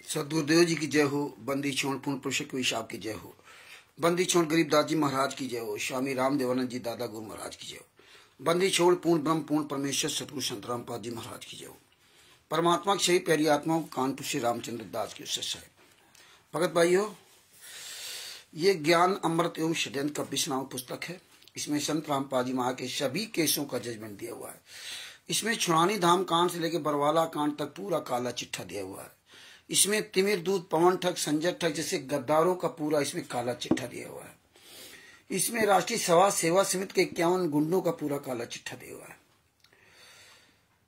सदगुरुदेव जी की जय हो। बंदी छोड़ पूर्ण पुरुष विशाप की जय हो। बंदी छोड़ गरीबदास जी महाराज की जय हो। स्वामी रामदेवानंद जी दादा गुरु महाराज की जय हो। बंदी छोड़ पूर्ण ब्रह्म पूर्ण परमेश्वर सतगुरु संत रामपाल जी महाराज की जय हो। परमात्मा की सही प्यारी आत्माओं कानपुर श्री रामचंद्र दास की उससे साहेब। भगत भाइयों, ये ज्ञान अमृत एवं षड्यंत्र का 20वां पुस्तक है। इसमें संत रामपाल जी महाराज के सभी केसों का जजमेंट दिया हुआ है। इसमें छुड़ानी धाम कांड से लेकर बरवाला कांड तक पूरा काला चिट्ठा दिया हुआ है। इसमें तिमिर दूत, पवन ठग, संजय ठग जैसे गद्दारों का पूरा इसमें काला चिट्ठा दिया हुआ है। इसमें राष्ट्रीय समाज सेवा समिति के 51 गुंडों का पूरा काला चिट्ठा दिया हुआ है।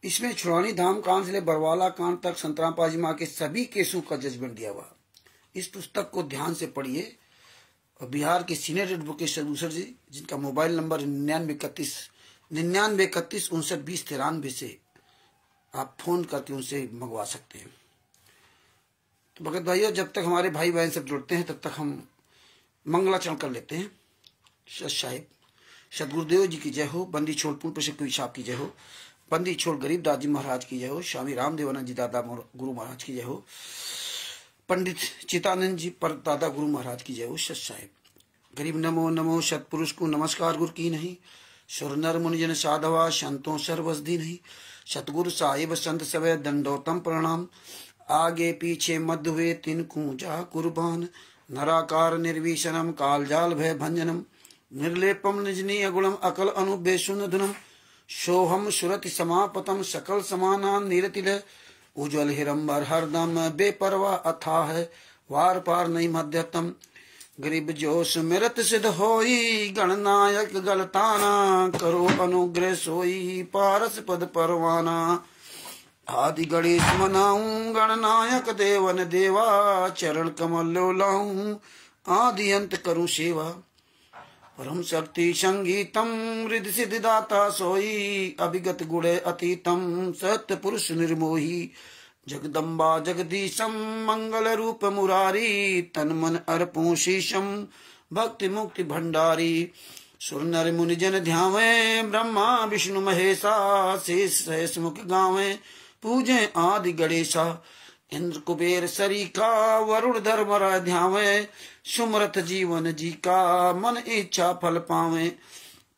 इसमें छुड़ानी धाम कांड से लेकर बरवाला कांड तक संत रामपाल जी महाराज के सभी केसों का जजमेंट दिया हुआ। इस पुस्तक को ध्यान से पढ़िए। और बिहार के सीनियर एडवोकेट सदूसर जी, जिनका मोबाइल नंबर 9931 से आप फोन करके उनसे मंगवा सकते हैं। तो भगत भाइयों, जब तक हमारे भाई बहन सब जुड़ते हैं तब तक हम मंगलाचरण कर लेते हैं। सत साहिब सदगुरुदेव जी की जय हो। बंदी छोड़ पूर्ण पुरुष विशाप की जय हो। बंदी छोड़ गरीबदास जी महाराज की जय हो। स्वामी रामदेवानंद जी दादा गुरु महाराज की जय हो। पंडित चितानंद जी पर दादा गुरु महाराज की जय हो। सत साहिब गरीब नमो नमो सतपुरुष को नमस्कार गुरु की नहीं। सुर नर मुनिजन साधवा संतों सर्वसदी नहीं। सतगुरु साहिब संत सवै दंडोतम प्रणाम। आगे पीछे मध्य हुए तिन कूजा कुर्बान। नराकार निर्विशनम काल जाल भय भंजनम। निर्लेपम निजनी अगुणम अकल अनुबेशुन धुनम। सोहम सुरति समापतम सकल समाना नीरतिल। उज्ज्वल हिरंबर हरदम बेपरवा अथा है। वार पार नहीं मध्यतम। गरीब जोश मेरत सिद्ध होई। गणनायक गलताना करो अनुग्रह सोई। पारस पद परवाना आदि गणेश मनाऊं। गणनायक देवन देवा चरण कमल लाऊं। आदि अंत करूं सेवा। परम शक्ति संगीतम हृदय सिद्धि दाता सोई। अभिगत गुणे अतीतम सत्य पुरुष निर्मोही। जगदम्बा जगदीशम मंगल रूप मुरारी। तन मन अर्पूं शीशम भक्ति मुक्ति भंडारी। सुर नर मुनि जन ध्यावे। ब्रह्मा विष्णु महेशा शेष सहस मुख गावे। पूजे आदि गणेशा। इंद्र कुबेर सरीखा वरुण धर्म ध्यावे। सुमरथ जीवन जी का मन इच्छा फल पावे।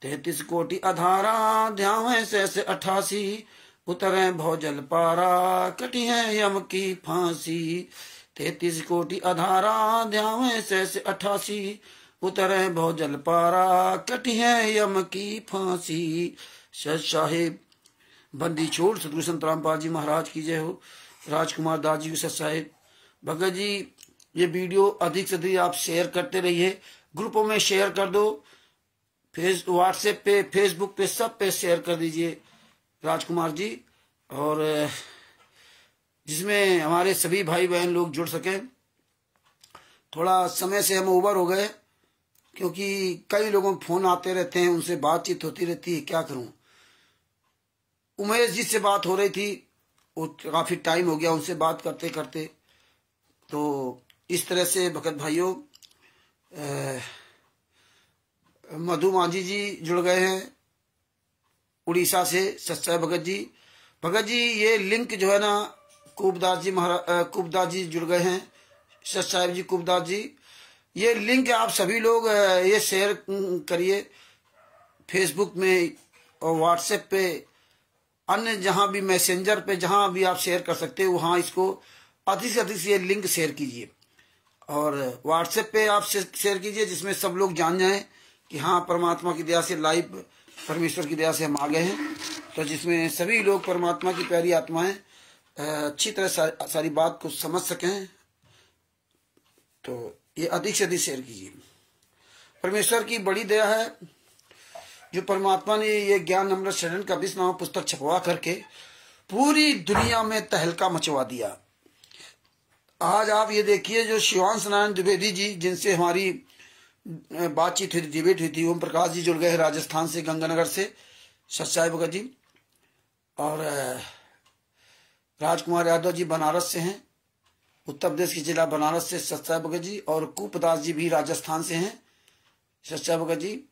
33 कोटि अधारा ध्यावे सहस 88। उतरे भौजल पारा कटी है यम की फांसी। 33 कोटि अधारा ध्यावे सहस 88। उतरे भौजल पारा कटी है यम की फांसी। सत साहिब बंदी छोड़ सतगुरु संत रामपाल जी महाराज की जय हो। राजकुमार दास जी सत साहिब। भगत जी, ये वीडियो अधिक से अधिक आप शेयर करते रहिए। ग्रुपों में शेयर कर दो। व्हाट्सएप पे, फेसबुक पे, सब पे शेयर कर दीजिए राजकुमार जी। और जिसमें हमारे सभी भाई बहन लोग जुड़ सके। थोड़ा समय से हम ओवर हो गए क्योंकि कई लोगों के फोन आते रहते हैं, उनसे बातचीत होती रहती है। क्या करूं। उमेश जी से बात हो रही थी, वो काफी टाइम हो गया उनसे बात करते करते। तो इस तरह से भगत भाइयों, मधु मांझी जी जुड़ गए हैं उड़ीसा से। सच्चा भगत जी। भगत जी, ये लिंक जो है ना, कुबदास जी जुड़ गए हैं। सत साहिब जी, कुबदास जी, ये लिंक आप सभी लोग ये शेयर करिए फेसबुक में और व्हाट्सएप पे, अन्य जहां भी मैसेंजर पे, जहां भी आप शेयर कर सकते हो वहां इसको अधिक से अधिक ये लिंक शेयर कीजिए। और व्हाट्सएप पे आप शेयर कीजिए जिसमें सब लोग जान जाएं कि हाँ, परमात्मा की दया से लाइव, परमेश्वर की दया से हम आ गए हैं। तो जिसमें सभी लोग परमात्मा की प्यारी आत्माएं अच्छी तरह सारी बात को समझ सकें। तो ये अधिक से अधिक शेयर कीजिए। परमेश्वर की बड़ी दया है जो परमात्मा ने ये ज्ञान अमृत षड्यंत्र का 20वां पुस्तक छपवा करके पूरी दुनिया में तहलका मचवा दिया। आज आप ये देखिए, जो शिवांश नारायण द्विवेदी जी, जिनसे हमारी बातचीत हुई, डिबेट हुई थी, ओम प्रकाश जी जुड़ गए हैं राजस्थान से, गंगानगर से। सत साहिब भगत जी। और राजकुमार यादव जी बनारस से हैं, उत्तर प्रदेश के जिला बनारस से। सत साहिब भगत जी। और कुपदास जी भी राजस्थान से हैं। सत साहिब भगत जी।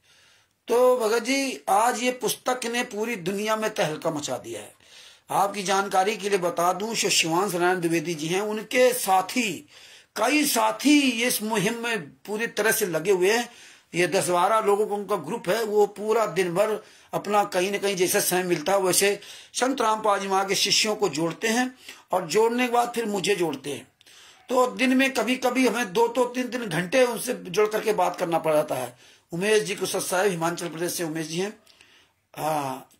तो भगत जी, आज ये पुस्तक ने पूरी दुनिया में तहलका मचा दिया है। आपकी जानकारी के लिए बता दूं, शिवांश नारायण द्विवेदी जी हैं, उनके साथी कई साथी इस मुहिम में पूरी तरह से लगे हुए हैं। ये 10-12 लोगों का उनका ग्रुप है। वो पूरा दिन भर अपना कहीं न कहीं जैसे समय मिलता है वैसे संत रामपाल जी महाराज के शिष्यों को जोड़ते हैं और जोड़ने के बाद फिर मुझे जोड़ते हैं। तो दिन में कभी कभी हमें 2-3 घंटे उनसे जुड़ करके बात करना पड़ जाता है। उमेश जी कुशल साहब हिमाचल प्रदेश से उमेश जी हैं,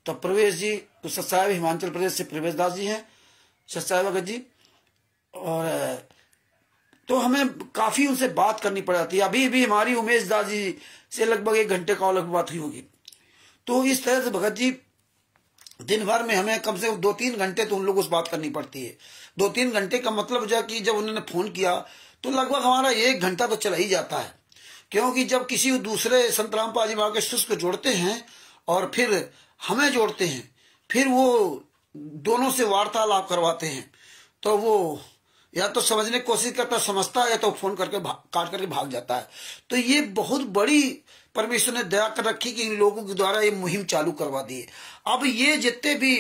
तो प्रवेश जी कुशल साहब हिमाचल प्रदेश से प्रवेश दास जी हैं, सत्साहब भगत जी। और तो हमें काफी उनसे बात करनी पड़ जाती है। अभी भी हमारी उमेश दास जी से लगभग 1 घंटे का अलग बात हुई होगी। तो इस तरह से भगत जी दिन भर में हमें कम से कम 2-3 घंटे तो उन लोगों से बात करनी पड़ती है। 2-3 घंटे का मतलब जो कि जब उन्होंने फोन किया तो लगभग हमारा 1 घंटा तो चला ही जाता है, क्योंकि जब किसी दूसरे संत रामपाल जी महाराज के शिष्य को जोड़ते हैं और फिर हमें जोड़ते हैं, फिर वो दोनों से वार्तालाप करवाते हैं, तो वो या तो समझने की कोशिश करता समझता है या तो फोन करके काट करके भाग जाता है। तो ये बहुत बड़ी परमेश्वर ने दया कर रखी कि इन लोगों के द्वारा ये मुहिम चालू करवा दी है। अब ये जितने भी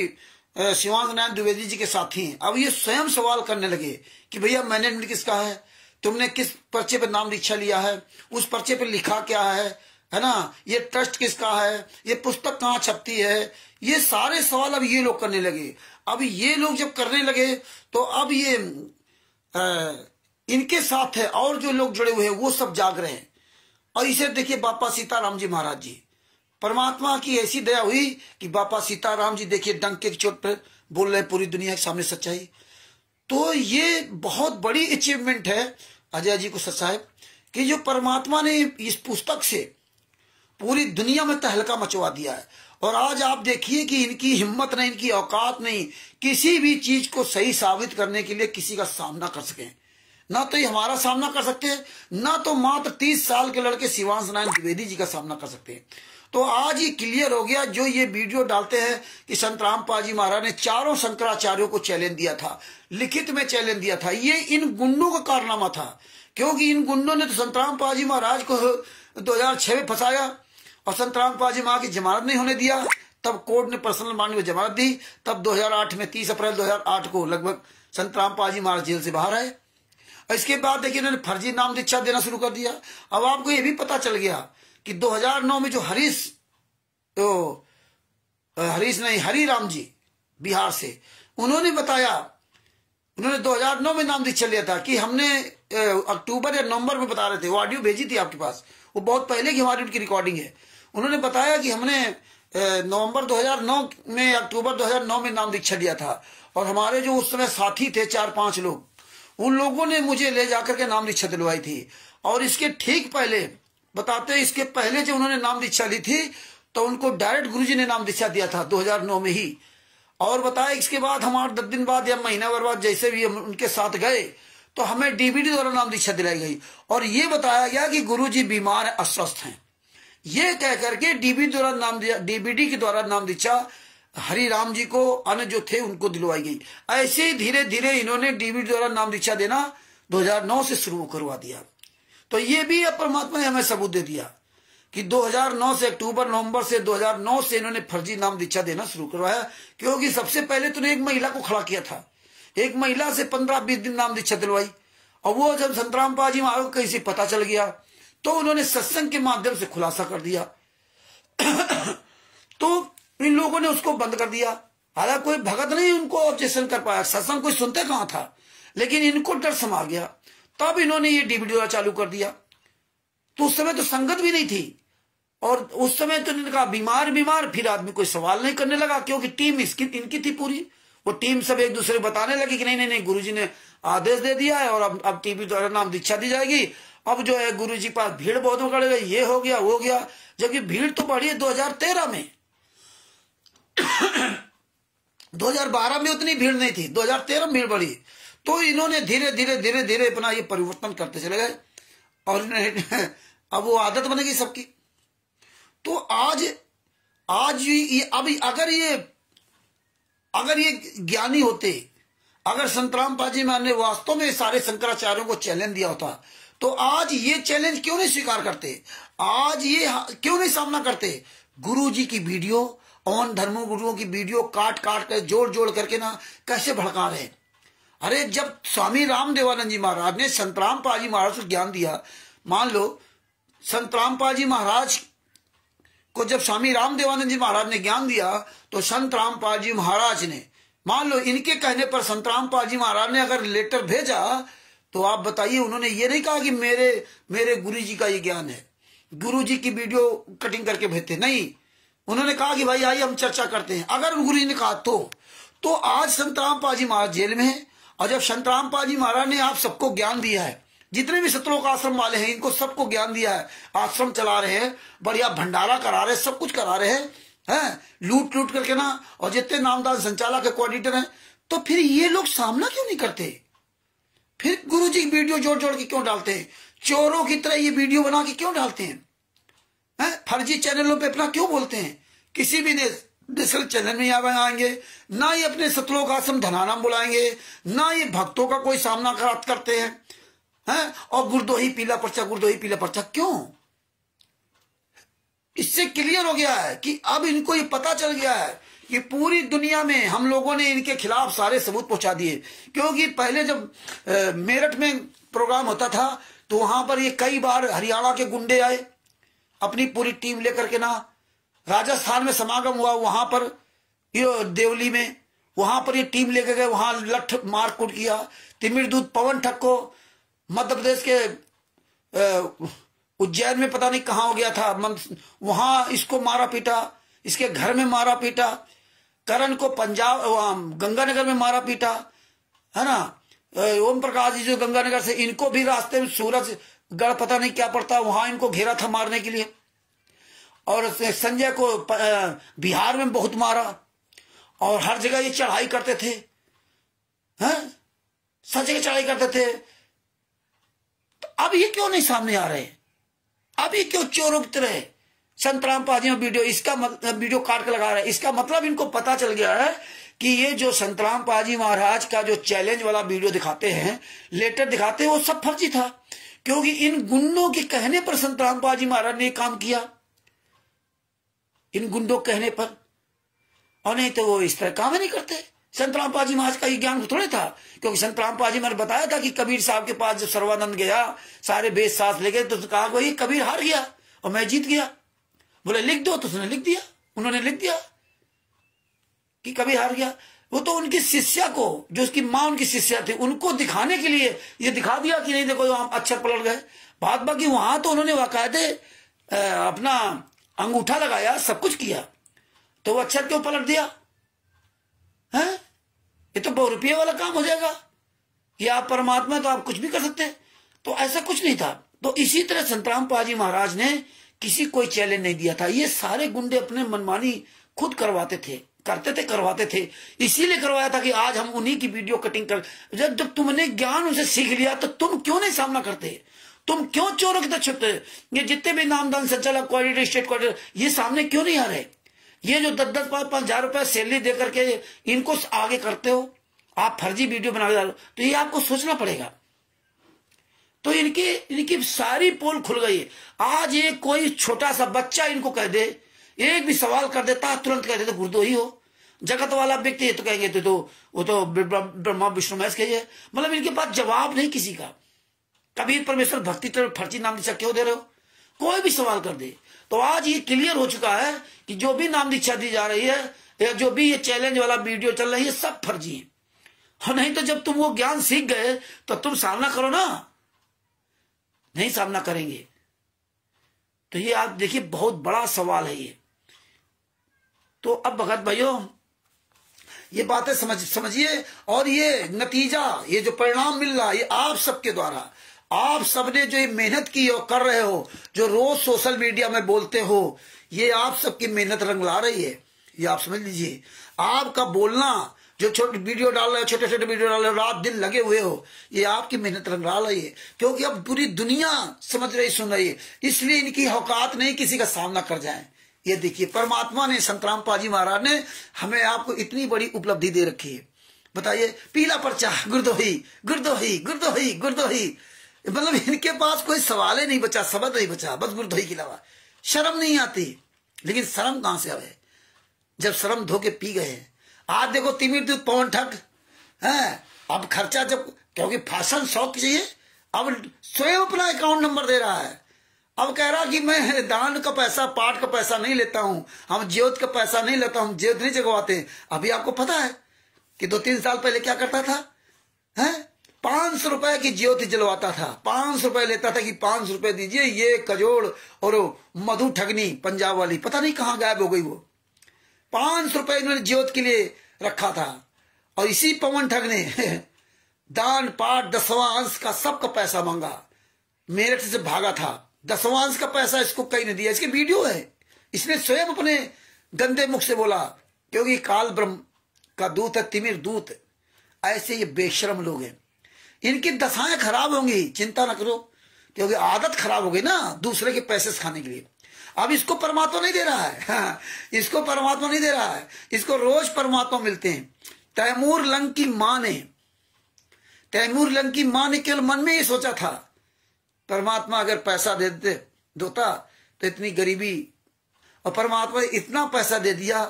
शिवांश नारायण द्विवेदी जी के साथी हैं, अब ये स्वयं सवाल करने लगे कि भैया मैनेजमेंट किसका है, तुमने किस पर्चे पर नाम दीक्षा लिया है, उस पर्चे पर लिखा क्या है ना, ये ट्रस्ट किसका है, ये पुस्तक कहाँ छपती है, ये सारे सवाल अब ये लोग करने लगे। अब ये लोग जब करने लगे तो अब ये इनके साथ है और जो लोग जुड़े हुए हैं वो सब जाग रहे हैं। और इसे देखिए बापा सीताराम जी महाराज जी, परमात्मा की ऐसी दया हुई कि बापा सीताराम जी देखिए डंके की चोट पर बोल रहे पूरी दुनिया के सामने सच्चाई। तो ये बहुत बड़ी अचीवमेंट है अजय जी को साहब कि जो परमात्मा ने इस पुस्तक से पूरी दुनिया में तहलका मचवा दिया है। और आज आप देखिए कि इनकी हिम्मत नहीं, इनकी औकात नहीं किसी भी चीज को सही साबित करने के लिए किसी का सामना कर सके। ना तो ये हमारा सामना कर सकते हैं, ना तो मात्र 30 साल के लड़के शिवांश नारायण द्विवेदी जी का सामना कर सकते हैं। तो आज ये क्लियर हो गया, जो ये वीडियो डालते हैं कि संत रामपाल जी महाराज ने चारों शंकराचार्यों को चैलेंज दिया था, लिखित में चैलेंज दिया था, ये इन गुंडों का कारनामा था। क्योंकि इन गुंडों ने तो संत रामपाल जी महाराज को 2006 में फंसाया और संत रामपाल जी महाराज की जमानत नहीं होने दिया। तब कोर्ट ने पर्सनल मांड में जमानत दी। तब 2008 में 30 अप्रैल 2008 को लगभग संत रामपाल जी महाराज जेल से बाहर आए। इसके बाद देखिए इन्होंने फर्जी नाम दीक्षा देना शुरू कर दिया। अब आपको यह भी पता चल गया कि 2009 में जो हरिराम जी बिहार से, उन्होंने बताया, उन्होंने 2009 में नाम दीक्षा लिया था कि हमने अक्टूबर या नवंबर में बता रहे थे, वो ऑडियो भेजी थी आपके पास, वो बहुत पहले की हमारी उनकी रिकॉर्डिंग है। उन्होंने बताया कि हमने नवंबर 2009 में, अक्टूबर 2009 में नाम दीक्षा लिया था और हमारे जो उस समय साथी थे 4-5 लोग, उन लोगों ने मुझे ले जाकर के नाम दीक्षा दिलवाई थी। और इसके ठीक पहले बताते, इसके पहले जब उन्होंने नाम दीक्षा ली थी तो उनको डायरेक्ट गुरुजी ने नाम दीक्षा दिया था 2009 में ही। और बताया इसके बाद हमारे 10 दिन बाद या महीना भर बाद जैसे भी हम उनके साथ गए तो हमें डीबीडी द्वारा नाम दीक्षा दिलाई गई और ये बताया गया कि गुरुजी बीमार है, अस्वस्थ हैं। ये कह करके डीबीडी के द्वारा नाम दीक्षा हरिराम जी को, अन्य जो थे उनको दिलवाई गई। ऐसे ही धीरे धीरे इन्होंने डीबीडी द्वारा नाम दीक्षा देना 2009 से शुरू करवा दिया। तो ये भी परमात्मा ने हमें सबूत दे दिया कि 2009 से अक्टूबर नवंबर से 2009 से इन्होंने फर्जी नाम दीक्षा देना शुरू करवाया। क्योंकि सबसे पहले तो एक महिला को खड़ा किया था, एक महिला से 15-20 दिन नाम दीक्षा दिलवाई। और वो जब संत रामपाल जी महाराज को कहीं से पता चल गया तो उन्होंने सत्संग के माध्यम से खुलासा कर दिया तो इन लोगों ने उसको बंद कर दिया। हालांकि कोई भगत नहीं उनको ऑब्जेक्शन कर पाया, सत्संग कोई सुनते कहां था, लेकिन इनको डर समा गया। तब इन्होंने ये डीवीडी चालू कर दिया। तो उस समय तो संगत भी नहीं थी और उस समय तो इन्होंने कहा बीमार, फिर आदमी कोई सवाल नहीं करने लगा क्योंकि टीम इनकी थी पूरी। वो टीम सब एक दूसरे को बताने लगी कि नहीं गुरुजी ने आदेश दे दिया है और अब टीवी द्वारा नाम दीक्षा दी जाएगी। अब जो है गुरुजी के पास भीड़ बहुत बढ़ गई, ये हो गया वो गया, जबकि भीड़ तो बढ़ी है 2013 में 2012 में उतनी भीड़ नहीं थी, 2013 में भीड़ बढ़ी। तो इन्होंने धीरे धीरे अपना ये परिवर्तन करते चले गए और अब वो आदत बनेगी सबकी। तो आज ये अभी अगर ये ज्ञानी होते, अगर संत रामपाल जी महाराज ने वास्तव में सारे शंकराचार्यों को चैलेंज दिया होता तो आज ये चैलेंज क्यों नहीं स्वीकार करते, आज ये क्यों नहीं सामना करते। गुरु जी की वीडियो और धर्मों गुरुओं की वीडियो काट काट कर जोड़ जोड़ करके ना कैसे भड़का रहे हैं। अरे जब स्वामी रामदेवानंद जी महाराज ने संत रामपाल जी महाराज को ज्ञान दिया, मान लो संत रामपाल जी महाराज को जब स्वामी रामदेवानंद जी महाराज ने ज्ञान दिया, तो संत रामपाल जी महाराज ने, मान लो इनके कहने पर संत रामपाल जी महाराज ने अगर लेटर भेजा, तो आप बताइए, उन्होंने ये नहीं कहा कि मेरे गुरु जी का ये ज्ञान है, गुरु जी की वीडियो कटिंग करके भेजते, नहीं, उन्होंने कहा कि भाई आइए हम चर्चा करते हैं। अगर गुरु जी ने कहा तो आज संत रामपाल जी महाराज जेल में है। और जब संत रामपाल जी महाराज ने आप सबको ज्ञान दिया है, जितने भी सतलोक आश्रम वाले हैं इनको सबको ज्ञान दिया है, आश्रम चला रहे हैं, बढ़िया भंडारा करा रहे हैं, सब कुछ करा रहे हैं, लूट लूट करके ना, और जितने नामदान संचालक के कोऑर्डिनेटर हैं, तो फिर ये लोग सामना क्यों नहीं करते? फिर गुरु जी की वीडियो जोड़ जोड़ के क्यों डालते हैं? चोरों की तरह ये वीडियो बना के क्यों डालते हैं? फर्जी चैनलों पे अपना क्यों बोलते हैं? किसी भी नेशनल चैनल में आएंगे ना, ये अपने सतलोक आश्रम धनानाम बुलाएंगे, ना ये भक्तों का कोई सामना करते हैं, और गुरदोही पीला पर्चा, गुरदोही पीला पर्चा क्यों? इससे क्लियर हो गया है कि अब इनको ये पता चल गया है कि पूरी दुनिया में हम लोगों ने इनके खिलाफ सारे सबूत पहुंचा दिए। क्योंकि पहले जब मेरठ में प्रोग्राम होता था, तो वहां पर ये कई बार हरियाणा के गुंडे आए अपनी पूरी टीम लेकर के ना, राजस्थान में समागम हुआ वहां पर, ये देवली में, वहां पर ये टीम लेकर गए, वहां लठ मारकूट किया। तिमिरदूत पवन ठग को मध्य प्रदेश के उज्जैन में पता नहीं कहां हो गया था, वहां इसको मारा पीटा, इसके घर में मारा पीटा। करण को पंजाब गंगानगर में मारा पीटा, है ना। ओम प्रकाश जी जो गंगानगर से, इनको भी रास्ते में सूरजगढ़ पता नहीं क्या पड़ता, वहां इनको घेरा था मारने के लिए। और संजय को बिहार में बहुत मारा, और हर जगह ये चढ़ाई करते थे, सब जगह चढ़ाई करते थे। तो अब ये क्यों नहीं सामने आ रहे? अब ये क्यों चोरों की तरह संत रामपाल जी में वीडियो काट के लगा रहे हैं? इसका मतलब इनको पता चल गया है कि ये जो संत रामपाल जी महाराज का जो चैलेंज वाला वीडियो दिखाते हैं, लेटर दिखाते हैं, वो सब फर्जी था। क्योंकि इन गुंडों के कहने पर संत रामपाल जी महाराज ने काम किया, इन गुंडों कहने पर, और नहीं तो वो इस तरह काम ही नहीं करते। संत रामपाल जी महाराज का ये ज्ञान थोड़े था, क्योंकि संत रामपाल जी मैंने बताया था कि कबीर साहब के पास जब सर्वानंद गया, सारे वेद शास्त्र ले गए, तो कहा वही कबीर हार गया और मैं जीत गया। बोले लिख दो, तो उसने लिख दिया, उन्होंने लिख दिया कि कबीर हार गया। वो तो उनकी शिष्या को, जो उसकी माँ उनकी शिष्या थी, उनको दिखाने के लिए ये दिखा दिया कि नहीं देखो हम अक्षर पलट गए। बात बाकी वहां तो उन्होंने बाकायदे अपना अंगूठा लगाया, सब कुछ किया, तो वो अक्षर क्यों पलट दिया? है ये तो ₹100 वाला काम हो जाएगा कि आप परमात्मा तो आप कुछ भी कर सकते हैं। तो ऐसा कुछ नहीं था। तो इसी तरह संत रामपाल जी महाराज ने किसी कोई चैलेंज नहीं दिया था। ये सारे गुंडे अपने मनमानी खुद करवाते थे, करवाते थे। इसीलिए करवाया था कि आज हम उन्हीं की वीडियो कटिंग कर, जब तुमने ज्ञान उनसे सीख लिया तो तुम क्यों नहीं सामना करते? तुम क्यों चोरों की तरह छुपते? ये जितने भी नामदान संचालक, कोऑर्डिनेटर, स्टेट कोऑर्डिनेटर, ये सामने क्यों नहीं आ रहे? ये जो 10-10, 5-5 हजार रुपए सैलरी दे करके इनको आगे करते हो, आप फर्जी वीडियो बना रहे हो, तो ये आपको सोचना पड़ेगा। तो इनकी सारी पोल खुल गई। आज ये कोई छोटा सा बच्चा इनको कह दे, एक भी सवाल कर देता, तुरंत कह देते गुरुद्रोही हो। जगत वाला व्यक्ति है तो कहेंगे तो वो तो ब्रह्मा विष्णु महेश कहिए, मतलब इनके पास जवाब नहीं किसी का। कबीर परमेश्वर भक्ति तरफ फर्जी नाम दीक्षा क्यों दे रहे हो? कोई भी सवाल कर दे। तो आज ये क्लियर हो चुका है कि जो भी नाम दीक्षा दी जा रही है, या जो भी ये चैलेंज वाला वीडियो चल रही है, सब फर्जी है। और नहीं तो जब तुम वो ज्ञान सीख गए तो तुम सामना करो ना, नहीं सामना करेंगे। तो ये आप देखिए बहुत बड़ा सवाल है ये। तो अब भगत भाइयों ये बातें समझिए, और ये नतीजा, ये जो परिणाम मिल रहा है, ये आप सबके द्वारा, आप सबने जो ये मेहनत की और कर रहे हो, जो रोज सोशल मीडिया में बोलते हो, ये आप सबकी मेहनत रंग ला रही है। ये आप समझ लीजिए, आपका बोलना, जो छोटे वीडियो डाल रहे हो, छोटे छोटे वीडियो डाल रहे हो, रात दिन लगे हुए हो, ये आपकी मेहनत रंग ला रही है। क्योंकि अब पूरी दुनिया समझ रही, सुन रही है, इसलिए इनकी औकात नहीं किसी का सामना कर जाए। ये देखिए परमात्मा ने, संत रामपाल जी महाराज ने हमें आपको इतनी बड़ी उपलब्धि दे रखी है। बताइए, पीला पर्चा, गुरदोही गुरदोही गुरदोही गुरदोही, मतलब इनके पास कोई सवाल ही नहीं बचा, शब्द नहीं बचा, बस गुरदोही के अलावा। शर्म नहीं आती, लेकिन शर्म कहां से आवे जब शर्म धो के पी गए। आज देखो तिमिर दूध पवन ठग है। अब खर्चा जब, क्योंकि फैशन शौक चाहिए, अब स्वयं अपना अकाउंट नंबर दे रहा है। अब कह रहा कि मैं दान का पैसा, पाठ का पैसा नहीं लेता हूं, हम ज्योत का पैसा नहीं लेता हूं, ज्योत नहीं जगवाते। अभी आपको पता है कि 2-3 साल पहले क्या करता था, है 500 रुपए की ज्योति जलवाता था। 500 रुपए लेता था कि 500 रुपए दीजिए। ये कजोड़ और मधु ठगनी पंजाब वाली पता नहीं कहां गायब हो गई। वो 500 रुपए इन्होंने ज्योत के लिए रखा था। और इसी पवन ठग ने दान पाठ 10वां अंश का सबका पैसा मांगा, मेरठ से भागा था। 10वां अंश का पैसा इसको कहीं नहीं दिया। इसके वीडियो है, इसने स्वयं अपने गंदे मुख से बोला, क्योंकि काल ब्रह्म का दूत है तिमिर दूत। ऐसे ये बेशरम लोग हैं, इनकी दशाएं खराब होंगी, चिंता न करो, क्योंकि आदत खराब हो गई ना दूसरे के पैसे खाने के लिए। अब इसको परमात्मा नहीं दे रहा है, इसको परमात्मा नहीं दे रहा है, इसको रोज परमात्मा मिलते हैं। तैमूर लंग की मां ने केवल मन में ही सोचा था, परमात्मा अगर पैसा दे देता तो इतनी गरीबी, और परमात्मा ने इतना पैसा दे दिया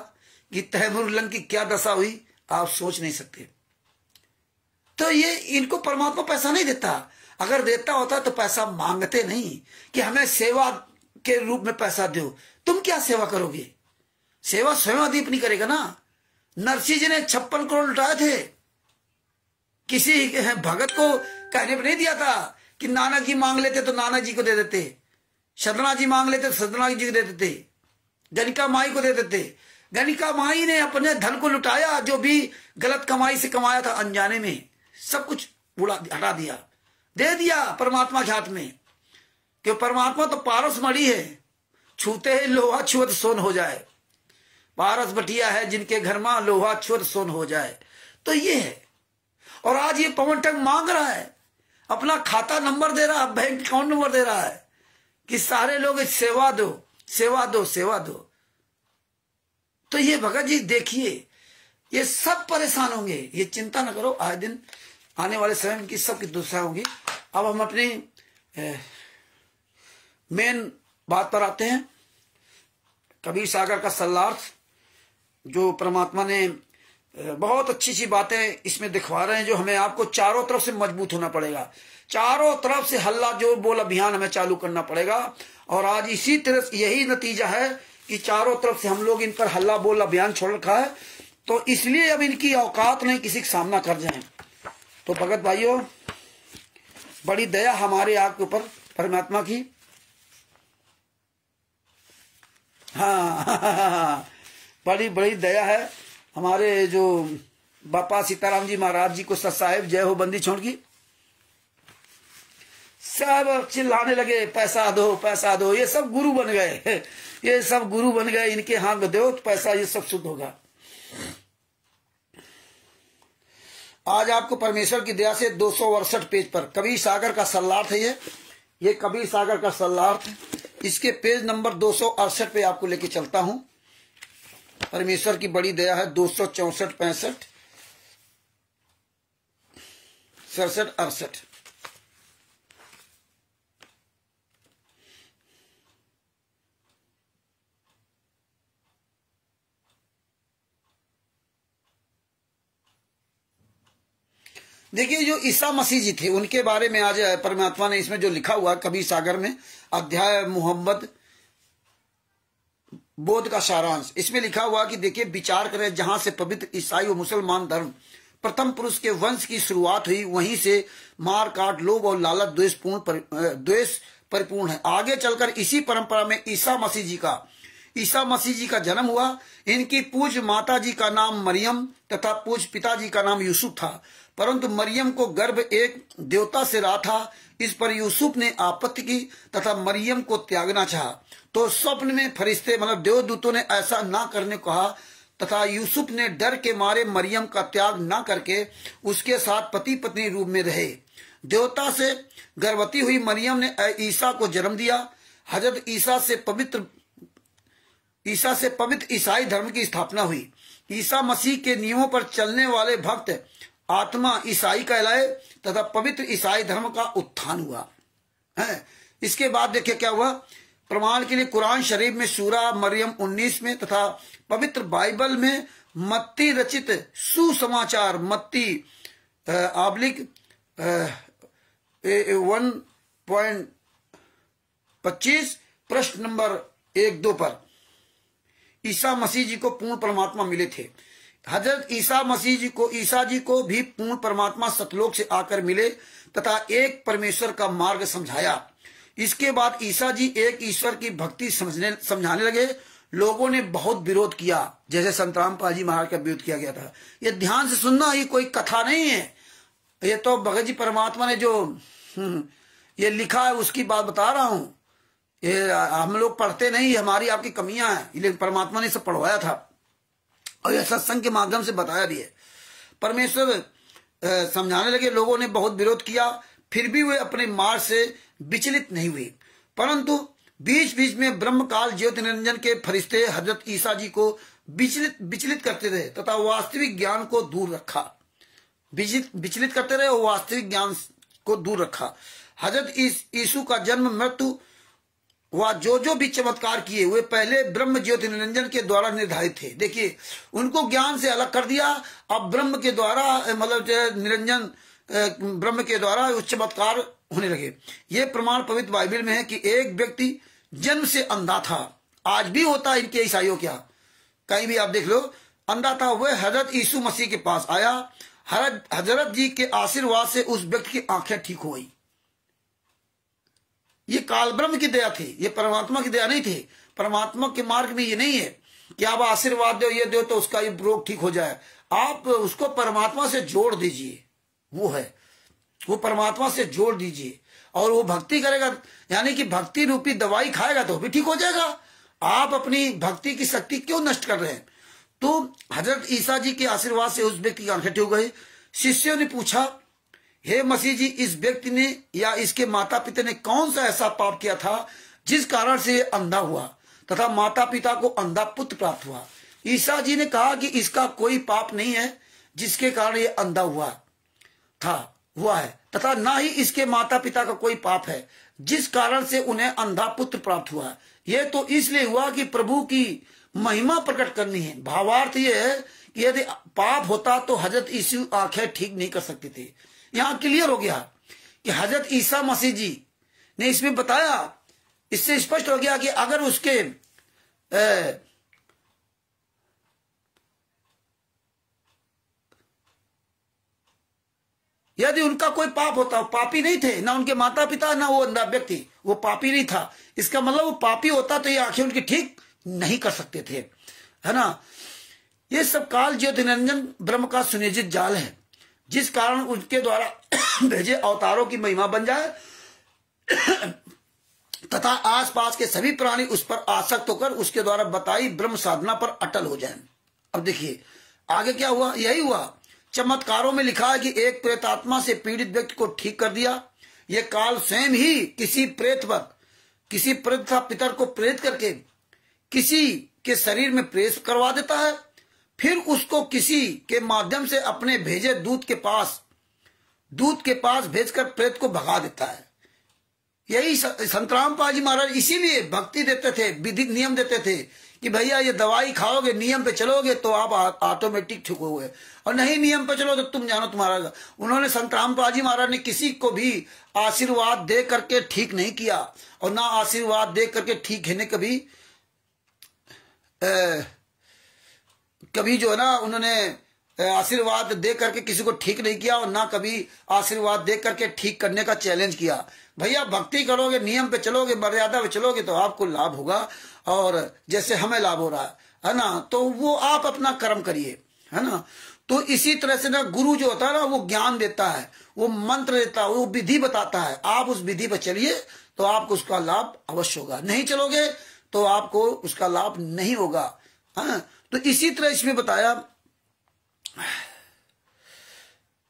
कि तैमूर लंग की क्या दशा हुई आप सोच नहीं सकते। तो ये इनको परमात्मा पैसा नहीं देता। अगर देता होता तो पैसा मांगते नहीं कि हमें सेवा के रूप में पैसा दो। तुम क्या सेवा करोगे? सेवा स्वयं अदीप नहीं करेगा ना। नरसिंह जी ने 56 करोड़ लुटाए थे, किसी भगत को कहने पर नहीं दिया था कि नाना जी मांग लेते तो नाना जी को दे देते, सदना जी मांग लेते तो सदना जी को दे देते, गणिका माई को दे देते। गणिका माई ने अपने धन को लुटाया, जो भी गलत कमाई से कमाया था अनजाने में, सब कुछ उड़ा हटा दिया, दे दिया परमात्मा के हाथ में। क्यों? परमात्मा तो पारस मणि है, छूते ही लोहा छुअत सोन हो जाए। पारस बटिया है जिनके घर में लोहा छुअत सोन हो जाए। तो ये है। और आज ये पवन ठग मांग रहा है, अपना खाता नंबर दे रहा है, बैंक अकाउंट नंबर दे रहा है कि सारे लोग सेवा दो, सेवा दो, सेवा दो। तो ये भगत जी देखिए, ये सब परेशान होंगे, ये चिंता न करो। आए दिन आने वाले समय में सबकी दुर्दशा होगी। अब हम अपनी मेन बात पर आते हैं। कबीर सागर का सल्लार्थ, जो परमात्मा ने बहुत अच्छी अच्छी बातें इसमें दिखवा रहे हैं, जो हमें आपको चारों तरफ से मजबूत होना पड़ेगा। चारों तरफ से हल्ला जो बोल अभियान हमें चालू करना पड़ेगा। और आज इसी तरह यही नतीजा है कि चारों तरफ से हम लोग इन पर हल्ला बोल अभियान छोड़ रखा है। तो इसलिए अब इनकी औकात नहीं किसी का सामना कर जाए। तो भगत भाइयों, बड़ी दया हमारे आपके ऊपर परमात्मा की। हाँ, बड़ी बड़ी दया है हमारे जो बापा सीताराम जी महाराज जी को सत साहेब जय हो बंदी छोड़ की। सब चिल्लाने लगे पैसा दो, पैसा दो। ये सब गुरु बन गए, ये सब गुरु बन गए। इनके हाथ में दो तो पैसा, ये सब शुद्ध होगा। आज आपको परमेश्वर की दया से 268 पेज पर कबीर सागर का सल्लार्थ है। ये कबीर सागर का सल्लार्थ है। इसके पेज नंबर 268 पे आपको लेके चलता हूं। परमेश्वर की बड़ी दया है। 264, 65, 67, 68। देखिए, जो ईसा मसीह जी थे उनके बारे में आज परमात्मा ने इसमें जो लिखा हुआ कबीर सागर में, अध्याय मोहम्मद बोध का सारांश, इसमें लिखा हुआ कि देखिए, विचार करें, जहां से पवित्र ईसाई और मुसलमान धर्म प्रथम पुरुष के वंश की शुरुआत हुई, वहीं से मार काट, लोभ और लालच, द्वेष परिपूर्ण है। आगे चलकर इसी परंपरा में ईसा मसीह जी का जन्म हुआ। इनकी पूज्य माता जी का नाम मरियम तथा पूज्य पिताजी का नाम यूसुफ था, परंतु मरियम को गर्भ एक देवता से रहा था। इस पर यूसुफ ने आपत्ति की तथा मरियम को त्यागना चाहा। तो स्वप्न में फरिश्ते मतलब देवदूतों ने ऐसा ना करने को कहा तथा यूसुफ ने डर के मारे मरियम का त्याग ना करके उसके साथ पति पत्नी रूप में रहे। देवता से गर्भवती हुई मरियम ने ईसा को जन्म दिया। हजरत ईसा से पवित्र ईसाई धर्म की स्थापना हुई। ईसा मसीह के नियमों पर चलने वाले भक्त आत्मा ईसाई कहलाए तथा पवित्र ईसाई धर्म का उत्थान हुआ है। इसके बाद देखिए क्या हुआ। प्रमाण के लिए कुरान शरीफ में सूरा मरियम 19 में तथा पवित्र बाइबल में मत्ती रचित सुसमाचार मत्ती आबलिक 1.25 प्रश्न नंबर 1-2 पर ईसा मसीह जी को पूर्ण परमात्मा मिले थे। हजरत ईसा जी को भी पूर्ण परमात्मा सतलोक से आकर मिले तथा एक परमेश्वर का मार्ग समझाया। इसके बाद ईसा जी एक ईश्वर की भक्ति समझाने लगे। लोगों ने बहुत विरोध किया, जैसे संत रामपाल जी महाराज का विरोध किया गया था। ये ध्यान से सुनना, ये कोई कथा नहीं है, ये तो भगत जी परमात्मा ने जो ये लिखा है उसकी बात बता रहा हूं। ये हम लोग पढ़ते नहीं, हमारी आपकी कमियां हैं, लेकिन परमात्मा ने सब पढ़वाया था और यह सत्संग के माध्यम से बताया भी है। परमेश्वर समझाने लगे। लोगों ने बहुत विरोध किया, फिर भी वे अपने मार्ग से विचलित नहीं हुए, परंतु बीच बीच में ब्रह्मकाल ज्योति निरंजन के फरिश्ते हजरत ईसा जी को विचलित करते रहे तथा वास्तविक ज्ञान को दूर रखा। विचलित करते रहे और वास्तविक ज्ञान को दूर रखा। हजरत यीशु का जन्म, मृत्यु व जो भी चमत्कार किए वे पहले ब्रह्म ज्योति निरंजन के द्वारा निर्धारित थे। देखिए, उनको ज्ञान से अलग कर दिया, अब ब्रह्म के द्वारा मतलब निरंजन ब्रह्म के द्वारा उस चमत्कार होने लगे। ये प्रमाण पवित्र बाइबल में है कि एक व्यक्ति जन्म से अंधा था। आज भी होता है इनके ईसाइयों, क्या कहीं भी आप देख लो, अंधा था। वह हजरत यीशु मसीह के पास आया। हजरत जी के आशीर्वाद से उस व्यक्ति की आंखें ठीक हो गई। ये काल ब्रह्म की दया थी, ये परमात्मा की दया नहीं थी। परमात्मा के मार्ग में ये नहीं है कि आप आशीर्वाद दो, ये दो तो उसका ये रोग ठीक हो जाए। आप उसको परमात्मा से जोड़ दीजिए, वो है, वो परमात्मा से जोड़ दीजिए और वो भक्ति करेगा, यानी कि भक्ति रूपी दवाई खाएगा तो भी ठीक हो जाएगा। आप अपनी भक्ति की शक्ति क्यों नष्ट कर रहे हैं? तो हजरत ईसा जी के आशीर्वाद से उस व्यक्ति की आंखें ठीक हो गई। शिष्यों ने पूछा, हे मसीह जी, इस व्यक्ति ने या इसके माता पिता ने कौन सा ऐसा पाप किया था जिस कारण से ये अंधा हुआ तथा माता पिता को अंधा पुत्र प्राप्त हुआ? ईसा जी ने कहा कि इसका कोई पाप नहीं है जिसके कारण ये अंधा हुआ है तथा ना ही इसके माता पिता का कोई पाप है जिस कारण से उन्हें अंधा पुत्र प्राप्त हुआ। यह तो इसलिए हुआ कि प्रभु की महिमा प्रकट करनी है। भावार्थ यह है कि यदि पाप होता तो हजरत यीशु आंखें ठीक नहीं कर सकते थे। यहां क्लियर हो गया कि हजरत ईसा मसीह जी ने इसमें बताया, इससे स्पष्ट हो गया कि अगर उसके यदि उनका कोई पाप होता, पापी नहीं थे, ना उनके माता पिता ना वो अंधा व्यक्ति, वो पापी नहीं था। इसका मतलब वो पापी होता तो ये आंखें उनकी ठीक नहीं कर सकते थे, है ना। ये सब काल ज्योति निरंजन ब्रह्म का सुनियोजित जाल है जिस कारण उनके द्वारा भेजे अवतारों की महिमा बन जाए तथा आसपास के सभी प्राणी उस पर आसक्त होकर उसके द्वारा बताई ब्रह्म साधना पर अटल हो जाएं। अब देखिए आगे क्या हुआ, यही हुआ। चमत्कारों में लिखा है कि एक प्रेतात्मा से पीड़ित व्यक्ति को ठीक कर दिया। यह काल स्वयं ही किसी प्रेत पितर को प्रेत करके किसी के शरीर में प्रवेश करवा देता है, फिर उसको किसी के माध्यम से अपने भेजे दूत के पास भेजकर प्रेत को भगा देता है। यही संत रामपाल जी महाराज इसीलिए भक्ति देते थे, विधि नियम देते थे कि भैया ये दवाई खाओगे, नियम पे चलोगे तो आप ऑटोमेटिक ठीक होगे, और नहीं नियम पे चलो तो तुम जानो तुम्हारा। उन्होंने संत रामपाल जी महाराज ने किसी को भी आशीर्वाद दे करके ठीक नहीं किया और ना आशीर्वाद दे करके ठीक है कभी जो है ना उन्होंने आशीर्वाद दे करके किसी को ठीक नहीं किया और ना कभी आशीर्वाद दे करके ठीक करने का चैलेंज किया। भैया भक्ति करोगे, नियम पे चलोगे, मर्यादा पे चलोगे तो आपको लाभ होगा, और जैसे हमें लाभ हो रहा है ना, तो वो आप अपना कर्म करिए, है ना। तो इसी तरह से ना गुरु जो होता है ना वो ज्ञान देता है, वो मंत्र देता है, वो विधि बताता है। आप उस विधि पर चलिए तो आपको उसका लाभ अवश्य होगा, नहीं चलोगे तो आपको उसका लाभ नहीं होगा। हाँ, तो इसी तरह इसमें बताया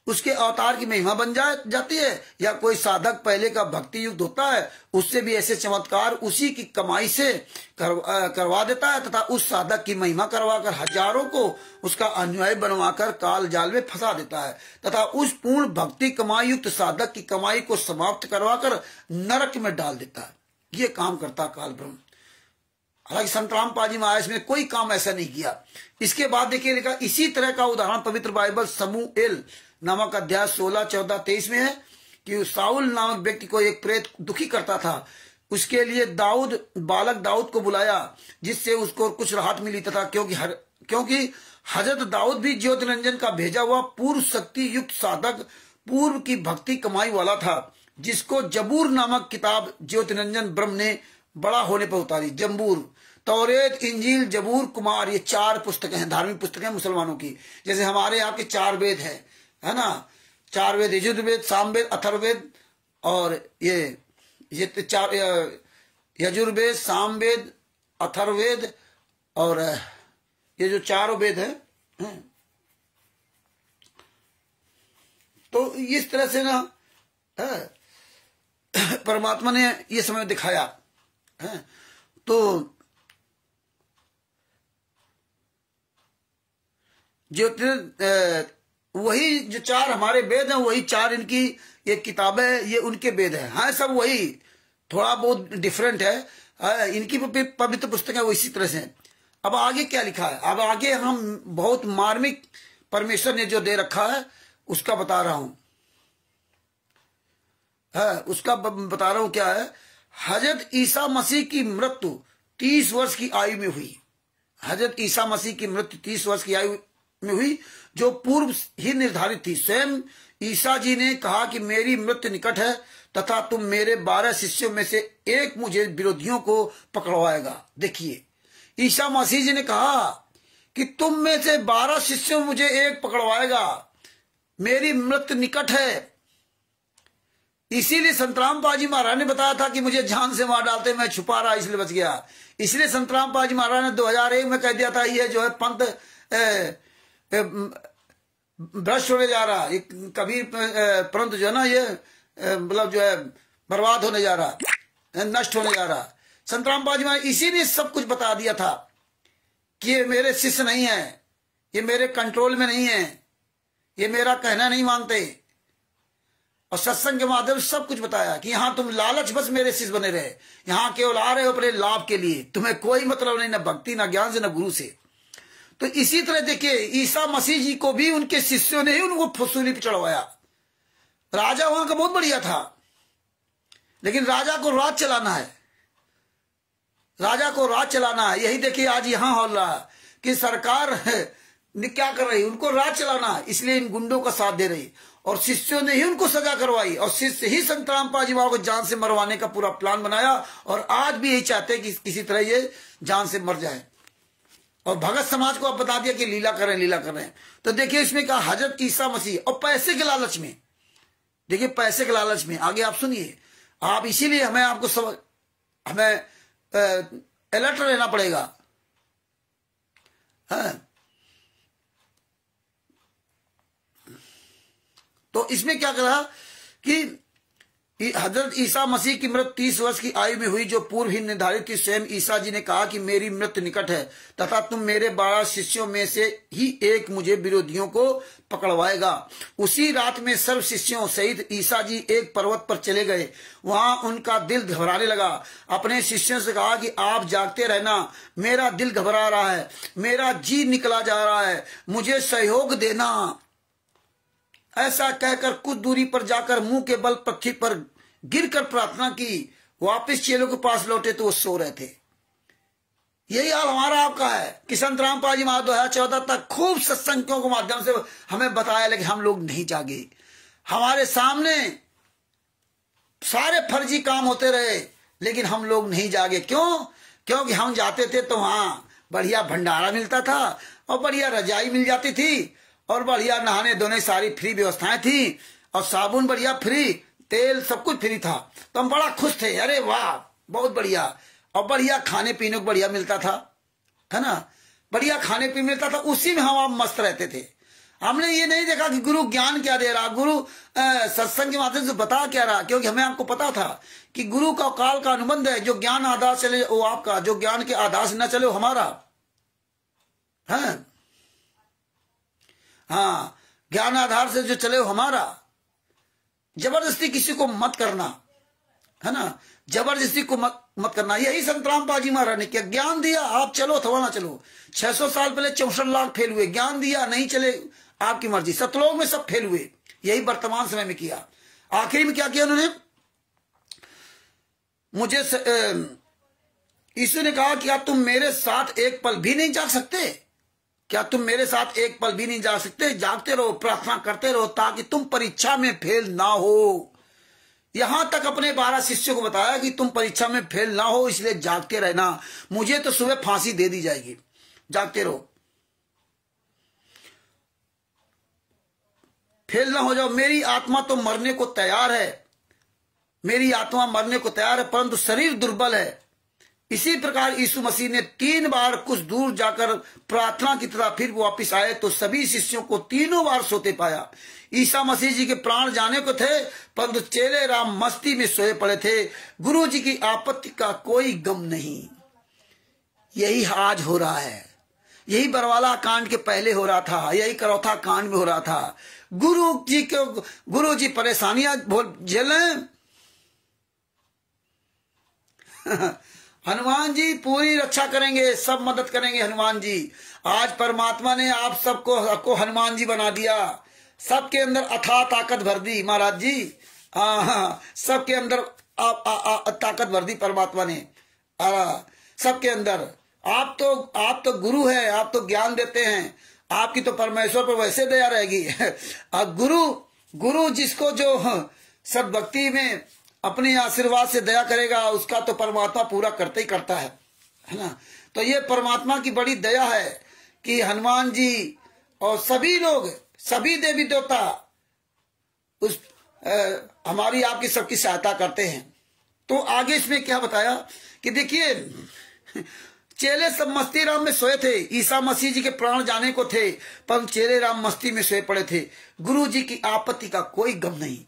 उसके अवतार की महिमा बन जाती है, या कोई साधक पहले का भक्ति युक्त होता है उससे भी ऐसे चमत्कार उसी की कमाई से करवा देता है तथा उस साधक की महिमा करवाकर हजारों को उसका अनुयायी बनवाकर काल जाल में फंसा देता है तथा उस पूर्ण भक्ति कमाई युक्त साधक की कमाई को समाप्त करवाकर नरक में डाल देता है। ये काम करता काल ब्रह्म। हालांकि संत रामपाल जी महाराज ने कोई काम ऐसा नहीं किया। इसके बाद देखिए लिखा, इसी तरह का उदाहरण पवित्र बाइबल समूएल नामक अध्याय 16, 14, 23 में है कि साउल नामक व्यक्ति को एक प्रेत दुखी करता था। उसके लिए बालक दाऊद को बुलाया, जिससे उसको कुछ राहत मिली तथा क्योंकि हजरत दाऊद भी ज्योतिरंजन का भेजा हुआ पूर्व शक्ति युक्त साधक, पूर्व की भक्ति कमाई वाला था, जिसको जबूर नामक किताब ज्योतिरंजन ब्रह्म ने बड़ा होने पर उतारी। जबूर, तौरेत, इंजील, जबूर, कुमार, ये 4 पुस्तकें हैं, धार्मिक पुस्तकें मुसलमानों की। जैसे हमारे यहाँ के 4 वेद है ना, 4 वेद, यजुर्वेद, सामवेद, अथर्ववेद, और ये 4 यजुर्वेद, सामवेद, अथर्ववेद, और ये जो 4 वेद है। तो इस तरह से ना परमात्मा ने ये समय दिखाया है। तो वही जो 4 हमारे वेद हैं, वही 4 इनकी ये किताबें, ये उनके वेद है। हाँ, सब वही, थोड़ा बहुत डिफरेंट है। इनकी पवित्र पुस्तक है वो इसी तरह से। अब आगे क्या लिखा है, अब आगे हम बहुत मार्मिक परमेश्वर ने जो दे रखा है उसका बता रहा हूं। उसका बता रहा हूं क्या है। हजरत ईसा मसीह की मृत्यु 30 वर्ष की आयु में हुई। हजरत ईसा मसीह की मृत्यु 30 वर्ष की आयु में हुई, जो पूर्व ही निर्धारित थी। स्वयं ईसा जी ने कहा कि मेरी मृत्यु निकट है तथा तुम मेरे 12 शिष्यों में से एक मुझे विरोधियों को पकड़वाएगा। देखिए, ईसा मसीह जी ने कहा कि तुम में से 12 शिष्यों में मुझे एक पकड़वाएगा, मेरी मृत्यु निकट है। इसीलिए संत रामपाल जी महाराज ने बताया था कि मुझे जान से मार डालते, मैं छुपा रहा इसलिए बच गया। इसलिए संत रामपाल जी महाराज ने 2001 में कह दिया था, ये जो है पंथ भ्रष्ट होने जा रहा, कबीर पंथ जो है ना, ये मतलब जो है बर्बाद होने जा रहा, नष्ट होने जा रहा। संत रामपाल जी महाराज इसीलिए सब कुछ बता दिया था कि ये मेरे शिष्य नहीं है, ये मेरे कंट्रोल में नहीं है, ये मेरा कहना नहीं मानते। और सत्संग के माध्यम से सब कुछ बताया कि यहां तुम लालच बस मेरे शिष्य बने रहे, यहां केवल आ रहे हो अपने लाभ के लिए, तुम्हें कोई मतलब नहीं, न भक्ति, न ज्ञान से, न गुरु से। तो इसी तरह देखिए, ईसा मसीह जी को भी उनके शिष्यों ने ही उनको फसूली पर चढ़वाया। राजा वहां का बहुत बढ़िया था, लेकिन राजा को राज चलाना है, राजा को राज चलाना है। यही देखिए आज यहां हो रहा है कि सरकार क्या कर रही, उनको राज चलाना है, इसलिए इन गुंडों का साथ दे रही, और शिष्यों ने ही उनको सजा करवाई, और शिष्य ही संत रामपाल जी को जान से मरवाने का पूरा प्लान बनाया। और आज भी यही चाहते हैं कि किसी तरह ये जान से मर जाए। और भगत समाज को अब बता दिया कि लीला करें, लीला करें। तो देखिए इसमें कहा हजरत ईसा मसीह, और पैसे के लालच में, देखिए पैसे के लालच में, आगे आप सुनिए। आप इसीलिए हमें आपको हमें अलर्ट रहना पड़ेगा। तो इसमें क्या कहा कि हजरत ईसा मसीह की मृत्यु 30 वर्ष की आयु में हुई, जो पूर्व ही निर्धारित थी। स्वयं ईसा जी ने कहा कि मेरी मृत्यु निकट है तथा तुम मेरे 12 शिष्यों में से ही एक मुझे विरोधियों को पकड़वाएगा। उसी रात में सर्व शिष्यों सहित ईसा जी एक पर्वत पर चले गए। वहां उनका दिल घबराने लगा। अपने शिष्यों से कहा कि आप जागते रहना, मेरा दिल घबरा रहा है, मेरा जी निकला जा रहा है, मुझे सहयोग देना। ऐसा कहकर कुछ दूरी पर जाकर मुंह के बल पृथ्वी पर गिरकर प्रार्थना की। वापिस चेलों के पास लौटे तो वो सो रहे थे। यही हाल हमारा आपका है कि संत रामपाल जी महाराज 2014 तक खूब सत्संगों के माध्यम से हमें बताया, लेकिन हम लोग नहीं जागे। हमारे सामने सारे फर्जी काम होते रहे, लेकिन हम लोग नहीं जागे। क्यों? क्योंकि हम जाते थे तो वहां बढ़िया भंडारा मिलता था, और बढ़िया रजाई मिल जाती थी, और बढ़िया नहाने धोने सारी फ्री व्यवस्थाएं थी, और साबुन बढ़िया फ्री, तेल सब कुछ फ्री था। तो हम बड़ा खुश थे, अरे वाह बहुत बढ़िया। और बढ़िया खाने पीने को बढ़िया मिलता था, है ना, बढ़िया खाने पीने मिलता था, उसी में हम मस्त रहते थे। हमने ये नहीं देखा कि गुरु ज्ञान क्या दे रहा, गुरु सत्संग के माध्यम से बता क्या रहा, क्योंकि हमें आपको पता था कि गुरु का काल का अनुबंध है। जो ज्ञान आधार चले वो आपका, जो ज्ञान के आधार से न चले वो हमारा है। हाँ, ज्ञान आधार से जो चले वो हमारा। जबरदस्ती किसी को मत करना, है ना। जबरदस्ती को मत करना। यही संत रामपाल जी महाराज ने किया। ज्ञान दिया, आप चलो अथवा ना चलो। 600 साल पहले 64 लाख फेल हुए। ज्ञान दिया, नहीं चले आपकी मर्जी। सतलोक में सब फेल हुए। यही वर्तमान समय में किया। आखिरी में क्या किया उन्होंने? मुझे यीशु ने कहा, क्या तुम मेरे साथ एक पल भी नहीं जाग सकते? क्या तुम मेरे साथ एक पल भी नहीं जाग सकते? जागते रहो, प्रार्थना करते रहो, ताकि तुम परीक्षा में फेल ना हो। यहां तक अपने 12 शिष्यों को बताया कि तुम परीक्षा में फेल ना हो, इसलिए जागते रहना। मुझे तो सुबह फांसी दे दी जाएगी। जागते रहो, फेल ना हो जाओ। मेरी आत्मा तो मरने को तैयार है, मेरी आत्मा मरने को तैयार है, परंतु शरीर दुर्बल है। इसी प्रकार यीशु मसीह ने 3 बार कुछ दूर जाकर प्रार्थना की तरह फिर वापिस आए तो सभी शिष्यों को तीनों बार सोते पाया। ईसा मसीह जी के प्राण जाने को थे, परंतु चेले राम मस्ती में सोए पड़े थे। गुरु जी की आपत्ति का कोई गम नहीं। यही आज हो रहा है। यही बरवाला कांड के पहले हो रहा था, यही करौथा कांड में हो रहा था। गुरु जी परेशानियां झेलें। हनुमान जी पूरी रक्षा करेंगे, सब मदद करेंगे हनुमान जी। आज परमात्मा ने आप सबको हनुमान जी बना दिया। सबके अंदर अथाह ताकत भर दी महाराज जी। सबके अंदर ताकत भर दी परमात्मा ने सबके अंदर। आप तो गुरु है, आप तो ज्ञान देते हैं, आपकी तो परमेश्वर पर वैसे दया रहेगी। गुरु जिसको जो सब भक्ति में अपने आशीर्वाद से दया करेगा, उसका तो परमात्मा पूरा करते ही करता है ना। तो ये परमात्मा की बड़ी दया है कि हनुमान जी और सभी लोग, सभी देवी देवता उस हमारी आपकी सबकी सहायता करते हैं। तो आगे इसमें क्या बताया कि देखिए, चेले सब मस्ती राम में सोए थे। ईसा मसीह जी के प्राण जाने को थे, पर चेले राम मस्ती में सोए पड़े थे। गुरु जी की आपत्ति का कोई गम नहीं।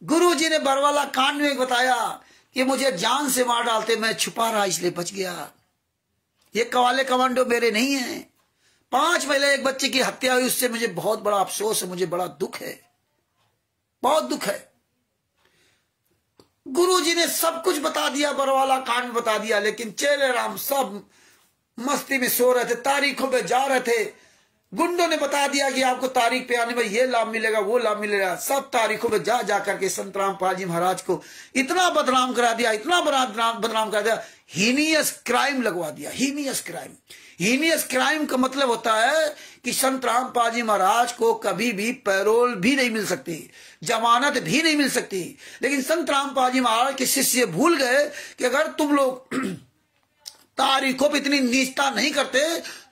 गुरु जी ने बरवाला कांड में बताया कि मुझे जान से मार डालते, मैं छुपा रहा इसलिए बच गया। ये कवाले कमांडो मेरे नहीं है। 5 महिला एक बच्चे की हत्या हुई, उससे मुझे बहुत बड़ा अफसोस है, मुझे बड़ा दुख है, बहुत दुख है। गुरु जी ने सब कुछ बता दिया, बरवाला कांड में बता दिया, लेकिन चेले राम सब मस्ती में सो रहे थे, तारीखों पे जा रहे थे। गुंडों ने बता दिया कि आपको तारीख पे आने में ये लाभ मिलेगा, वो लाभ मिलेगा। सब तारीखों में जा करके संत रामपाल जी महाराज को इतना बदनाम करा दिया, इतना बदनाम करा दिया, हीनियस क्राइम लगवा दिया। हीनियस क्राइम, हीनियस क्राइम का मतलब होता है कि संत रामपाल जी महाराज को कभी भी पैरोल भी नहीं मिल सकती, जमानत भी नहीं मिल सकती। लेकिन संत रामपाल जी महाराज के शिष्य भूल गए कि अगर तुम लोग तारीखों पर इतनी नीचता नहीं करते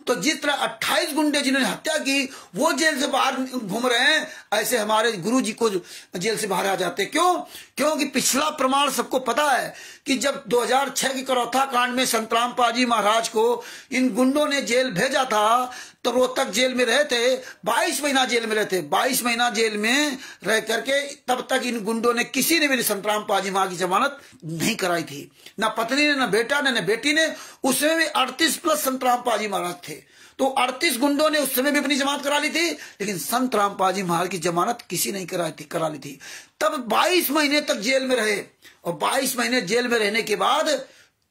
तो जिस तरह 28 गुंडे जिन्होंने हत्या की वो जेल से बाहर घूम रहे हैं, ऐसे हमारे गुरु जी को जेल से बाहर आ जाते। क्यों? क्योंकि पिछला प्रमाण सबको पता है कि जब 2006 की करौथा कांड में संत रामपाल जी महाराज को इन गुंडों ने जेल भेजा था, तो रोहतक जेल में रहे थे, 22 महीना जेल में रहे थे। 22 महीना जेल में रह करके तब तक इन गुंडों ने किसी ने भी संत रामपाल जी महाराज की जमानत नहीं कराई थी, ना पत्नी ने, ना बेटा ने, ना बेटी ने। उसमें भी 38 प्लस संत रामपाल जी महाराज थे, तो 38 गुंडों ने उस समय भी अपनी जमानत करा ली थी, लेकिन संत रामपाल जी महाराज की जमानत किसी नहीं करा ली थी। तब 22 महीने तक जेल में रहे, और 22 महीने जेल में रहने के बाद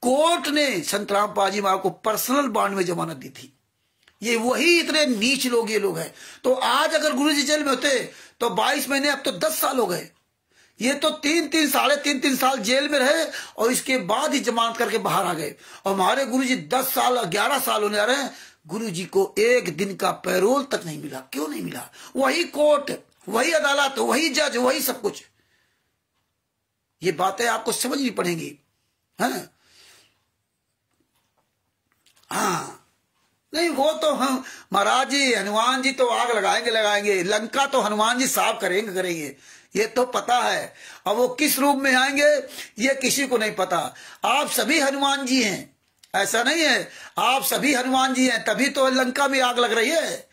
कोर्ट ने संत रामपाल जी महाराज को पर्सनल बॉन्ड में जमानत दी थी। ये वही इतने नीच लोग ये लोग हैं। तो आज अगर गुरु जी जेल में होते तो 22 महीने, अब तो 10 साल हो गए। ये तो 3-3 साल जेल में रहे और इसके बाद ही जमानत करके बाहर आ गए। और हमारे गुरु जी 10 साल 11 साल होने आ रहे हैं, गुरु जी को एक दिन का पैरोल तक नहीं मिला। क्यों नहीं मिला? वही कोर्ट, वही अदालत, वही जज, वही सब कुछ। ये बातें आपको समझनी पड़ेंगी। हाँ, नहीं वो तो हम महाराज जी, हनुमान जी तो आग लगाएंगे। लंका तो हनुमान जी साफ करेंगे, ये तो पता है। अब वो किस रूप में आएंगे ये किसी को नहीं पता। आप सभी हनुमान जी हैं, ऐसा नहीं है। आप सभी हनुमान जी हैं, तभी तो लंका में आग लग रही है।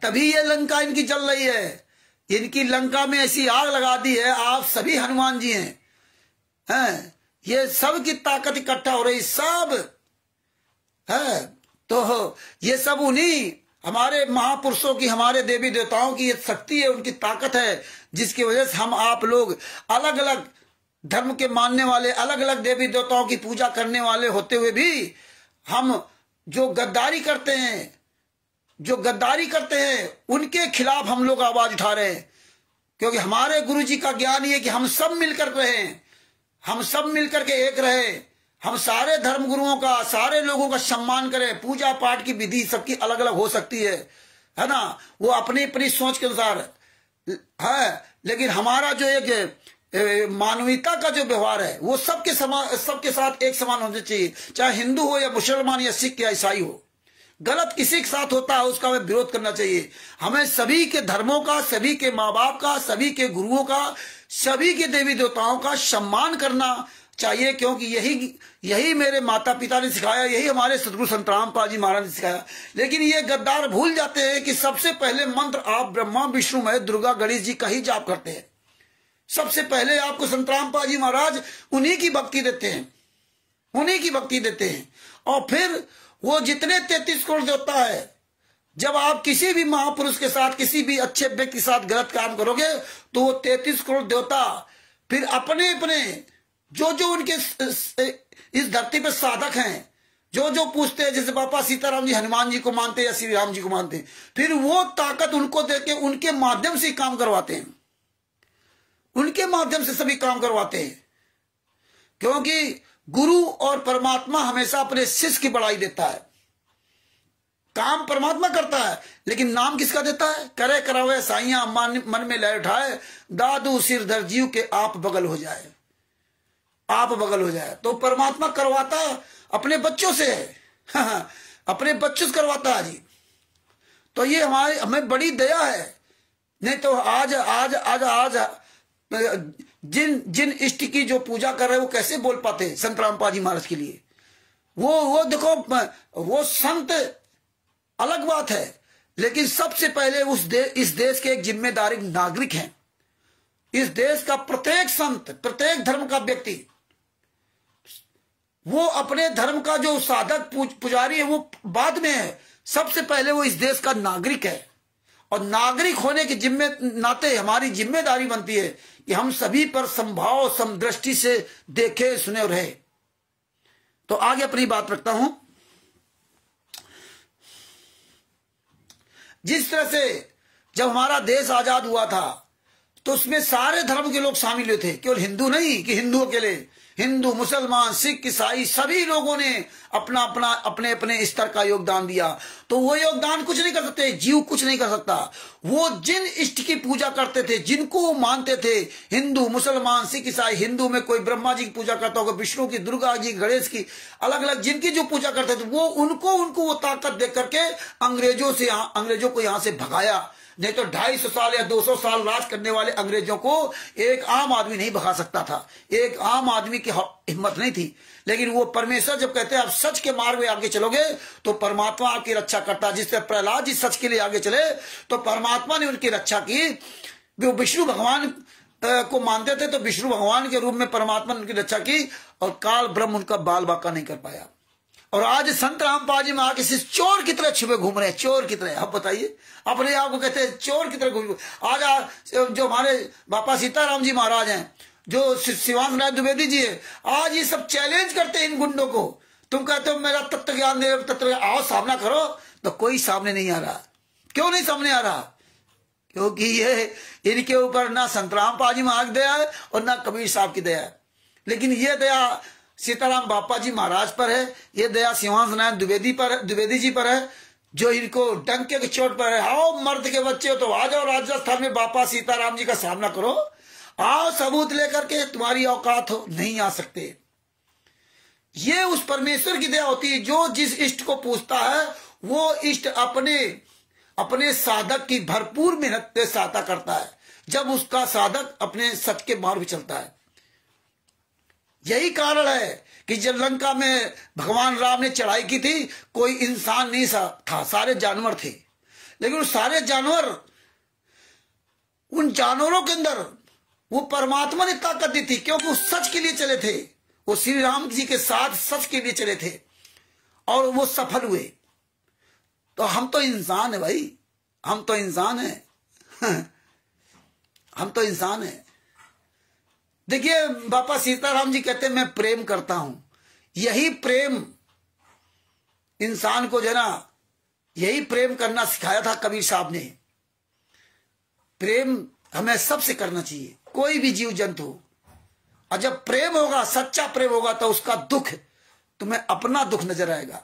तभी ये लंका इनकी जल रही है। इनकी लंका में ऐसी आग लगा दी है। आप सभी हनुमान जी हैं। ये सब की ताकत इकट्ठा हो रही, सब है। तो ये सब उन्हीं हमारे महापुरुषों की, हमारे देवी देवताओं की ये शक्ति है, उनकी ताकत है, जिसकी वजह से हम आप लोग अलग अलग धर्म के मानने वाले, अलग अलग देवी देवताओं की पूजा करने वाले होते हुए भी हम जो गद्दारी करते हैं उनके खिलाफ हम लोग आवाज उठा रहे हैं। क्योंकि हमारे गुरु जी का ज्ञान ये कि हम सब मिलकर रहें, हम सब मिलकर के एक रहे, हम सारे धर्म गुरुओं का, सारे लोगों का सम्मान करें। पूजा पाठ की विधि सबकी अलग अलग हो सकती है ना, वो अपनी अपनी सोच के अनुसार है, लेकिन हमारा जो एक मानवीयता का जो व्यवहार है वो सबके साथ एक समान होना चाहिए, चाहे हिंदू हो या मुसलमान या सिख या ईसाई हो। गलत किसी के साथ होता है उसका हमें विरोध करना चाहिए। हमें सभी के धर्मों का, सभी के माँ बाप का, सभी के गुरुओं का, सभी के देवी देवताओं का सम्मान करना चाहिए, क्योंकि यही मेरे माता पिता ने सिखाया, यही हमारे सदगुरु संत रामपाल जी महाराज ने सिखाया। लेकिन ये गद्दार भूल जाते हैं कि सबसे पहले मंत्र आप ब्रह्मा विष्णु महेश दुर्गा गणेश जी का ही जाप करते हैं। सबसे पहले आपको संत रामपाल जी महाराज उन्हीं की भक्ति देते हैं, उन्हीं की भक्ति देते हैं। और फिर वो जितने 33 करोड़ देवता है, जब आप किसी भी महापुरुष के साथ, किसी भी अच्छे व्यक्ति के साथ गलत काम करोगे तो वो 33 करोड़ देवता फिर अपने अपने जो उनके इस धरती पर साधक हैं, जो पूछते हैं, जैसे बाबा सीताराम जी हनुमान जी को मानते हैं या श्री राम जी को मानते हैं, फिर वो ताकत उनको देके उनके माध्यम से काम करवाते हैं, उनके माध्यम से सभी काम करवाते हैं। क्योंकि गुरु और परमात्मा हमेशा अपने शिष्य की बड़ाई देता है। काम परमात्मा करता है लेकिन नाम किसका देता है? करे करावे साइया मन में लय उठाए, दादू सिर धर जीव के आप बगल हो जाए, आप बगल हो जाए। तो परमात्मा करवाता अपने बच्चों से है, अपने बच्चों से करवाता है जी। तो ये हमें बड़ी दया है। नहीं तो आज आज आज आज जिन इष्ट की जो पूजा कर रहे हैं वो कैसे बोल पाते संत रामपाल जी महाराज के लिए? वो देखो, वो संत अलग बात है, लेकिन सबसे पहले इस देश के एक जिम्मेदारी नागरिक हैं। इस देश का प्रत्येक संत, प्रत्येक धर्म का व्यक्ति, वो अपने धर्म का जो साधक पुजारी है वो बाद में है, सबसे पहले वो इस देश का नागरिक है। और नागरिक होने के नाते हमारी जिम्मेदारी बनती है कि हम सभी पर समभाव समदृष्टि से देखे सुने और रहे। तो आगे अपनी बात रखता हूं। जिस तरह से जब हमारा देश आजाद हुआ था तो उसमें सारे धर्म के लोग शामिल हुए थे, केवल हिंदू नहीं कि हिंदुओं के लिए, हिंदू मुसलमान सिख ईसाई सभी लोगों ने अपना अपना अपने अपने स्तर का योगदान दिया। तो वो योगदान कुछ नहीं कर सकते, जीव कुछ नहीं कर सकता। वो जिन इष्ट की पूजा करते थे, जिनको वो मानते थे, हिंदू मुसलमान सिख ईसाई, हिंदू में कोई ब्रह्मा जी की पूजा करता होगा, विष्णु की, दुर्गा जी, गणेश की, अलग अलग जिनकी जो पूजा करते थे, वो उनको वो ताकत दे करके अंग्रेजों को यहां से भगाया। नहीं तो 250 साल या 200 साल राज करने वाले अंग्रेजों को एक आम आदमी नहीं भगा सकता था, एक आम आदमी की हिम्मत नहीं थी। लेकिन वो परमेश्वर जब कहते हैं आप सच के मार्ग में आगे चलोगे तो परमात्मा आपकी रक्षा करता है। जिस तरह प्रहलाद जी सच के लिए आगे चले तो परमात्मा ने उनकी रक्षा की। वो विष्णु भगवान को मानते थे तो विष्णु भगवान के रूप में परमात्मा ने उनकी रक्षा की और काल ब्रह्म उनका बाल बाका नहीं कर पाया। और आज संत रामपाल जी में आके चोर की तरह छुपे घूम रहे हैं, चोर की तरह। आप बताइए, अपने आप को कहते हैं चोर की तरह घूम। आज जो हमारे बापा सीताराम जी महाराज हैं, जो शिवांश नारायण द्विवेदी जी है, आज ये सब चैलेंज करते हैं इन गुंडों को। तुम कहते हो मेरा तत्व ज्ञान दे, तत्व आओ सामना करो, तो कोई सामने नहीं आ रहा। क्यों नहीं सामने आ रहा? क्योंकि ये इनके ऊपर ना संत रामपाल जी महाराज की दया है और ना कबीर साहब की दया है। लेकिन ये दया सीताराम बापा जी महाराज पर है, ये दया शिवांश नारायण द्विवेदी जी पर है, जो इनको डंके की चोट पर है। आओ मर्द के बच्चे हो तो आ जाओ राजस्थान में बापा सीताराम जी का सामना करो, आओ सबूत लेकर के, तुम्हारी औकात हो, नहीं आ सकते। ये उस परमेश्वर की दया होती है। जो जिस इष्ट को पूछता है वो इष्ट अपने साधक की भरपूर मेहनत से सहायता करता है, जब उसका साधक अपने सच के मार्ग में चलता है। यही कारण है कि जब लंका में भगवान राम ने चढ़ाई की थी, कोई इंसान नहीं था, सारे जानवर थे। लेकिन वो सारे जानवर, उन जानवरों के अंदर वो परमात्मा ने ताकत दी थी, क्योंकि वो सच के लिए चले थे। वो श्री राम जी के साथ सच के लिए चले थे और वो सफल हुए। तो हम तो इंसान है भाई, हम तो इंसान है हम तो इंसान है। देखिए बापा सीताराम जी कहते हैं मैं प्रेम करता हूं। यही प्रेम इंसान को जो है ना, यही प्रेम करना सिखाया था कबीर साहब ने। प्रेम हमें सबसे करना चाहिए, कोई भी जीव जंतु हो। और जब प्रेम होगा, सच्चा प्रेम होगा, तो उसका दुख तुम्हें अपना दुख नजर आएगा,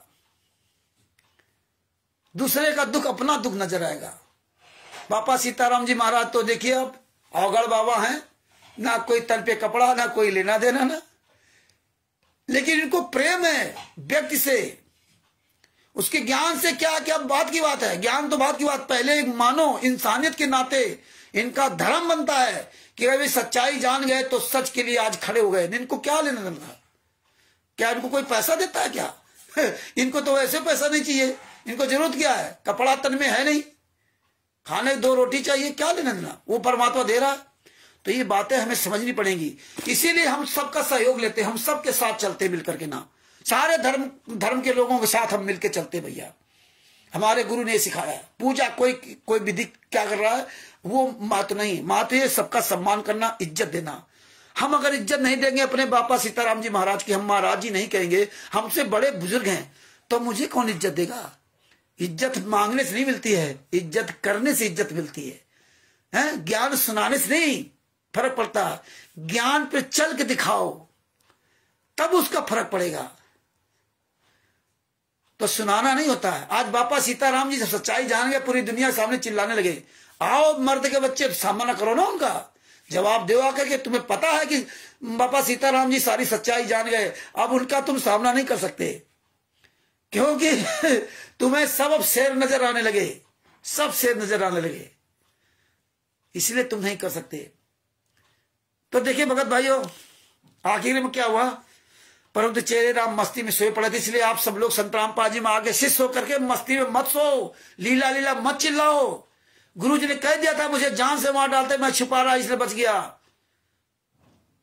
दूसरे का दुख अपना दुख नजर आएगा। बापा सीताराम जी महाराज तो देखिए अब अवगढ़ बाबा हैं, ना कोई तन पे कपड़ा, ना कोई लेना देना ना, लेकिन इनको प्रेम है व्यक्ति से। उसके ज्ञान से क्या क्या बात की बात है, ज्ञान तो बात की बात, पहले मानो इंसानियत के नाते इनका धर्म बनता है कि अभी सच्चाई जान गए तो सच के लिए आज खड़े हो गए। इनको क्या लेना देना, क्या इनको कोई पैसा देता है क्या? इनको तो वैसे पैसा नहीं चाहिए, इनको जरूरत क्या है? कपड़ा तन में है नहीं, खाने 2 रोटी चाहिए, क्या लेना देना, वो परमात्मा दे रहा है। तो ये बातें हमें समझनी पड़ेंगी, इसीलिए हम सबका सहयोग लेते, हम सबके साथ चलते मिलकर के ना, सारे धर्म के लोगों के साथ हम मिलकर चलते। भैया हमारे गुरु ने सिखाया है, पूजा कोई विधि क्या कर रहा है वो मात नहीं, मात ये सबका सम्मान करना, इज्जत देना। हम अगर इज्जत नहीं देंगे अपने बापा सीताराम जी महाराज की, हम महाराज जी नहीं कहेंगे, हमसे बड़े बुजुर्ग हैं, तो मुझे कौन इज्जत देगा? इज्जत मांगने से नहीं मिलती है, इज्जत करने से इज्जत मिलती है? ज्ञान सुनाने से नहीं फर्क पड़ता, ज्ञान पे चल के दिखाओ तब उसका फर्क पड़ेगा। तो सुनाना नहीं होता है। आज बापा सीताराम जी जब सच्चाई जान गए, पूरी दुनिया सामने चिल्लाने लगे, आओ मर्द के बच्चे सामना करो ना, उनका जवाब दो आकर के। तुम्हें पता है कि बापा सीताराम जी सारी सच्चाई जान गए, अब उनका तुम सामना नहीं कर सकते, क्योंकि तुम्हें सब अब शेर नजर आने लगे, सब शेर नजर आने लगे, इसलिए तुम नहीं कर सकते। तो देखिए भगत भाइयों, आखिर में क्या हुआ, परंतु चेहरे राम मस्ती में सोए पड़े थे, इसलिए आप सब लोग संत रामपाल जी में आगे शिष्य होकर के मस्ती में मत सो, लीला लीला मत चिल्लाओ। गुरु जी ने कह दिया था मुझे जान से मार डालते, मैं छुपा रहा इसलिए बच गया।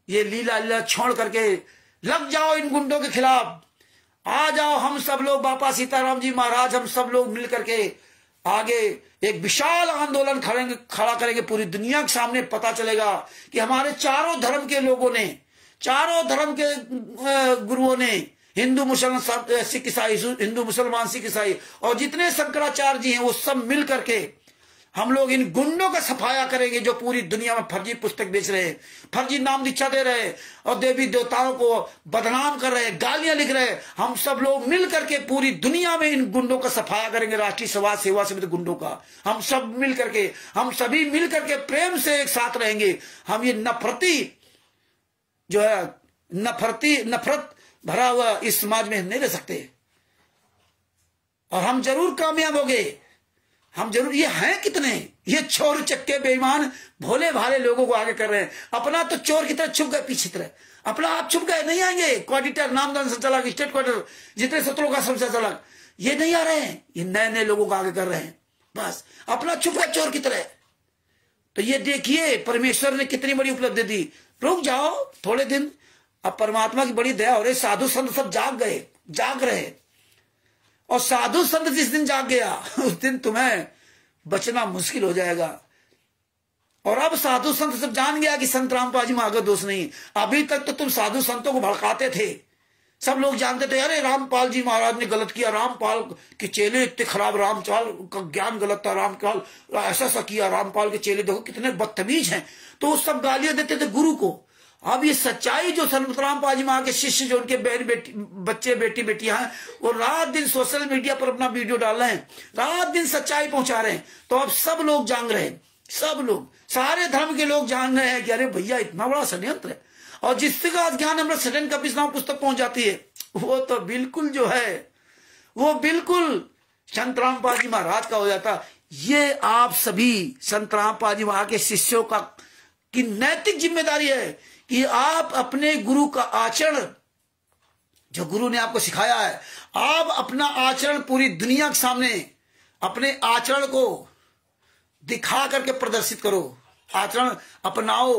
ये लीला लीला छोड़ करके लग जाओ इन गुंडों के खिलाफ, आ जाओ हम सब लोग, बापा सीताराम जी महाराज, हम सब लोग मिल करके आगे एक विशाल आंदोलन खड़ा करेंगे। पूरी दुनिया के सामने पता चलेगा कि हमारे चारों धर्म के लोगों ने, चारों धर्म के गुरुओं ने, हिंदू मुसलमान सिख ईसाई, हिंदू मुसलमान सिख ईसाई और जितने शंकराचार्य जी हैं, वो सब मिल करके हम लोग इन गुंडों का सफाया करेंगे जो पूरी दुनिया में फर्जी पुस्तक बेच रहे हैं, फर्जी नाम दीक्षा दे रहे हैं और देवी देवताओं को बदनाम कर रहे हैं, गालियां लिख रहे हैं। हम सब लोग मिल करके पूरी दुनिया में इन गुंडों का सफाया करेंगे। राष्ट्रीय समाज सेवा समिति गुंडों का हम सब मिल करके, हम सभी मिल करके प्रेम से एक साथ रहेंगे। हम ये नफरती जो है, नफरत भरा हुआ इस समाज में नहीं रह सकते, और हम जरूर कामयाब होंगे। हम जरूर, ये हैं कितने, ये चोर चक्के बेईमान भोले भाले लोगों को आगे कर रहे हैं। अपना तो चोर की तरह छुप गए, पीछे तरह अपना आप छुप गए, नहीं आएंगे। क्वार्टर, नामदान संचालक, स्टेट क्वार्टर, जितने सत्रों का संचालक, ये नहीं आ रहे हैं, ये नए नए लोगों को आगे कर रहे हैं, बस अपना छुप गए चोर की तरह। तो ये देखिए परमेश्वर ने कितनी बड़ी उपलब्धि दी। रुक जाओ थोड़े दिन, अब परमात्मा की बड़ी दया हो रही, साधु संत सब जाग रहे, और साधु संत जिस दिन जाग गया उस दिन तुम्हें बचना मुश्किल हो जाएगा। और अब साधु संत सब जान गया कि संत रामपाल जी में आगे दोष नहीं। अभी तक तो तुम साधु संतों को भड़काते थे, सब लोग जानते थे अरे रामपाल जी महाराज ने गलत किया, रामपाल के चेले इतने खराब, रामपाल का ज्ञान गलत था, रामपाल ऐसा किया, रामपाल के चेले देखो कितने बदतमीज हैं, तो वो सब गालियां देते थे गुरु को। अब ये सच्चाई जो संत रामपाल जी महाराज के शिष्य, जो उनके बच्चे बेटी बेटियां हैं, वो रात दिन सोशल मीडिया पर अपना वीडियो डाल रहे हैं, रात दिन सच्चाई पहुंचा रहे हैं। तो अब सब लोग जान रहे हैं, सब लोग, सारे धर्म के लोग जान रहे हैं कि अरे भैया इतना बड़ा षड्यंत्र है। और जिसका ज्ञान अमृत सदन का पिछला पुस्तक पहुंच जाती है, वो तो बिल्कुल जो है, वो बिल्कुल संत रामपाल जी महाराज का हो जाता। ये आप सभी संत रामपाल जी महाराज के शिष्यों की नैतिक जिम्मेदारी है कि आप अपने गुरु का आचरण, जो गुरु ने आपको सिखाया है, आप अपना आचरण पूरी दुनिया के सामने अपने आचरण को दिखा करके प्रदर्शित करो, आचरण अपनाओ।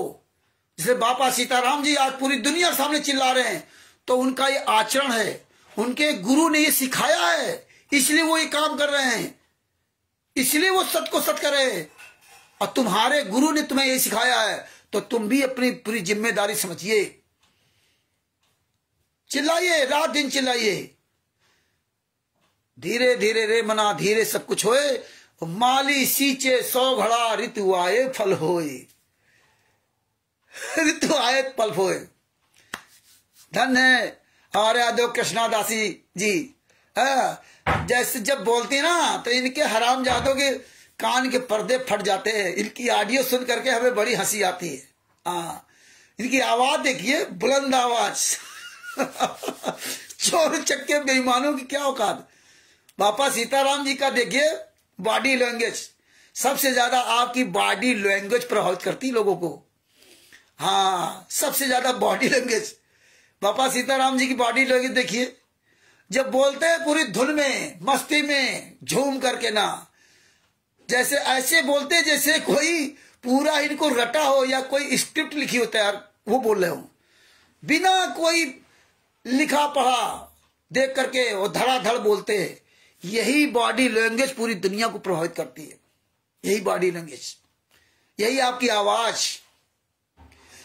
जैसे बापा सीताराम जी आज पूरी दुनिया के सामने चिल्ला रहे हैं, तो उनका ये आचरण है, उनके गुरु ने ये सिखाया है, इसलिए वो ये काम कर रहे हैं, इसलिए वो सत्य को सत्य कर रहे हैं। और तुम्हारे गुरु ने तुम्हें ये सिखाया है, तो तुम भी अपनी पूरी जिम्मेदारी समझिए, चिल्लाइए, रात दिन चिल्लाइए। धीरे धीरे रे मना धीरे सब कुछ होए, माली सींचे 100 घड़ा, ऋतु आए फल होए, ऋतु आए फल होए। धन है हमारे यादव कृष्णादासी जी। जैसे जब बोलती ना तो इनके हराम जादों के कान के पर्दे फट जाते हैं। इनकी ऑडियो सुन करके हमें बड़ी हंसी आती है। इनकी आवाज देखिए, बुलंद आवाज। चोर चक्के बेईमानों की क्या औकात। बापा सीताराम जी का देखिए बॉडी लैंग्वेज, सबसे ज्यादा आपकी बॉडी लैंग्वेज प्रभावित करती लोगों को। हाँ, सबसे ज्यादा बॉडी लैंग्वेज। बापा सीताराम जी की बॉडी लैंग्वेज देखिए, जब बोलते हैं पूरी धुन में, मस्ती में, झूम करके ना, जैसे ऐसे बोलते जैसे कोई पूरा इनको रटा हो या कोई स्क्रिप्ट लिखी हो तैयार, वो बोल रहे हो, बिना कोई लिखा पढ़ा देख करके वो धड़ाधड़ बोलते हैं। यही बॉडी लैंग्वेज पूरी दुनिया को प्रभावित करती है। यही बॉडी लैंग्वेज, यही आपकी आवाज।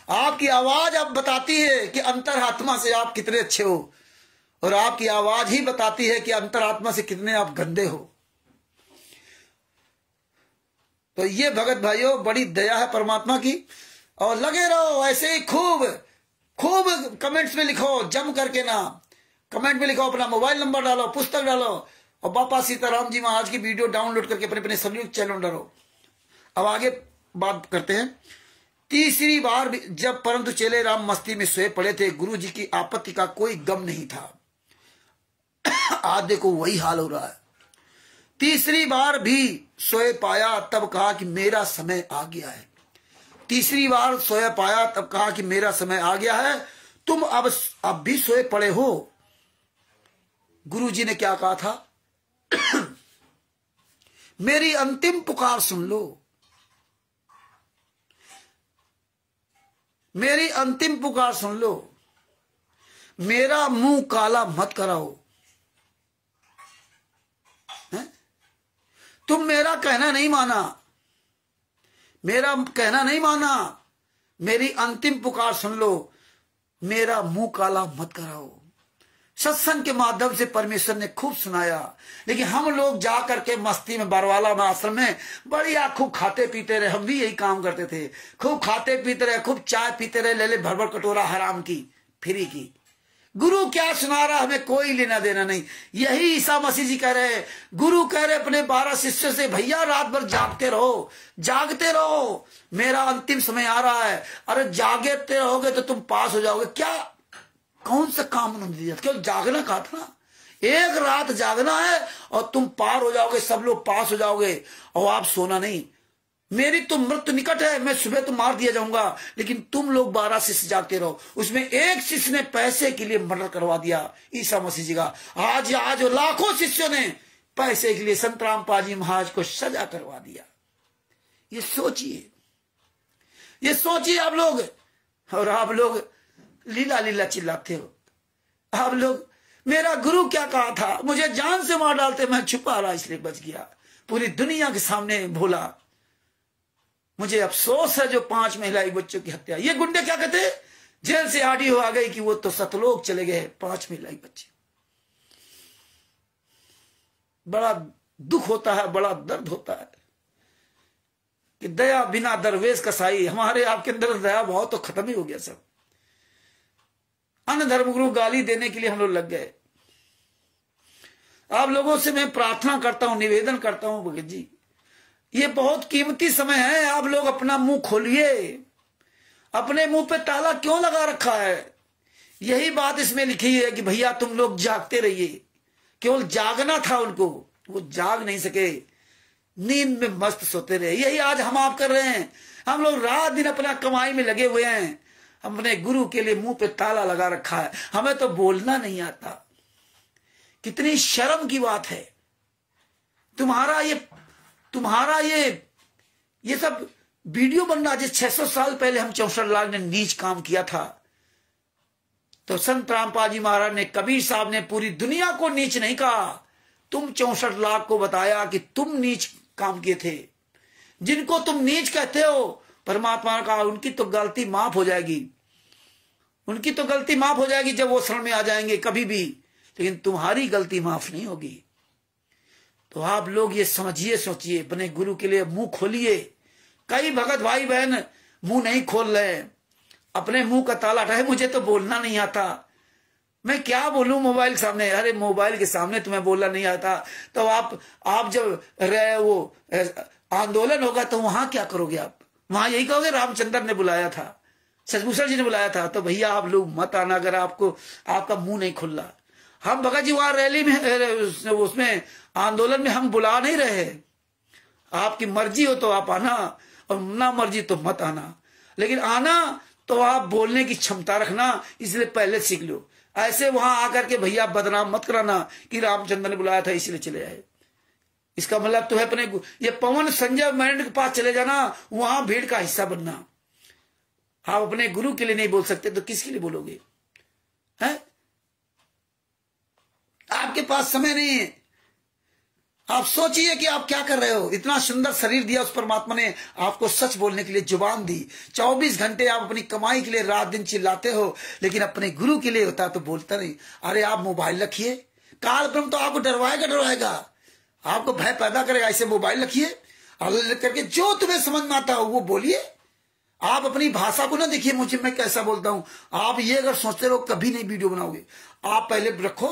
आपकी आवाज अब बताती है कि अंतरात्मा से आप कितने अच्छे हो, और आपकी आवाज ही बताती है कि अंतरात्मा से कितने आप गंदे हो। तो ये भगत भाइयों बड़ी दया है परमात्मा की। और लगे रहो ऐसे ही, खूब खूब कमेंट्स में लिखो, जम करके ना कमेंट में लिखो, अपना मोबाइल नंबर डालो, पुस्तक डालो, और बापा सीताराम जी महाराज की वीडियो डाउनलोड करके अपने अपने सभी चैनल डालो। अब आगे बात करते हैं। तीसरी बार जब परंतु चेले राम मस्ती में सोए पड़े थे, गुरु जी की आपत्ति का कोई गम नहीं था। आज देखो वही हाल हो रहा है। तीसरी बार भी सोए पाया, तब कहा कि मेरा समय आ गया है। तीसरी बार सोया पाया, तब कहा कि मेरा समय आ गया है, तुम अब भी सोए पड़े हो। गुरु जी ने क्या कहा था? मेरी अंतिम पुकार सुन लो, मेरी अंतिम पुकार सुन लो, मेरा मुंह काला मत कराओ। तुम मेरा कहना नहीं माना, मेरा कहना नहीं माना, मेरी अंतिम पुकार सुन लो, मेरा मुंह काला मत कराओ। सत्संग के माध्यम से परमेश्वर ने खूब सुनाया, लेकिन हम लोग जा करके मस्ती में, बरवाला में, आश्रम में बढ़िया खूब खाते पीते रहे। हम भी यही काम करते थे, खूब खाते पीते रहे, खूब चाय पीते रहे, ले ले भर भर कटोरा हराम की, फ्री की। गुरु क्या सुना रहा हमें कोई लेना देना नहीं। यही ईसा मसीह जी कह रहे हैं। गुरु कह रहे अपने 12 शिष्यों से, भैया रात भर जागते रहो, जागते रहो, मेरा अंतिम समय आ रहा है। अरे जागते रहोगे तो तुम पास हो जाओगे। क्या, कौन सा काम उन्होंने दिया? केवल जागना कहा था ना, एक रात जागना है और तुम पार हो जाओगे, सब लोग पास हो जाओगे। और आप सोना नहीं। मेरी तो मृत्यु निकट है, मैं सुबह तो मार दिया जाऊंगा, लेकिन तुम लोग 12 शिष्य जागते रहो। उसमें एक शिष्य ने पैसे के लिए मर्डर करवा दिया ईसा मसीह जी का। आज लाखों शिष्यों ने पैसे के लिए संत रामपाल जी महाराज को सजा करवा दिया। ये सोचिए, ये सोचिए आप लोग। और आप लोग लीला लीला चिल्लाते हो। आप लोग, मेरा गुरु क्या कहा था, मुझे जान से मार डालते, मैं छुपा रहा इसलिए बच गया। पूरी दुनिया के सामने भोला। मुझे अफसोस है जो 5 महिला बच्चों की हत्या। ये गुंडे क्या कहते, जेल से ऑडियो आ गई कि वो तो सतलोक चले गए, 5 महिला बच्चे। बड़ा दुख होता है, बड़ा दर्द होता है कि दया बिना दरवेश कसाई। हमारे आपके अंदर दया बहुत तो खत्म ही हो गया सब। अन्य धर्मगुरु गाली देने के लिए हम लोग लग गए। आप लोगों से मैं प्रार्थना करता हूं, निवेदन करता हूं, भगत जी, ये बहुत कीमती समय है। आप लोग अपना मुंह खोलिए। अपने मुंह पे ताला क्यों लगा रखा है? यही बात इसमें लिखी है कि भैया तुम लोग जागते रहिए। केवल जागना था उनको, वो जाग नहीं सके, नींद में मस्त सोते रहे। यही आज हम आप कर रहे हैं। हम लोग रात दिन अपना कमाई में लगे हुए हैं, हमने गुरु के लिए मुंह पे ताला लगा रखा है। हमें तो बोलना नहीं आता। कितनी शर्म की बात है। तुम्हारा ये सब वीडियो बनना। जिस 600 साल पहले हम 64 लाख ने नीच काम किया था, तो संत रामपाल जी महाराज ने, कबीर साहब ने पूरी दुनिया को नीच नहीं कहा। तुम 64 लाख को बताया कि तुम नीच काम किए थे। जिनको तुम नीच कहते हो परमात्मा ने कहा उनकी तो गलती माफ हो जाएगी, उनकी तो गलती माफ हो जाएगी जब वो शरण में आ जाएंगे कभी भी, लेकिन तुम्हारी गलती माफ नहीं होगी। तो आप लोग ये समझिए, सोचिए, अपने गुरु के लिए मुंह खोलिए। कई भगत भाई बहन मुंह नहीं खोल रहे, अपने मुंह का ताला रहे, मुझे तो बोलना नहीं आता, मैं क्या बोलूं मोबाइल के सामने। अरे मोबाइल के सामने तुम्हें बोलना नहीं आता तो आप जब वो आंदोलन होगा तो वहां क्या करोगे? आप वहां यही कहोगे रामचंद्र ने बुलाया था, सचभूषण जी ने बुलाया था। तो भैया आप लोग मत आना अगर आपका मुंह नहीं खुल रहा। हम भगत जी वहां रैली में, उसमें आंदोलन में हम बुला नहीं रहे। आपकी मर्जी हो तो आप आना और ना मर्जी तो मत आना, लेकिन आना तो आप बोलने की क्षमता रखना, इसलिए पहले सीख लो। ऐसे वहां आकर के भैया बदनाम मत कराना कि रामचंद्र ने बुलाया था इसलिए चले आए। इसका मतलब तो है अपने ये पवन संजय मैंड के पास चले जाना, वहां भीड़ का हिस्सा बनना। आप अपने गुरु के लिए नहीं बोल सकते तो किसके लिए बोलोगे? हैं? आपके पास समय नहीं है। आप सोचिए कि आप क्या कर रहे हो। इतना सुंदर शरीर दिया उस परमात्मा ने, आपको सच बोलने के लिए जुबान दी। 24 घंटे आप अपनी कमाई के लिए रात दिन चिल्लाते हो, लेकिन अपने गुरु के लिए होता तो बोलता नहीं। अरे आप मोबाइल रखिए, काल ब्रह्म तो आपको डरवाएगा, आपको भय पैदा करेगा। ऐसे मोबाइल रखिए, करके जो तुम्हें समझ में आता हो वो बोलिए। आप अपनी भाषा को ना देखिए मुझे मैं कैसा बोलता हूं। आप ये अगर सोचते रहो कभी नहीं वीडियो बनाओगे। आप पहले रखो,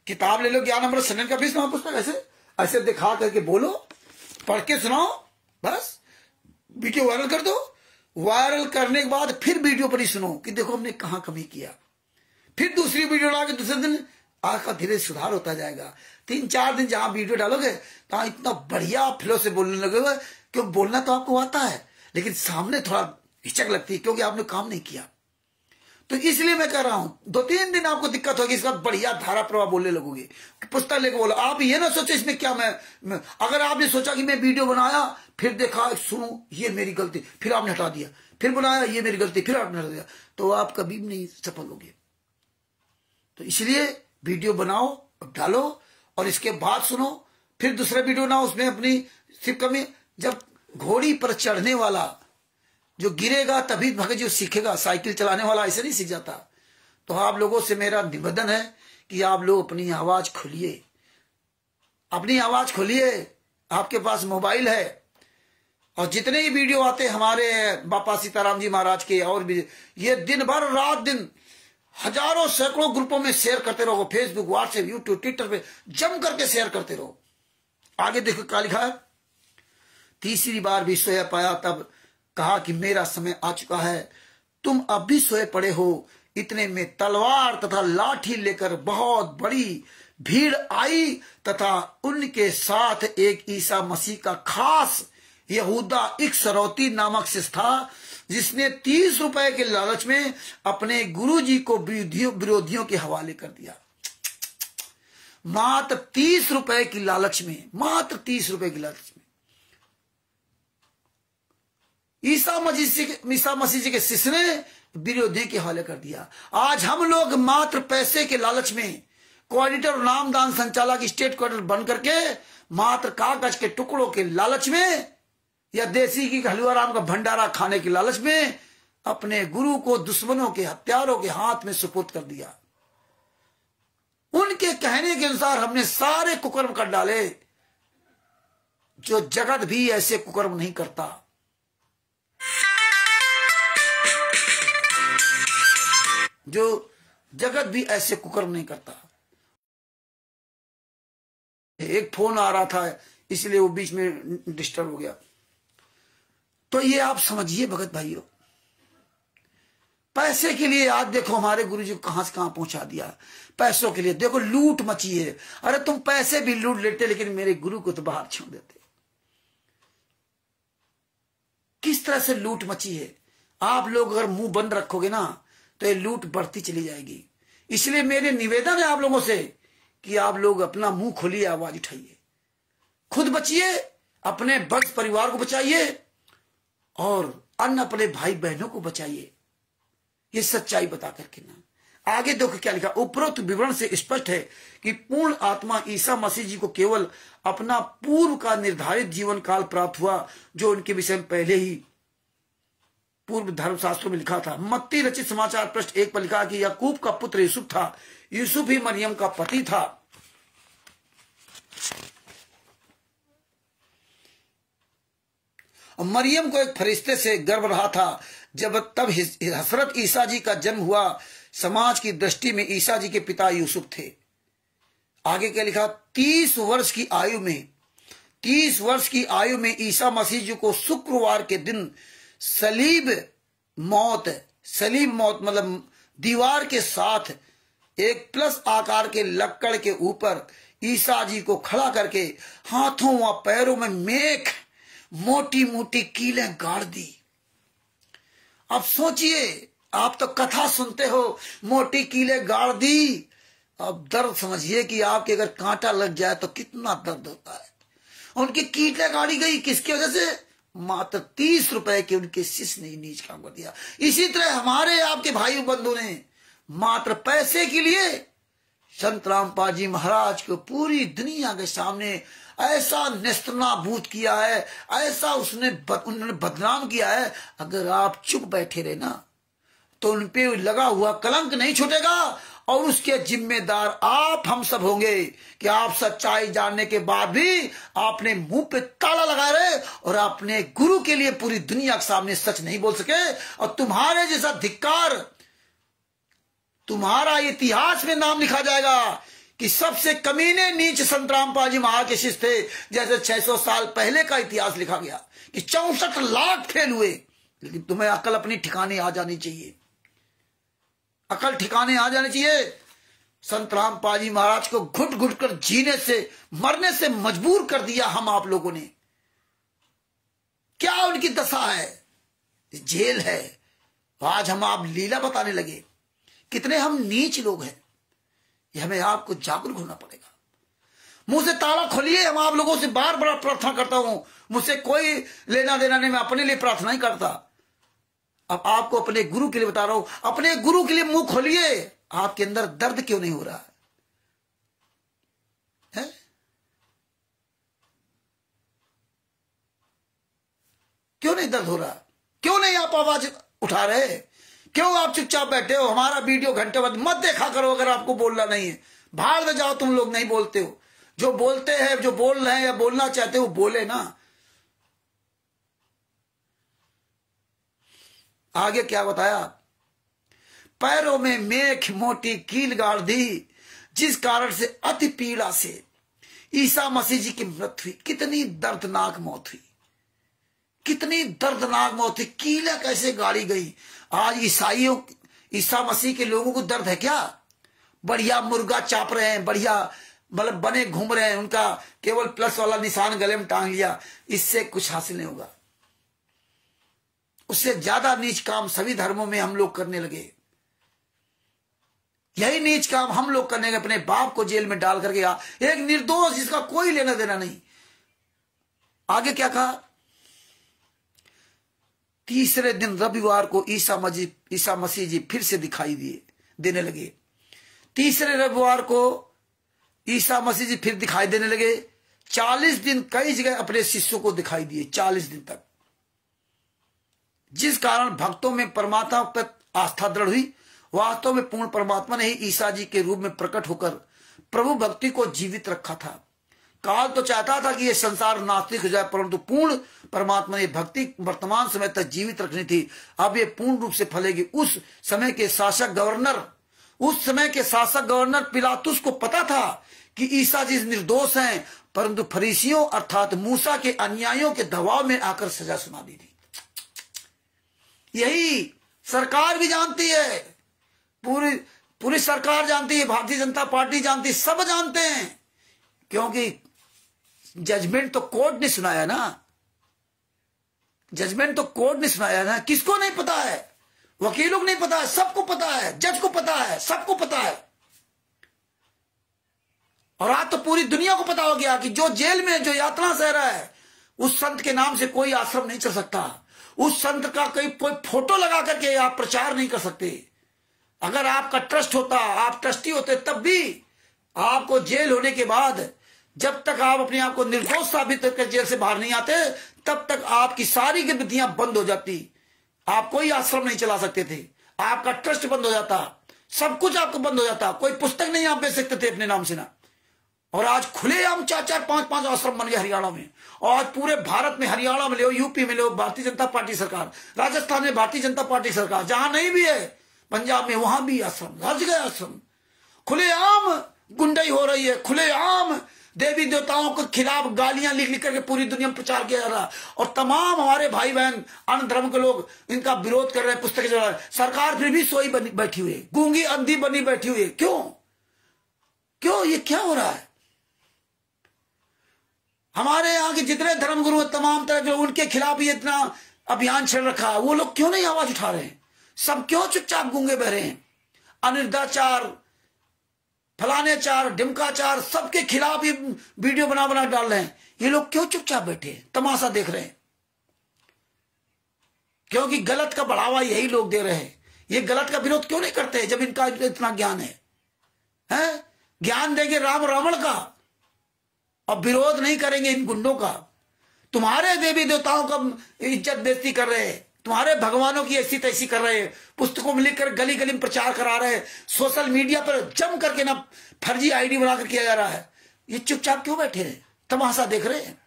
किताब ले लो, ज्ञान अमृत सन्नन का 20वां पुस्तक, ऐसे दिखा करके बोलो, पढ़ के सुनाओ, बस वीडियो वायरल कर दो। वायरल करने के बाद फिर वीडियो पर ही सुनो कि देखो हमने कहां कमी किया। फिर दूसरी वीडियो डाल के दूसरे दिन आपका धीरे सुधार होता जाएगा। 3-4 दिन जहां वीडियो डालोगे तहां इतना बढ़िया फ्लो से बोलने लगेगा, क्योंकि बोलना तो आपको आता है, लेकिन सामने थोड़ा हिचक लगती है क्योंकि आपने काम नहीं किया। तो इसलिए मैं कह रहा हूं 2-3 दिन आपको दिक्कत होगी, इसका बढ़िया धारा प्रवाह बोलने लगोगे, पुस्तक लेके बोलो। आप ये ना सोचो इसमें क्या मैं अगर आपने सोचा कि मैं वीडियो बनाया, फिर देखा सुनो ये मेरी गलती, फिर आपने हटा दिया, फिर बनाया ये मेरी गलती, फिर आपने हटा दिया, तो आप कभी भी नहीं सफल होगे। तो इसलिए वीडियो बनाओ, डालो और इसके बाद सुनो, फिर दूसरा वीडियो बनाओ, उसमें अपनी सिर्फ कमी। जब घोड़ी पर चढ़ने वाला जो गिरेगा तभी भगत जो सीखेगा, साइकिल चलाने वाला ऐसे नहीं सीख जाता। तो आप लोगों से मेरा निवेदन है कि आप लोग अपनी आवाज खोलिए, अपनी आवाज खोलिए। आपके पास मोबाइल है और जितने ही वीडियो आते हमारे बापा सीताराम जी महाराज के, और भी ये दिन भर रात दिन हजारों सैकड़ों ग्रुपों में शेयर करते रहो, फेसबुक, व्हाट्सएप, यूट्यूब, ट्विटर पे जम करके शेयर करते रहो। आगे देखो क्या लिखा है। तीसरी बार भी सोया पाया, तब कहा कि मेरा समय आ चुका है, तुम अब भी सोए पड़े हो। इतने में तलवार तथा लाठी लेकर बहुत बड़ी भीड़ आई तथा उनके साथ एक ईसा मसीह का खास यहूदा इस्करियोती नामक शिष्य था, जिसने 30 रुपए के लालच में अपने गुरुजी को विरोधियों के हवाले कर दिया। मात्र 30 रुपए की लालच में, मात्र 30 रुपए की लालच में ईसा मसीह जी के शिष्य ने विरोधी के हवाले कर दिया। आज हम लोग मात्र पैसे के लालच में कोऑर्डिनेटर और नामदान संचालक स्टेट कोऑर्डिनेटर बन करके मात्र कागज के टुकड़ों के लालच में या देसी की हलवा राम का भंडारा खाने के लालच में अपने गुरु को दुश्मनों के, हत्यारों के हाथ में सुपुर्द कर दिया। उनके कहने के अनुसार हमने सारे कुकर्म कर डाले, जो जगत भी ऐसे कुकर्म नहीं करता। जो जगत भी ऐसे कुकर्म नहीं करता। एक फोन आ रहा था इसलिए वो बीच में डिस्टर्ब हो गया। तो ये आप समझिए भगत भाइयों, पैसे के लिए आज देखो हमारे गुरुजी को कहां से कहां पहुंचा दिया। पैसों के लिए देखो लूट मची है। अरे तुम पैसे भी लूट लेते, लेकिन मेरे गुरु को तो बाहर छोड़ देते। किस तरह से लूट मची है। आप लोग अगर मुंह बंद रखोगे ना तो ये लूट बढ़ती चली जाएगी। इसलिए मेरे निवेदन है आप लोगों से कि आप लोग अपना मुंह खोलिए, आवाज उठाइए, खुद बचिए, अपने वंश परिवार को बचाइए और अन्य अपने भाई बहनों को बचाइए। ये सच्चाई बता करके ना। आगे देखो क्या लिखा। उपरोक्त विवरण से स्पष्ट है कि पूर्ण आत्मा ईसा मसीह जी को केवल अपना पूर्व का निर्धारित जीवन काल प्राप्त हुआ, जो उनके विषय में पहले ही पूर्व धर्मशास्त्रों में लिखा था। मत्ती रचित समाचार पृष्ठ 1 पर लिखा कि याकूब का पुत्र यूसुफ था, यूसुफ ही मरियम का पति था। और मरियम को एक फरिश्ते से गर्भ रहा था। तब हजरत ईसा जी का जन्म हुआ। समाज की दृष्टि में ईसा जी के पिता यूसुफ थे। आगे क्या लिखा, 30 वर्ष की आयु में ईसा मसीह जी को शुक्रवार के दिन सलीब मौत मतलब दीवार के साथ एक प्लस आकार के लक्कड़ के ऊपर ईसा जी को खड़ा करके हाथों व पैरों में मेख मोटी मोटी कीलें गाड़ दी। अब सोचिए, आप तो कथा सुनते हो, मोटी कीलें गाड़ दी। अब दर्द समझिए कि आपके अगर कांटा लग जाए तो कितना दर्द होता है। उनकी कीलें गाड़ी गई किसकी वजह से? मात्र 30 रुपए के उनके शिष्य ने नीच काम कर दिया। इसी तरह हमारे आपके भाई बंधु ने मात्र पैसे के लिए संत रामपाल जी महाराज को पूरी दुनिया के सामने ऐसा नेस्तनाबूद किया है, ऐसा उन्होंने बदनाम किया है। अगर आप चुप बैठे रहे ना तो उन पे लगा हुआ कलंक नहीं छूटेगा और उसके जिम्मेदार आप हम सब होंगे कि आप सच्चाई जानने के बाद भी आपने मुंह पे ताला लगाए रहे और अपने गुरु के लिए पूरी दुनिया के सामने सच नहीं बोल सके। और तुम्हारे जैसा धिक्कार, तुम्हारा इतिहास में नाम लिखा जाएगा कि सबसे कमीने नीच संत रामपाल जी महाराज के शिष्य थे। जैसे 600 साल पहले का इतिहास लिखा गया कि 64 लाख फेल हुए। लेकिन तुम्हें अकल अपनी ठिकाने आ जानी चाहिए, अकल ठिकाने आ जानी चाहिए। संत रामपाल जी महाराज को घुट घुट कर जीने से, मरने से मजबूर कर दिया हम आप लोगों ने। क्या उनकी दशा है? जेल है। आज हम आप लीला बताने लगे। कितने हम नीच लोग हैं, ये हमें आपको जागरूक होना पड़ेगा। मुंह से ताला खोलिए। हम आप लोगों से बार बार प्रार्थना करता हूं, मुझसे कोई लेना देना नहीं, मैं अपने लिए प्रार्थना ही करता। अब आपको अपने गुरु के लिए बता रहा हूं, अपने गुरु के लिए मुंह खोलिए। आपके अंदर दर्द क्यों नहीं हो रहा है? क्यों नहीं दर्द हो रहा? क्यों नहीं आप आवाज उठा रहे? क्यों आप चुपचाप बैठे हो? हमारा वीडियो घंटे बाद मत देखा करो। अगर आपको बोलना नहीं है, बाहर में जाओ। तुम लोग नहीं बोलते हो, जो बोलते हैं, जो बोल रहे हैं या बोलना चाहते हो बोले ना। आगे क्या बताया? पैरों में मेख मोटी कील गाड़ दी, जिस कारण से अति पीड़ा से ईसा मसीह जी की मृत्यु हुई। कितनी दर्दनाक मौत हुई, कितनी दर्दनाक मौत हुई। कीलें कैसे गाड़ी गई? आज ईसा मसीह के लोगों को दर्द है क्या? बढ़िया मुर्गा चाप रहे हैं, बढ़िया मतलब बने घूम रहे हैं, उनका केवल प्लस वाला निशान गले में टांग लिया। इससे कुछ हासिल नहीं होगा। उससे ज्यादा नीच काम सभी धर्मों में हम लोग करने लगे। यही नीच काम हम लोग करने लगे, अपने बाप को जेल में डाल करके। एक निर्दोष जिसका कोई लेना देना नहीं। आगे क्या कहा? तीसरे दिन रविवार को ईसा मसीह जी फिर से दिखाई देने लगे। तीसरे रविवार को ईसा मसीह जी फिर दिखाई देने लगे। 40 दिन कई जगह अपने शिष्यों को दिखाई दिए, 40 दिन तक, जिस कारण भक्तों में परमात्मा पर आस्था दृढ़ हुई। वास्तव में पूर्ण परमात्मा ने ही ईसा जी के रूप में प्रकट होकर प्रभु भक्ति को जीवित रखा था। काल तो चाहता था कि यह संसार नास्तिक हो जाए, परंतु पूर्ण परमात्मा ने भक्ति वर्तमान समय तक जीवित रखनी थी। अब ये पूर्ण रूप से फलेगी। उस समय के शासक गवर्नर पिलातुस को पता था कि ईसा जी निर्दोष हैं, परंतु फरीसियों अर्थात मूसा के अनुयायियों के दबाव में आकर सजा सुना दी थी। यही सरकार भी जानती है, पूरी सरकार जानती है, भारतीय जनता पार्टी जानती है, सब जानते हैं, क्योंकि जजमेंट तो कोर्ट ने सुनाया ना। जजमेंट तो कोर्ट ने सुनाया ना। किसको नहीं पता है? वकीलों को नहीं पता है, सबको पता है, जज को पता है, सबको पता है। और आज तो पूरी दुनिया को पता हो गया कि जो जेल में जो यातना सह रहा है, उस संत के नाम से कोई आश्रम नहीं चल सकता। उस संत का कोई फोटो लगा करके आप प्रचार नहीं कर सकते। अगर आपका ट्रस्ट होता, आप ट्रस्टी होते, तब भी आपको जेल होने के बाद, जब तक आप अपने आप को निर्दोष साबित करके जेल से बाहर नहीं आते, तब तक आपकी सारी गतिविधियां बंद हो जाती। आप कोई आश्रम नहीं चला सकते थे, आपका ट्रस्ट बंद हो जाता, सब कुछ आपको बंद हो जाता, कोई पुस्तक नहीं आप बेच सकते थे अपने नाम से ना। और आज खुलेआम 4-4, 5-5 आश्रम बन गए हरियाणा में। और आज पूरे भारत में, हरियाणा में लो, यूपी में लो, भारतीय जनता पार्टी सरकार, राजस्थान में भारतीय जनता पार्टी सरकार, जहां नहीं भी है, पंजाब में वहां भी आश्रम, हर जगह आश्रम। खुलेआम गुंडाई हो रही है, खुलेआम देवी देवताओं के खिलाफ गालियां लिख लिख करके पूरी दुनिया में प्रचार किया जा रहा है। और तमाम हमारे भाई बहन अन्य धर्म के लोग इनका विरोध कर रहे हैं, पुस्तकें चला रहे हैं। सरकार फिर भी सोई बैठी हुई है, गूंगी अंधी बनी बैठी हुई है। क्यों क्यों ये क्या हो रहा है? हमारे यहाँ के जितने धर्मगुरु तमाम तरह के लोग, उनके खिलाफ ये इतना अभियान चल रखा है, वो लोग क्यों नहीं आवाज उठा रहे हैं? सब क्यों चुपचाप गूंगे बह रहे हैं? अनिर्दाचार, फलानेचार, ढिमकाचार, सबके खिलाफ ये वीडियो बना बना डाल रहे हैं। ये लोग क्यों चुपचाप बैठे हैं, तमाशा देख रहे हैं? क्योंकि गलत का बढ़ावा यही लोग दे रहे हैं। ये गलत का विरोध क्यों नहीं करते जब इनका इतना ज्ञान है? ज्ञान देंगे राम रावण का और विरोध नहीं करेंगे इन गुंडों का। तुम्हारे देवी देवताओं का इज्जत बेइज्जती कर रहे हैं, तुम्हारे भगवानों की ऐसी तैसी कर रहे हैं, पुस्तकों में लिखकर गली गली में प्रचार करा रहे हैं, सोशल मीडिया पर जम करके ना फर्जी आईडी बनाकर किया जा रहा है। ये चुपचाप क्यों बैठे हैं, तमाशा देख रहे हैं?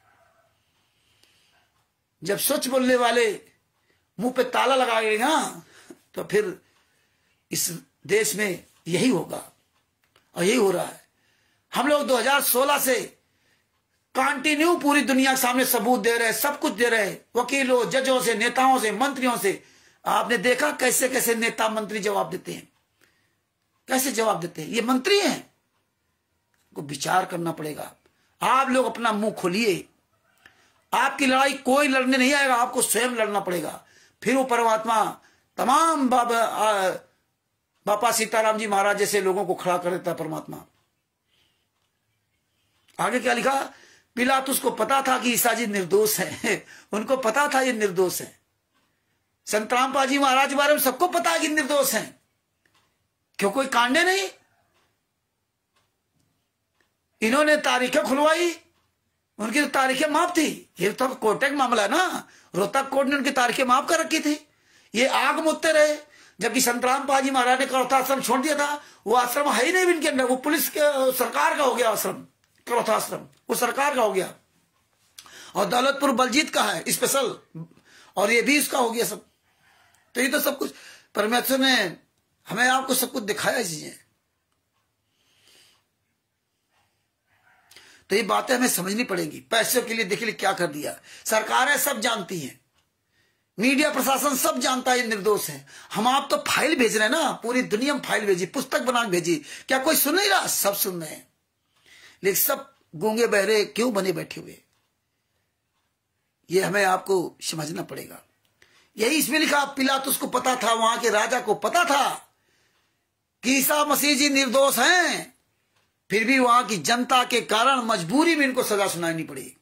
जब सच बोलने वाले मुंह पे ताला लगाएगा तो फिर इस देश में यही होगा, और यही हो रहा है। हम लोग 2016 से कंटिन्यू पूरी दुनिया के सामने सबूत दे रहे हैं, सब कुछ दे रहे हैं, वकीलों, जजों से, नेताओं से, मंत्रियों से। आपने देखा कैसे कैसे नेता मंत्री जवाब देते हैं, कैसे जवाब देते हैं? ये मंत्री हैं, को विचार करना पड़ेगा। आप लोग अपना मुंह खोलिए। आपकी लड़ाई कोई लड़ने नहीं आएगा, आपको स्वयं लड़ना पड़ेगा। फिर वो परमात्मा तमाम बापा सीताराम जी महाराज जैसे लोगों को खड़ा कर देता परमात्मा। आगे क्या लिखा? पिलातुस को पता था कि ईसा जी निर्दोष है। उनको पता था ये निर्दोष है। संत रामपाल जी महाराज के बारे में सबको पता है कि निर्दोष हैं। क्यों कोई कांडे नहीं? इन्होंने तारीखें खुलवाई, उनकी तो तारीखें माफ थी। ये तो कोर्ट का मामला है ना, रोहतक कोर्ट ने उनकी तारीखें माफ कर रखी थी। ये आग मुझते रहे, जबकि संत रामपाल जी महाराज ने करौथा आश्रम छोड़ दिया था। वो आश्रम है ही नहीं इनके अंदर, वो पुलिस के सरकार का हो गया आश्रम, करौथा आश्रम वो सरकार का हो गया। और दौलतपुर बलजीत का है स्पेशल, और ये भी इसका हो गया सब। तो ये तो सब कुछ परमेश्वर ने हमें आपको सब कुछ दिखाया चीजें। तो ये बातें हमें समझनी पड़ेगी। पैसों के लिए देखिए क्या कर दिया। सरकारें सब जानती हैं, मीडिया प्रशासन सब जानता है ये निर्दोष है। हम आप तो फाइल भेज रहे हैं ना, पूरी दुनिया में फाइल भेजी, पुस्तक बना के भेजी। क्या कोई सुन नहीं रहा? सब सुन रहे हैं, लेकिन सब गूंगे बहरे क्यों बने बैठे हुए? ये हमें आपको समझना पड़ेगा। यही इसमें लिखा, पिलातुस को पता था, वहां के राजा को पता था कि ईसा मसीह जी निर्दोष हैं, फिर भी वहां की जनता के कारण मजबूरी में इनको सजा सुनानी पड़ी।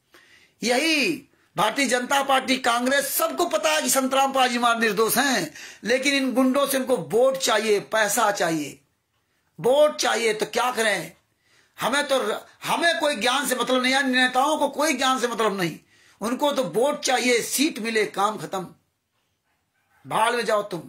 यही भारतीय जनता पार्टी, कांग्रेस, सबको पता है कि संत रामपाल जी महाराज निर्दोष हैं, लेकिन इन गुंडों से इनको वोट चाहिए, पैसा चाहिए, वोट चाहिए। तो क्या करें? हमें कोई ज्ञान से मतलब नहीं है, नेताओं को कोई ज्ञान से मतलब नहीं, उनको तो वोट चाहिए, सीट मिले, काम खत्म, भाड़ में जाओ तुम।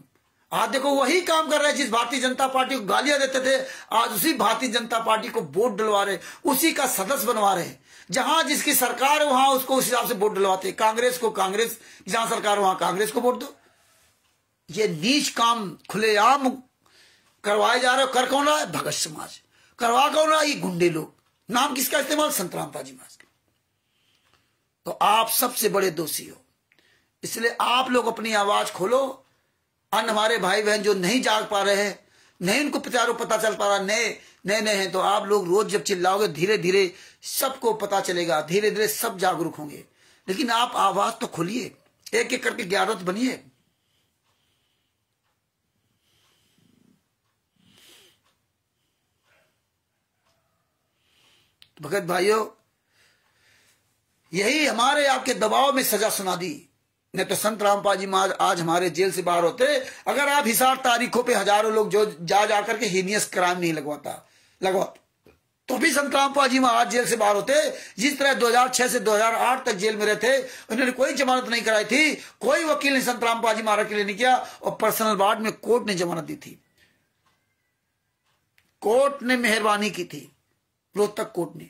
आज देखो वही काम कर रहे हैं जिस भारतीय जनता पार्टी को गालियां देते थे, आज उसी भारतीय जनता पार्टी को वोट डलवा रहे, उसी का सदस्य बनवा रहे। जहां जिसकी सरकार है वहां उसको उस हिसाब से वोट डलवाते। कांग्रेस को कांग्रेस, जहां सरकार वहां कांग्रेस को वोट दो। ये नीच काम खुलेआम करवाए जा रहे हो। कर कौन रहा है? भगत समाज। करवा कौन रहा है? ये गुंडे लोग। नाम किसका इस्तेमाल? संत रामपाल जी महाराज। तो आप सबसे बड़े दोषी हो, इसलिए आप लोग अपनी आवाज खोलो। अन्य हमारे भाई बहन जो नहीं जाग पा रहे हैं, नहीं उनको प्रचारों पता चल पा रहा, नए हैं, तो आप लोग रोज जब चिल्लाओगे धीरे धीरे सबको पता चलेगा, धीरे धीरे सब जागरूक होंगे। लेकिन आप आवाज तो खोलिए, एक एक करके ज्ञानवंत बनिए। भगत भाइयों, यही हमारे आपके दबाव में सजा सुना दी। नहीं तो संत रामपाल जी महाराज आज हमारे जेल से बाहर होते, अगर आप हिसार तारीखों पे हजारों लोग जो जा करके हीनियस क्राइम नहीं लगवा तो भी संतराम पाजी महाराज जेल से बाहर होते। जिस तरह 2006 से 2008 तक जेल में रहे थे, उन्होंने कोई जमानत नहीं कराई थी, कोई वकील ने संतराम पाजी महाराज के लिए नहीं किया, और पर्सनल वार्ड में कोर्ट ने जमानत दी थी। कोर्ट ने मेहरबानी की थी, रोहतक कोर्ट ने,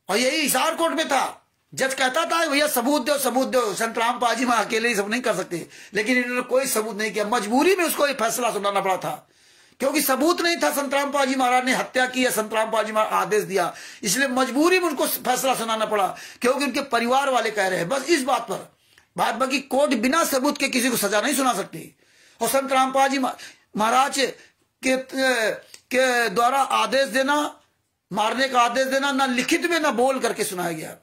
और यही हिसार कोर्ट में था। जज कहता था भैया सबूत दो, सबूत दो, संतराम पाजी महाराज अकेले ही सब नहीं कर सकते, लेकिन इन्होंने कोई सबूत नहीं किया। मजबूरी में उसको ये फैसला सुनाना पड़ा था, क्योंकि सबूत नहीं था संतराम पाजी महाराज ने हत्या की है, संतराम पाजी महाराज आदेश दिया, इसलिए मजबूरी में उनको फैसला सुनाना पड़ा, क्योंकि उनके परिवार वाले कह रहे हैं बस इस बात पर। बात बाकी कोर्ट बिना सबूत के किसी को सजा नहीं सुना सकती। और संतराम पाजी महाराज के द्वारा आदेश देना, मारने का आदेश देना, ना लिखित में ना बोल करके सुनाया गया।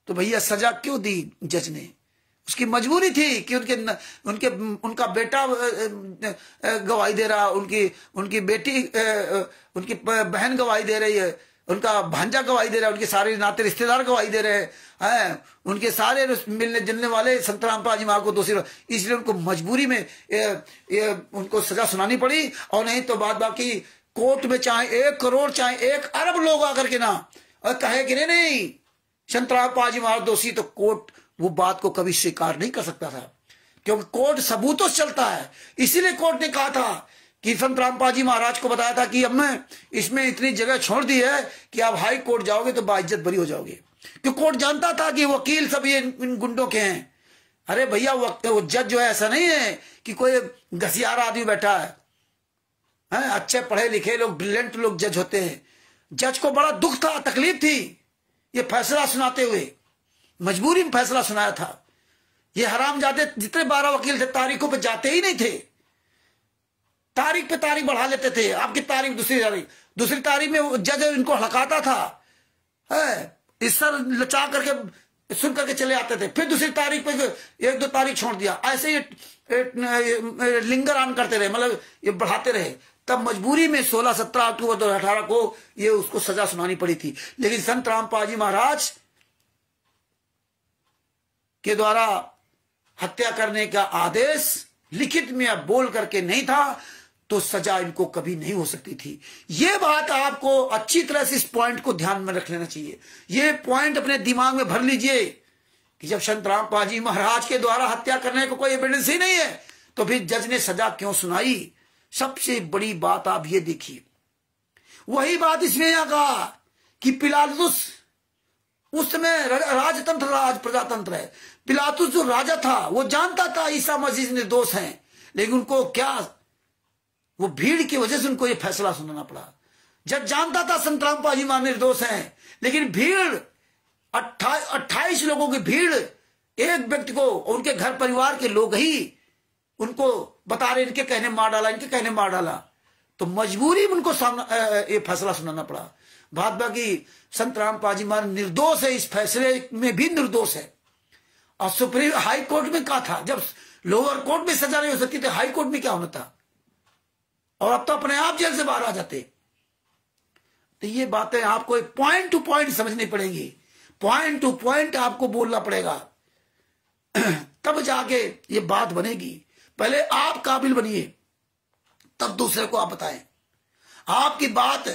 तो भैया सजा क्यों दी जज ने? उसकी मजबूरी थी कि उनका बेटा गवाही दे रहा, उनकी बेटी, उनकी बहन गवाही दे रही है, उनका भांजा गवाही दे रहा है, उनके सारे नाते रिश्तेदार गवाही दे रहे हैं, उनके सारे मिलने जुलने वाले संतराम पाजी महाराज को दोषी, इसलिए उनको मजबूरी में उनको सजा सुनानी पड़ी। और नहीं तो बात बाकी कोर्ट में चाहे 1 करोड़ चाहे 1 अरब लोग आकर के ना और कहे कि नहीं संतराम पाजी महाराज दोषी, तो कोर्ट वो बात को कभी स्वीकार नहीं कर सकता था, क्योंकि कोर्ट सबूतों से चलता है। इसीलिए कोर्ट ने कहा था कि संतराम पाजी महाराज को बताया था कि अब मैं इसमें इतनी जगह छोड़ दी है कि आप हाई कोर्ट जाओगे तो बाइज्जत बरी हो जाओगे, क्योंकि कोर्ट जानता था कि वकील सब ये इन गुंडों के हैं। अरे भैया वो जज जो है ऐसा नहीं है कि कोई घसियार आदमी बैठा है, अच्छे पढ़े लिखे लोग, ब्रिलियंट लोग जज होते हैं। जज को बड़ा दुख था, तकलीफ थी, ये फैसला सुनाते हुए मजबूरी में फैसला सुनाया था। ये हरामजादे जितने 12 वकील थे तारीखों पे जाते ही नहीं थे, तारीख पे तारीख बढ़ा लेते थे, आपकी तारीख दूसरी तारीख में जज इनको हड़काता था, इस सर लचा करके सुन करके चले आते थे, फिर दूसरी तारीख पे 1-2 तारीख छोड़ दिया, ऐसे ये लिंगर ऑन करते रहे, मतलब ये बढ़ाते रहे। तब मजबूरी में 16-17 अक्टूबर 2018 को ये उसको सजा सुनानी पड़ी थी। लेकिन संतराम पाजी महाराज के द्वारा हत्या करने का आदेश लिखित में अब बोल करके नहीं था, तो सजा इनको कभी नहीं हो सकती थी। ये बात आपको अच्छी तरह से इस पॉइंट को ध्यान में रख लेना चाहिए। ये पॉइंट अपने दिमाग में भर लीजिए कि जब संतराम पाजी महाराज के द्वारा हत्या करने को कोई एविडेंस ही नहीं है, तो फिर जज ने सजा क्यों सुनाई? सबसे बड़ी बात आप ये देखिए, वही बात इसमें यहां कहा कि पिलातुस उस समय राजतंत्र, राज प्रजातंत्र है। पिलातुस जो राजा था वो जानता था ईसा मसीह निर्दोष हैं, लेकिन उनको क्या, वो भीड़ की वजह से उनको ये फैसला सुनाना पड़ा। जब जानता था संतराम पाजी महाराज निर्दोष हैं, लेकिन भीड़ 28 लोगों की भीड़ एक व्यक्ति को, उनके घर परिवार के लोग ही उनको बता रहे इनके कहने मार डाला, इनके कहने मार डाला, तो मजबूरी में उनको ये फैसला सुनाना पड़ा। बात बाकी संतराम पाजी महाराज निर्दोष है, इस फैसले में भी निर्दोष है। और सुप्रीम हाई कोर्ट में कहा था, जब लोअर कोर्ट में सजा नहीं हो सकती तो हाई कोर्ट में क्या होना था, और अब तो अपने आप जेल से बाहर आ जाते। तो ये बातें आपको पॉइंट टू पॉइंट समझनी पड़ेंगी, पॉइंट टू पॉइंट आपको बोलना पड़ेगा, तब जाके ये बात बनेगी। पहले आप काबिल बनिए, तब दूसरे को आप बताएं। आपकी बात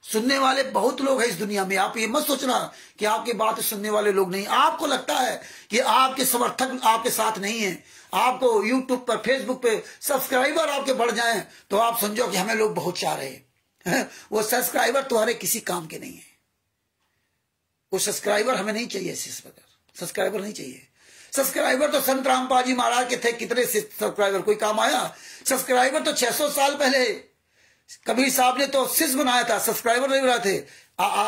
सुनने वाले बहुत लोग हैं इस दुनिया में, आप ये मत सोचना कि आपकी बात सुनने वाले लोग नहीं। आपको लगता है कि आपके समर्थक आपके साथ नहीं है, आपको यूट्यूब पर, फेसबुक पे सब्सक्राइबर आपके बढ़ जाएं, तो आप समझो कि हमें लोग बहुत चाह रहे हैं। वो सब्सक्राइबर तुम्हारे किसी काम के नहीं है, वो सब्सक्राइबर हमें नहीं चाहिए, सब्सक्राइबर नहीं चाहिए। सब्सक्राइबर तो संतराम पाजी महाराज के थे, कितने सब्सक्राइबर कोई काम आया? सब्सक्राइबर तो 600 साल पहले कबीर साहब ने तो शिष्य बनाया था, सब्सक्राइबर नहीं बनाए थे।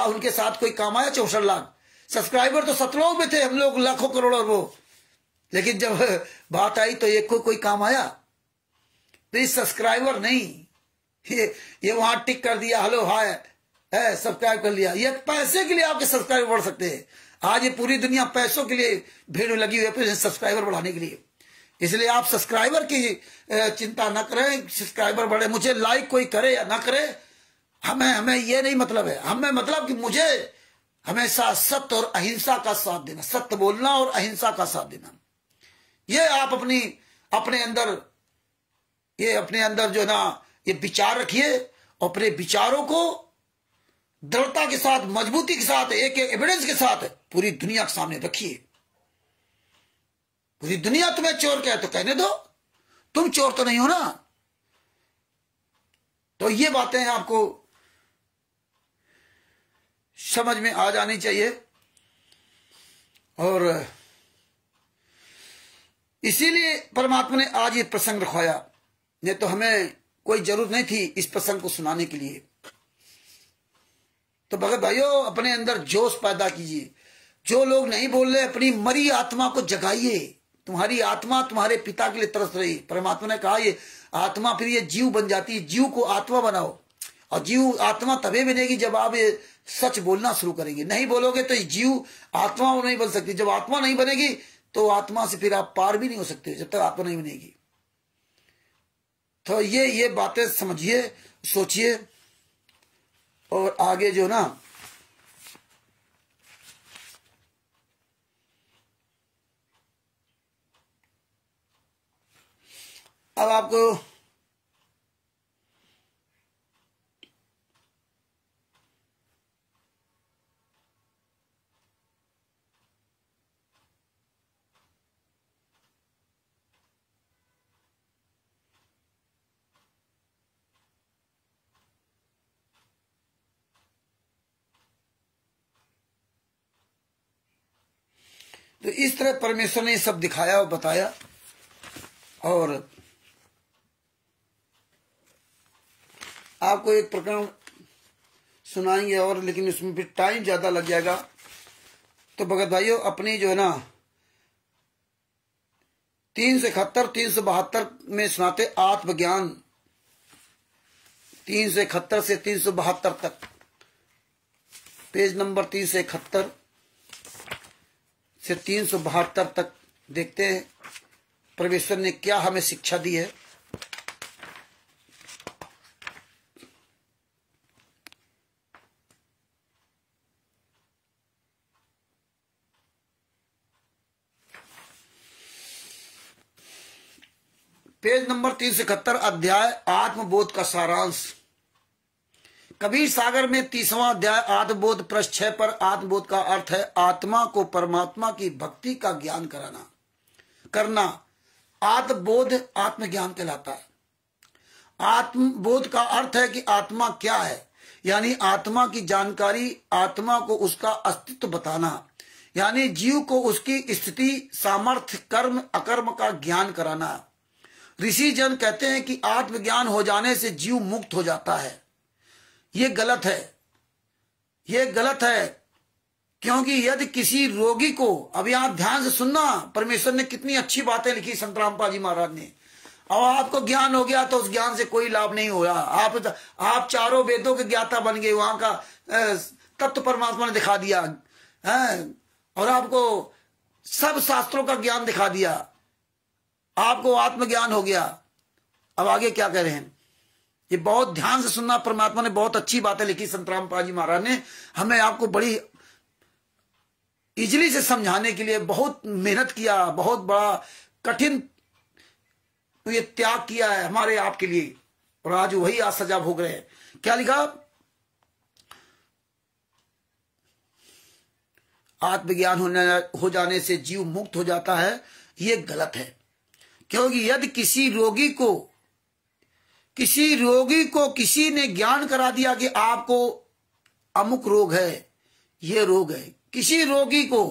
उनके साथ कोई काम आया? 64 लाख सब्सक्राइबर तो सतलोक में थे, हम लोग लाखों करोड़ों वो, लेकिन जब बात आई तो एक को कोई काम आया? तो ये सब्सक्राइबर नहीं, ये वहां टिक कर दिया, हेलो हाय सब्सक्राइब कर लिया, ये पैसे के लिए आपके सब्सक्राइबर बढ़ सकते हैं। आज ये पूरी दुनिया पैसों के लिए भीड़ लगी हुई है सब्सक्राइबर बढ़ाने के लिए, इसलिए आप सब्सक्राइबर की चिंता न करें, सब्सक्राइबर बढ़े। मुझे लाइक कोई करे या ना करे, हमें ये नहीं मतलब है, हमें मतलब कि मुझे हमेशा सत्य और अहिंसा का साथ देना, सत्य बोलना और अहिंसा का साथ देना, ये आप अपने अंदर जो ना ये विचार रखिए अपने विचारों को दृढ़ता के साथ, मजबूती के साथ, एक एविडेंस के साथ पूरी दुनिया के सामने रखिए। पूरी दुनिया तुम्हें चोर कहे तो कहने दो, तुम चोर तो नहीं हो ना। तो ये बातें आपको समझ में आ जानी चाहिए। और इसीलिए परमात्मा ने आज ये प्रसंग रखवाया, नहीं तो हमें कोई जरूरत नहीं थी इस प्रसंग को सुनाने के लिए। तो भगत भाइयों, अपने अंदर जोश पैदा कीजिए। जो लोग नहीं बोल रहे, अपनी मरी आत्मा को जगाइए। तुम्हारी आत्मा तुम्हारे पिता के लिए तरस रही। परमात्मा ने कहा ये आत्मा फिर ये जीव बन जाती है। जीव को आत्मा बनाओ, और जीव आत्मा तभी बनेगी जब आप ये सच बोलना शुरू करेंगे। नहीं बोलोगे तो जीव आत्मा नहीं बन सकती। जब आत्मा नहीं बनेगी तो आत्मा से फिर आप पार भी नहीं हो सकते, जब तक आत्मा नहीं बनेगी। तो ये बातें समझिए, सोचिए, और आगे जो ना अब आपको तो इस तरह परमेश्वर ने सब दिखाया और बताया। और आपको एक प्रकरण सुनाएंगे और, लेकिन उसमें भी टाइम ज्यादा लग जाएगा। तो भगत भाइयों, अपनी जो है ना 371 372 में सुनाते आत्मज्ञान, 371 से 372 तक, पेज नंबर 371 से 372 तक देखते हैं परमेश्वर ने क्या हमें शिक्षा दी है। पेज नंबर 371, अध्याय आत्मबोध का सारांश। कबीर सागर में 30वां अध्याय आत्मबोध पृष्ठ 6 पर। आत्मबोध का अर्थ है आत्मा को परमात्मा की भक्ति का ज्ञान करना। आत्मबोध आत्मज्ञान कहलाता है। आत्मबोध का अर्थ है कि आत्मा क्या है, यानी आत्मा की जानकारी, आत्मा को उसका अस्तित्व बताना, यानी जीव को उसकी स्थिति, सामर्थ्य, कर्म अकर्म का ज्ञान कराना। ऋषि जन कहते हैं कि आत्मज्ञान हो जाने से जीव मुक्त हो जाता है। ये गलत है, ये गलत है। क्योंकि यदि किसी रोगी को, अब यहां ध्यान से सुनना, परमेश्वर ने कितनी अच्छी बातें लिखी संत रामपाल जी महाराज ने। और आपको ज्ञान हो गया तो उस ज्ञान से कोई लाभ नहीं हुआ। आप चारों वेदों के ज्ञाता बन गए, वहां का तत्व परमात्मा ने दिखा दिया है, और आपको सब शास्त्रों का ज्ञान दिखा दिया, आपको आत्मज्ञान हो गया। अब आगे क्या कह रहे हैं, ये बहुत ध्यान से सुनना। परमात्मा ने बहुत अच्छी बातें लिखी संत रामपाल जी महाराज ने, हमें आपको बड़ी इजली से समझाने के लिए बहुत मेहनत किया, बहुत बड़ा कठिन ये त्याग किया है हमारे आपके लिए, और आज वही आज सजा भोग रहे हैं। क्या लिखा, आत्मज्ञान हो जाने से जीव मुक्त हो जाता है। ये गलत है, क्योंकि यदि किसी रोगी को किसी ने ज्ञान करा दिया कि आपको अमुक रोग है, ये रोग है, किसी रोगी को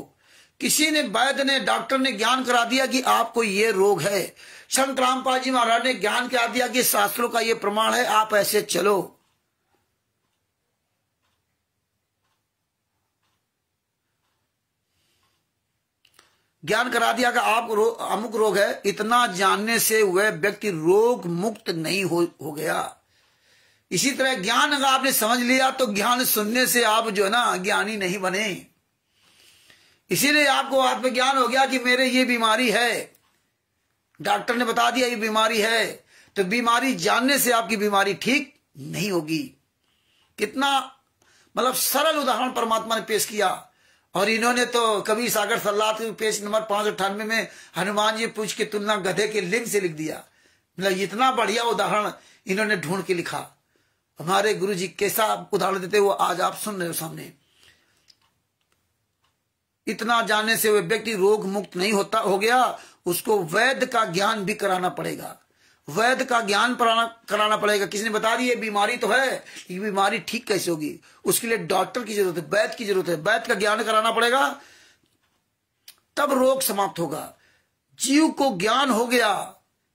किसी ने, वैद्य ने, डॉक्टर ने ज्ञान करा दिया कि आपको ये रोग है, संत रामपाल जी महाराज ने ज्ञान करा दिया कि शास्त्रों का ये प्रमाण है, आप ऐसे चलो, ज्ञान करा दिया कि आप अमुक रोग है, इतना जानने से वह व्यक्ति रोग मुक्त नहीं हो गया। इसी तरह ज्ञान अगर आपने समझ लिया तो ज्ञान सुनने से आप जो है ना ज्ञानी नहीं बने। इसीलिए आपको आत्मज्ञान हो गया कि मेरे ये बीमारी है, डॉक्टर ने बता दिया ये बीमारी है, तो बीमारी जानने से आपकी बीमारी ठीक नहीं होगी। कितना मतलब सरल उदाहरण परमात्मा ने पेश किया। और इन्होंने तो कबीर सागर सल्लात पेज नंबर 598 में हनुमान जी पूछ के तुलना गधे के लिंग से लिख दिया। मतलब इतना बढ़िया उदाहरण इन्होंने ढूंढ के लिखा। हमारे गुरु जी कैसा उदाहरण देते वो आज आप सुन रहे हो सामने। इतना जानने से वह व्यक्ति रोग मुक्त नहीं हो गया, उसको वैद्य का ज्ञान भी कराना पड़ेगा, वैद्य का ज्ञान कराना पड़ेगा। किसी ने बता दी ये बीमारी तो है, ये बीमारी ठीक कैसे होगी, उसके लिए डॉक्टर की जरूरत है, वैद्य की जरूरत है, वैद्य का ज्ञान कराना पड़ेगा, तब रोग समाप्त होगा। जीव को ज्ञान हो गया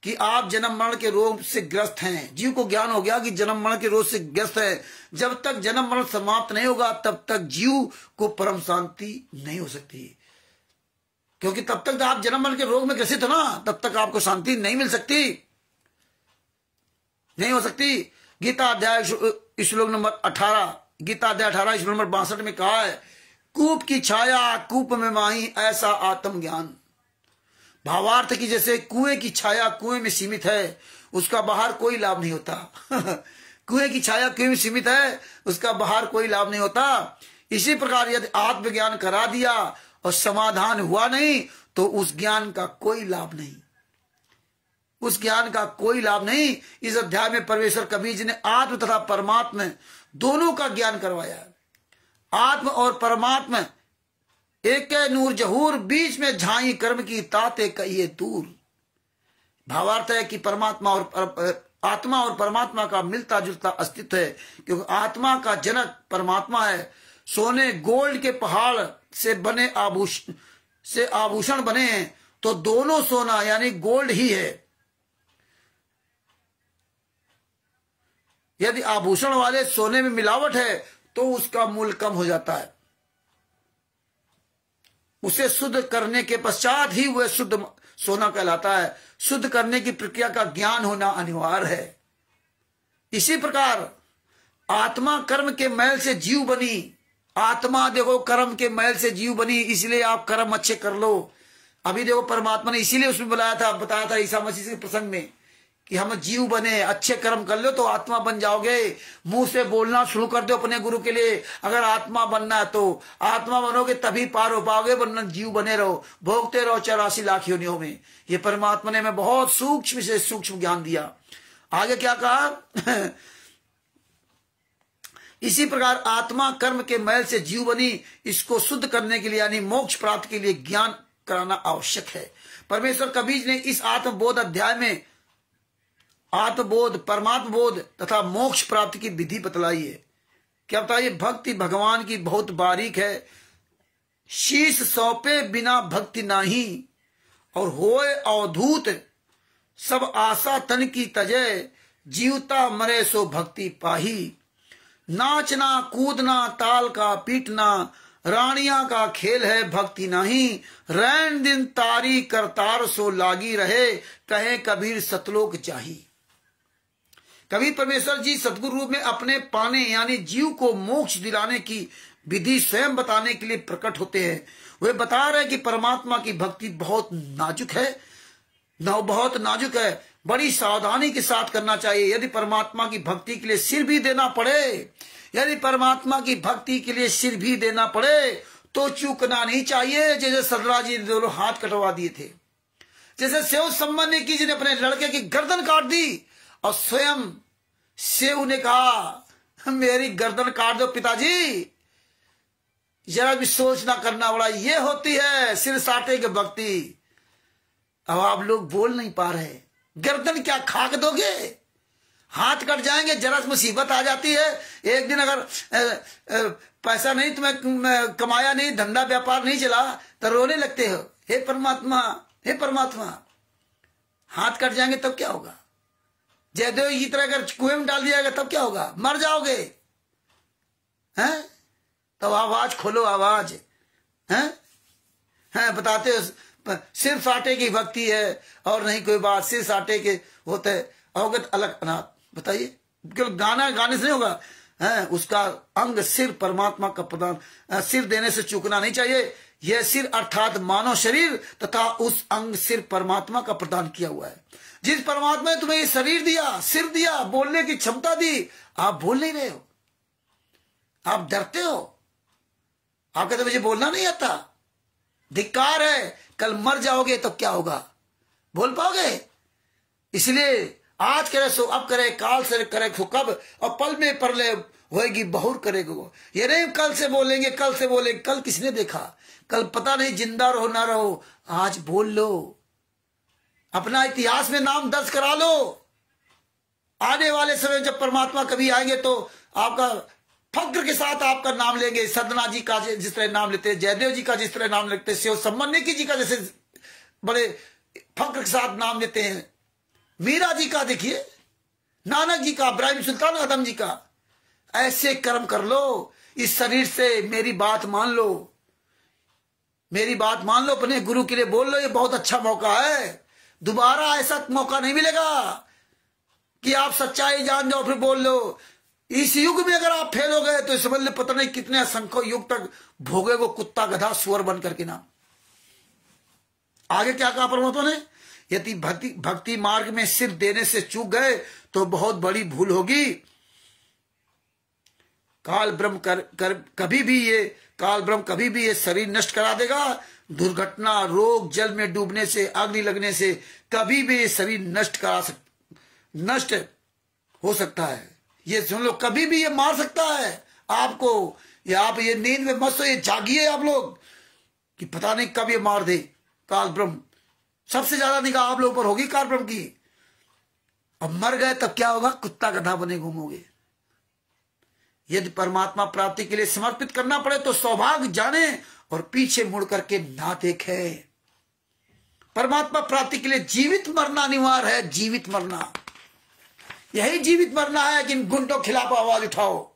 कि आप जन्म मरण के रोग से ग्रस्त हैं, जीव को ज्ञान हो गया कि जन्म मरण के रोग से ग्रस्त है। जब तक जन्म मरण समाप्त नहीं होगा तब तक जीव को परम शांति नहीं हो सकती, क्योंकि तब तक आप जन्म मरण के रोग में ग्रसित हो ना, तब तक आपको शांति नहीं मिल सकती, नहीं हो सकती। गीता अध्याय श्लोक नंबर 18, गीता अध्याय 18 श्लोक नंबर 62 में कहा है, कूप की छाया कूप में माही ऐसा आत्मज्ञान। भावार्थ की जैसे कुएं की छाया कुएं में सीमित है, उसका बाहर कोई लाभ नहीं होता। कुएं की छाया कुएं में सीमित है, उसका बाहर कोई लाभ नहीं होता। इसी प्रकार यदि आत्मज्ञान करा दिया और समाधान हुआ नहीं तो उस ज्ञान का कोई लाभ नहीं, उस ज्ञान का कोई लाभ नहीं। इस अध्याय में परमेश्वर कबीर जी ने आत्म तथा परमात्मा दोनों का ज्ञान करवाया। आत्म और परमात्मा एक नूर जहूर, बीच में झाई कर्म की ताते कहिए दूर। भावार्थ है कि परमात्मा और आत्मा और परमात्मा का मिलता जुलता अस्तित्व है, क्योंकि आत्मा का जनक परमात्मा है। सोने गोल्ड के पहाड़ से बने आभूषण बने हैं तो दोनों सोना यानी गोल्ड ही है। यदि आभूषण वाले सोने में मिलावट है तो उसका मूल्य कम हो जाता है। उसे शुद्ध करने के पश्चात ही वह शुद्ध सोना कहलाता है। शुद्ध करने की प्रक्रिया का ज्ञान होना अनिवार्य है। इसी प्रकार आत्मा कर्म के मैल से जीव बनी। आत्मा देखो कर्म के मैल से जीव बनी, इसलिए आप कर्म अच्छे कर लो। अभी देखो परमात्मा ने इसीलिए उसमें बताया था ईसा मसीह के प्रसंग में कि हम जीव बने, अच्छे कर्म कर लो तो आत्मा बन जाओगे। मुंह से बोलना शुरू कर दो अपने गुरु के लिए, अगर आत्मा बनना है तो आत्मा बनोगे तभी पार हो पाओगे, वरना जीव बने रहो, भोगते रहो 84 लाख योनियों में। ये परमात्मा ने हमें बहुत सूक्ष्म से सूक्ष्म ज्ञान दिया। आगे क्या कहा? इसी प्रकार आत्मा कर्म के मैल से जीव बनी। इसको शुद्ध करने के लिए यानी मोक्ष प्राप्ति के लिए ज्ञान कराना आवश्यक है। परमेश्वर कबीर ने इस आत्मबोध अध्याय में आत्मबोध, परमात्म बोध तथा मोक्ष प्राप्ति की विधि बतलाई है। क्या बताइए? भक्ति भगवान की बहुत बारीक है। शीश सौंपे बिना भक्ति नाही, और होए अवधूत सब आशा तन की तजय, जीवता मरे सो भक्ति पाही। नाचना कूदना ताल का पीटना, रानिया का खेल है भक्ति नहीं। रैन दिन तारी करतार सो लागी रहे, कहे कबीर सतलोक चाही। कबीर परमेश्वर जी सतगुरु रूप में अपने पाने यानी जीव को मोक्ष दिलाने की विधि स्वयं बताने के लिए प्रकट होते हैं। वे बता रहे हैं कि परमात्मा की भक्ति बहुत नाजुक है, बहुत नाजुक है, बड़ी सावधानी के साथ करना चाहिए। यदि परमात्मा की भक्ति के लिए सिर भी देना पड़े, यदि परमात्मा की भक्ति के लिए सिर भी देना पड़े तो चूकना नहीं चाहिए। जैसे सरला जी ने दोनों हाथ कटवा दिए थे, जैसे सेव सम्मान ने की जिन्हें अपने लड़के की गर्दन काट दी और स्वयं सेव ने कहा मेरी गर्दन काट दो पिताजी। जरा भी सोचना करना बड़ा ये होती है सिर साटे की भक्ति। अब आप लोग बोल नहीं पा रहे, गर्दन क्या खाक दोगे? हाथ कट जाएंगे, जरा मुसीबत आ जाती है। एक दिन अगर पैसा नहीं तुम्हें कमाया नहीं, धंधा व्यापार नहीं चला तो रोने लगते हो, हे परमात्मा, हे परमात्मा। हाथ कट जाएंगे तब क्या होगा? जयदेव की तरह अगर कुएं में डाल दिया जाएगा तब क्या होगा? मर जाओगे। हैं? तब आवाज खोलो, आवाज हैं बताते हो सिर्फ साटे की भक्ति है और नहीं कोई बात। सिर्फ साटे के होते अवगत अलग अनाथ। बताइए, केवल गाना गाने से नहीं होगा, है उसका अंग सिर परमात्मा का प्रदान। सिर देने से चूकना नहीं चाहिए। यह सिर अर्थात मानव शरीर तथा उस अंग सिर परमात्मा का प्रदान किया हुआ है। जिस परमात्मा ने तुम्हें ये शरीर दिया, सिर दिया, बोलने की क्षमता दी, आप बोल नहीं रहे हो, आप डरते हो, आप कहते मुझे बोलना नहीं आता। धिक्कार है, कल मर जाओगे तो क्या होगा? बोल पाओगे? इसलिए आज करे सो अब करे, काल से करे सो कब, और पल में परले होएगी बहुर करेगा। ये नहीं कल से बोलेंगे, कल से बोलेंगे, कल किसने देखा, कल पता नहीं, जिंदा रहो ना रहो, आज बोल लो, अपना इतिहास में नाम दर्ज करा लो। आने वाले समय जब परमात्मा कभी आएंगे तो आपका फक्र के साथ आपका नाम लेंगे। सदना जी का जिस तरह नाम लेते हैं, जयदेव जी का जिस तरह नाम लेते हैं, शिव सम्मन्नेकी जी का जैसे बड़े फक्र के साथ नाम लेते हैं, मीरा जी का देखिए, नानक जी का, इब्राहिम सुल्तान आदम जी का। ऐसे कर्म कर लो, इस शरीर से मेरी बात मान लो, मेरी बात मान लो, अपने गुरु के लिए बोल लो। ये बहुत अच्छा मौका है, दोबारा ऐसा मौका नहीं मिलेगा कि आप सच्चाई जान जाओ फिर बोल लो। इस युग में अगर आप फेल हो गए तो समझ ले पता नहीं कितने असंख्य युग तक भोगे वो कुत्ता गधा सुअर बन करके ना। आगे क्या कहा परमात्मा ने, यदि भक्ति मार्ग में सिर देने से चूक गए तो बहुत बड़ी भूल होगी। काल ब्रह्म कभी भी ये शरीर नष्ट करा देगा। दुर्घटना, रोग, जल में डूबने से, अग्नि लगने से कभी भी ये शरीर नष्ट हो सकता है। ये सुन लो, कभी भी ये मार सकता है आपको। या आप ये नींद में मस्त हो, ये जागिए आप लोग कि पता नहीं कब ये मार दे काल ब्रह्म। सबसे ज्यादा निगाह आप लोगों पर होगी काल ब्रह्म की। अब मर गए तब क्या होगा, कुत्ता गधा बने घूमोगे। यदि परमात्मा प्राप्ति के लिए समर्पित करना पड़े तो सौभाग्य जाने और पीछे मुड़ करके ना देखे। परमात्मा प्राप्ति के लिए जीवित मरना अनिवार्य है, जीवित मरना, यही जीवित मरना है कि इन गुंडों के खिलाफ आवाज उठाओ।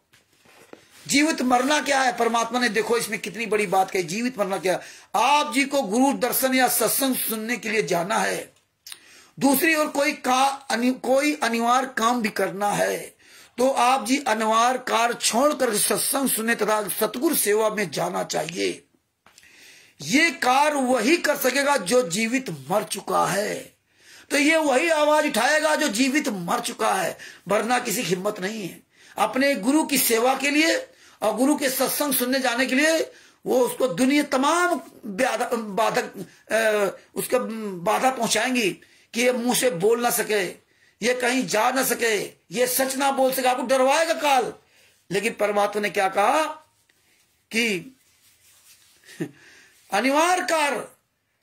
जीवित मरना क्या है, परमात्मा ने देखो इसमें कितनी बड़ी बात कही। जीवित मरना क्या, आप जी को गुरु दर्शन या सत्संग सुनने के लिए जाना है, दूसरी ओर कोई अनिवार्य काम भी करना है, तो आप जी अनिवार्य कार्य छोड़कर सत्संग सुनने तथा सतगुरु सेवा में जाना चाहिए। ये कार्य वही कर सकेगा जो जीवित मर चुका है। तो ये वही आवाज उठाएगा जो जीवित मर चुका है, वरना किसी की हिम्मत नहीं है। अपने गुरु की सेवा के लिए और गुरु के सत्संग सुनने जाने के लिए वो उसको दुनिया तमाम उसका बाधा पहुंचाएंगी कि ये मुंह से बोल ना सके, ये कहीं जा ना सके, ये सच ना बोल सके, आपको डरवाएगा काल। लेकिन परमात्मा ने क्या कहा कि अनिवार्य कार्य,